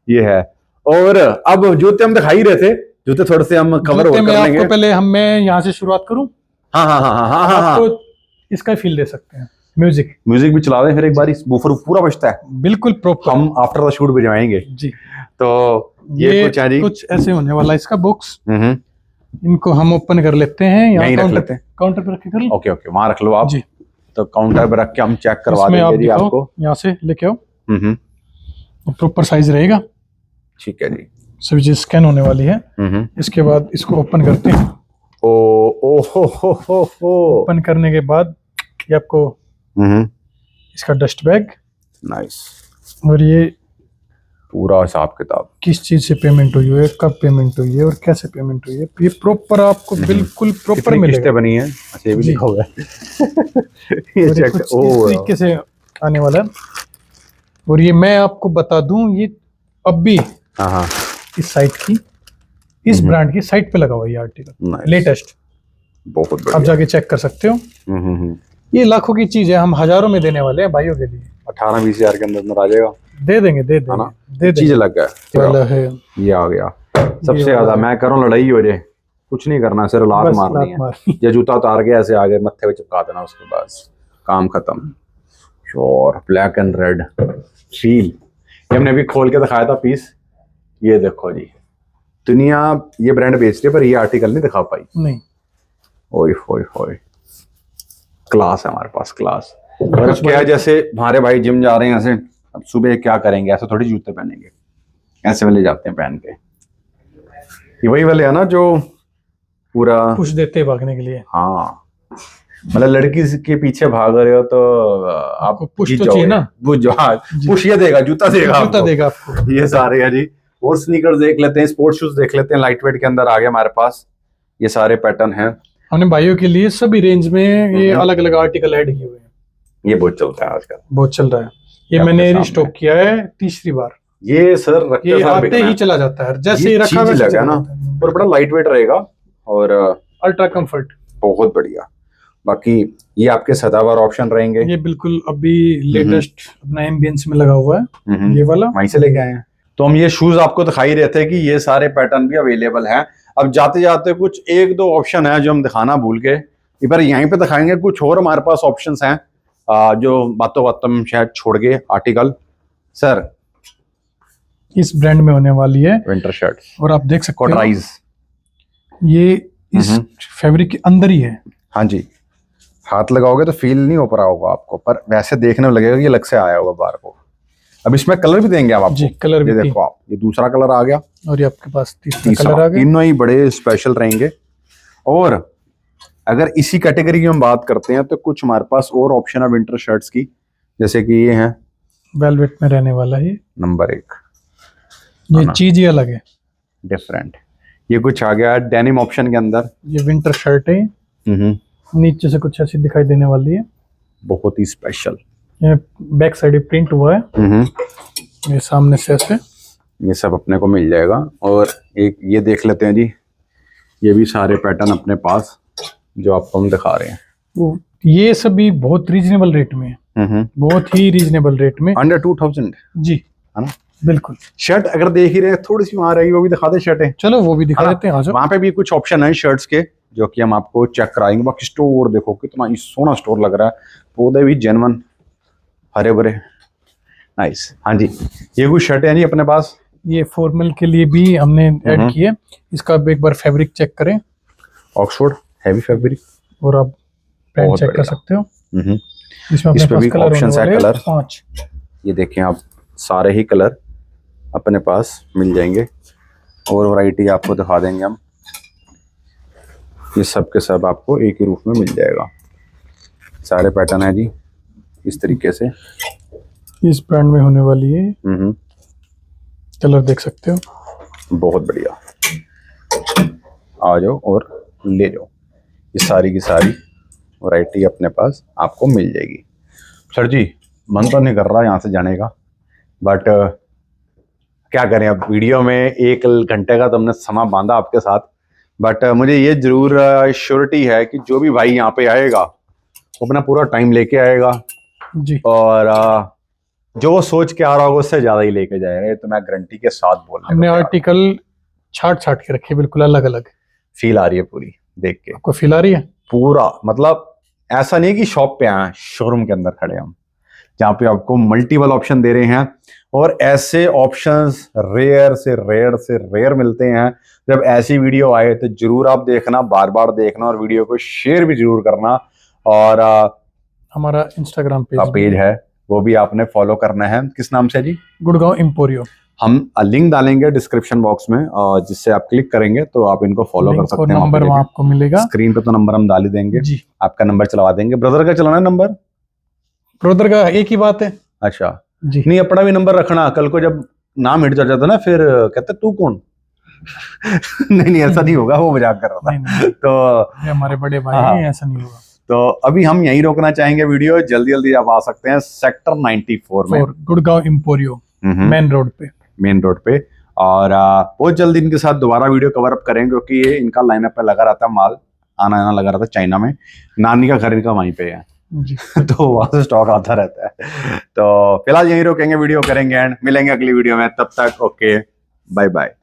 [SPEAKER 1] ये है। और अब जूते हम दिखा ही रहे थे, जूते थोड़े से हम कवर कर लेंगे।
[SPEAKER 2] आपको पहले मैं यहाँ से शुरुआत करूँ,
[SPEAKER 1] हाँ हाँ हाँ हाँ हाँ,
[SPEAKER 2] आपको इसका फील दे सकते हैं, म्यूजिक
[SPEAKER 1] भी चला दें फिर एक बार, इस बूफर पूरा बजता है,
[SPEAKER 2] बिल्कुल प्रॉपर,
[SPEAKER 1] हम आफ्टर द शूट भी जाएंगे
[SPEAKER 2] जी।
[SPEAKER 1] तो ये कुछ है जी,
[SPEAKER 2] कुछ ऐसे होने वाला है इसका बॉक्स। इनको हम ओपन कर लेते हैं,
[SPEAKER 1] यहीं रख लेते हैं,
[SPEAKER 2] काउंटर पर रख के कर लो।
[SPEAKER 1] ओके ओके, वहां रख लो आप
[SPEAKER 2] जी।
[SPEAKER 1] तो काउंटर पर रख के हम चेक करवा देंगे जी आपको,
[SPEAKER 2] यहाँ से लेके आओ, प्रॉपर साइज रहेगा,
[SPEAKER 1] ठीक है जी।
[SPEAKER 2] सभी चीज स्कैन होने वाली है। इसके बाद इसको ओपन करते हैं,
[SPEAKER 1] ओ हो
[SPEAKER 2] ओपन करने के बाद ये आपको इसका डस्ट बैग,
[SPEAKER 1] नाइस,
[SPEAKER 2] और ये
[SPEAKER 1] पूरा हिसाब किताब,
[SPEAKER 2] किस चीज से पेमेंट हुई है, कब पेमेंट हुई है और कैसे पेमेंट हुई है, ये प्रॉपर आपको बिल्कुल प्रॉपर मिलेगा।
[SPEAKER 1] किस्तें बनी है, अच्छा ये भी लिखा हुआ है
[SPEAKER 2] ये चेक इस तरीके से आने वाला है। और ये मैं आपको बता दूं, ये अब भी
[SPEAKER 1] हाँ
[SPEAKER 2] इस साइट की, इस ब्रांड की साइट पे लगा हुआ है ये आर्टिकल, लेटेस्ट,
[SPEAKER 1] बहुत बढ़िया,
[SPEAKER 2] आप जाके चेक कर सकते हो। ये लाखों की चीज है, हम हजारों में देने वाले हैं भाइयों के लिए,
[SPEAKER 1] 18-20 हजार के अंदर आ जाएगा,
[SPEAKER 2] दे देंगे
[SPEAKER 1] चीज अलग
[SPEAKER 2] है।
[SPEAKER 1] ये आ गया सबसे ज्यादा, मैं करूँ लड़ाई हो जाए, कुछ नहीं करना, सिर्फ लात मारनी है, ये जूता उतार के ऐसे आगे मत्थे पे चिपका देना, उसके बाद काम खत्म। श्योर ब्लैक एंड रेड शील, ये हमने अभी खोल के दिखाया था पीस, ये देखो जी, दुनिया ये ब्रांड बेच रही है पर ये आर्टिकल नहीं दिखा पाई, नहीं, ओए होए होए, क्लास है हमारे पास, क्लास। और क्या जैसे हमारे भाई जिम जा रहे हैं, ऐसे अब सुबह क्या करेंगे, ऐसे थोड़ी जूते पहनेंगे, ऐसे वाले जाते हैं पहन के, ये वही वाले है ना जो पूरा
[SPEAKER 2] पुश देते हैं भागने के लिए।
[SPEAKER 1] हाँ, मतलब लड़की के पीछे भाग रहे हो तो आपको
[SPEAKER 2] पुश तो चाहिए ना,
[SPEAKER 1] पुश ये देगा, जूता देगा
[SPEAKER 2] आपको,
[SPEAKER 1] ये सारे है जी। और स्नीकर्स देख लेते हैं, स्पोर्ट्स शूज देख लेते हैं, लाइट वेट के अंदर आ गया हमारे पास, ये सारे पैटर्न हैं।
[SPEAKER 2] हमने भाइयों के लिए सभी रेंज में ये अलग अलग आर्टिकल ऐड किए हुए हैं,
[SPEAKER 1] ये बहुत चलता है आजकल, बहुत
[SPEAKER 2] चल रहा है, ये मैंने रिस्टॉक किया है तीसरी बार,
[SPEAKER 1] ये सर
[SPEAKER 2] ये आते ही चला जाता है, जैसे ही रखा
[SPEAKER 1] लगा ना, और बड़ा लाइट वेट रहेगा और
[SPEAKER 2] अल्ट्रा कंफर्ट,
[SPEAKER 1] बहुत बढ़िया। बाकी ये आपके सदाबहार ऑप्शन रहेंगे,
[SPEAKER 2] ये बिल्कुल अभी लेटेस्ट अपना एम्बियंस में लगा हुआ है, ये वाला
[SPEAKER 1] वहीं से लेके आए हैं। तो हम ये शूज आपको दिखाई रहे थे कि ये सारे पैटर्न भी अवेलेबल हैं। अब जाते जाते कुछ 1-2 ऑप्शन है जो हम दिखाना भूल गए, एक बार यहीं पे दिखाएंगे, कुछ और हमारे पास ऑप्शंस हैं जो बातों बातों में शायद छोड़ गए आर्टिकल। सर
[SPEAKER 2] इस ब्रांड में होने वाली है
[SPEAKER 1] विंटर शर्ट,
[SPEAKER 2] और आप देख सकते हो ये इस फैब्रिक के अंदर ही है।
[SPEAKER 1] हाँ जी, हाथ लगाओगे तो फील नहीं हो पा रहा होगा आपको, पर वैसे देखने में लगेगा कि अलग से आया होगा बाहर को। अब इसमें कलर भी देंगे आप आपको
[SPEAKER 2] जी, कलर भी
[SPEAKER 1] देखो आप, ये दूसरा कलर आ गया
[SPEAKER 2] और ये आपके पास तीसरा कलर आ गया,
[SPEAKER 1] तीनों ही बड़े स्पेशल रहेंगे। और अगर इसी कैटेगरी की हम बात करते हैं तो कुछ हमारे पास और ऑप्शन है विंटर शर्ट्स की, जैसे कि ये है
[SPEAKER 2] वेलवेट में रहने वाला है
[SPEAKER 1] नंबर 1,
[SPEAKER 2] ये चीज ही अलग है,
[SPEAKER 1] डिफरेंट। ये कुछ आ गया डेनिम ऑप्शन के अंदर,
[SPEAKER 2] ये विंटर शर्ट है, नीचे से कुछ ऐसी दिखाई देने वाली है,
[SPEAKER 1] बहुत ही स्पेशल।
[SPEAKER 2] ये बैक साइड प्रिंट हुआ है, ये सामने से ऐसे,
[SPEAKER 1] ये सब अपने को मिल जाएगा। और एक ये देख लेते हैं जी, ये भी सारे पैटर्न अपने पास जो आपको हम दिखा रहे हैं,
[SPEAKER 2] वो ये सभी बहुत रीजनेबल रेट में है, बहुत ही रीजनेबल रेट में,
[SPEAKER 1] अंडर 2000
[SPEAKER 2] जी
[SPEAKER 1] है ना।
[SPEAKER 2] बिल्कुल।
[SPEAKER 1] शर्ट अगर देख ही रहे हैं, थोड़ी सी वहां रहेगी, वो भी दिखा दे शर्टें,
[SPEAKER 2] चलो वो भी दिखा देते हैं, आ जाओ।
[SPEAKER 1] वहां पे भी कुछ ऑप्शन है शर्ट्स के जो कि हम आपको चेक कराएंगे। बाकी स्टोर देखो कितना ही सोना स्टोर लग रहा है, पौधे भी जेन्युइन हरे भरे, नाइस। हाँ जी, ये कुछ शर्ट है जी अपने पास,
[SPEAKER 2] ये फॉर्मल के लिए भी हमने ऐड की है, इसका आप एक बार फैब्रिक चेक करें,
[SPEAKER 1] ऑक्सफोर्ड हैवी फैब्रिक,
[SPEAKER 2] और आप पैंट
[SPEAKER 1] बहुत
[SPEAKER 2] चेक कर
[SPEAKER 1] बढ़िया।
[SPEAKER 2] सकते हो।
[SPEAKER 1] इस
[SPEAKER 2] इसमें अपने
[SPEAKER 1] पे
[SPEAKER 2] पास
[SPEAKER 1] भी
[SPEAKER 2] कलर होने
[SPEAKER 1] ऑप्शंस है,
[SPEAKER 2] वाले
[SPEAKER 1] कलर
[SPEAKER 2] 5।
[SPEAKER 1] ये देखें आप, सारे ही कलर अपने पास मिल जाएंगे और वैरायटी आपको दिखा देंगे हम। ये सब के सब आपको एक ही रूप में मिल जाएगा, सारे पैटर्न है जी इस तरीके से।
[SPEAKER 2] इस ब्रांड में होने वाली है, कलर देख सकते हो,
[SPEAKER 1] बहुत बढ़िया। आ जाओ और ले जाओ, ये सारी की सारी वैरायटी अपने पास आपको मिल जाएगी। सर जी मन तो नहीं कर रहा यहाँ से जाने का, बट क्या करें, अब वीडियो में 1 घंटे का तो हमने समय बांधा आपके साथ, बट मुझे ये जरूर श्योरिटी है कि जो भी भाई यहाँ पे आएगा वो अपना पूरा टाइम लेके आएगा
[SPEAKER 2] जी,
[SPEAKER 1] और जो वो सोच के आ रहा होगा उससे ज्यादा ही लेके जाएगा, ये तो मैं गारंटी के साथ बोल रहा हूँ।
[SPEAKER 2] हमने आर्टिकल छाट के रखे बिल्कुल अलग अलग,
[SPEAKER 1] फील आ रही है पूरी देख के,
[SPEAKER 2] आपको फील आ रही है
[SPEAKER 1] पूरा मतलब ऐसा नहीं कि शॉप पे आए, शोरूम के अंदर खड़े हम, जहाँ पे आपको मल्टीपल ऑप्शन दे रहे हैं। और ऐसे ऑप्शंस रेयर से रेयर से रेयर मिलते हैं। जब ऐसी वीडियो आए तो जरूर आप देखना, बार बार देखना, और वीडियो को शेयर भी जरूर करना। और
[SPEAKER 2] हमारा इंस्टाग्राम
[SPEAKER 1] पेज है वो भी आपने फॉलो करना है, किस नाम से जी?
[SPEAKER 2] गुड़गांव एम्पोरियो।
[SPEAKER 1] हम लिंक डालेंगे डिस्क्रिप्शन बॉक्स में, और जिससे आप क्लिक करेंगे तो आप इनको फॉलो कर सकते हैं।
[SPEAKER 2] नंबर वहां आपको मिलेगा,
[SPEAKER 1] स्क्रीन पे तो नंबर हम डाल ही देंगे
[SPEAKER 2] जी,
[SPEAKER 1] आपका नंबर चलवा देंगे। ब्रदर का चलाना नंबर,
[SPEAKER 2] ब्रदर का एक ही बात है
[SPEAKER 1] अच्छा
[SPEAKER 2] जी,
[SPEAKER 1] नहीं अपना भी नंबर रखना, कल को जब नाम हिट जाता ना फिर कहते तू कौन नहीं ऐसा नहीं होगा, वो मजाक कर रहा था। तो
[SPEAKER 2] ये हमारे बड़े भाई हैं, ऐसा नहीं होगा।
[SPEAKER 1] तो अभी हम यहीं रोकना चाहेंगे वीडियो, जल्दी जल्दी आप आ सकते हैं सेक्टर 94 में,
[SPEAKER 2] गुड़गांव एम्पोरियो मेन रोड पे।
[SPEAKER 1] और बहुत जल्दी इनके साथ दोबारा वीडियो कवर अप करेंगे, क्योंकि ये इनका लाइनअप पे लगा रहता है, माल आना लगा रहता है चाइना में, नानी का घर इनका वहीं पे है
[SPEAKER 2] जी।
[SPEAKER 1] तो वहां से स्टॉक आता रहता है। तो फिलहाल यहीं रोकेंगे, वीडियो करेंगे एंड मिलेंगे अगली वीडियो में, तब तक ओके बाय बाय।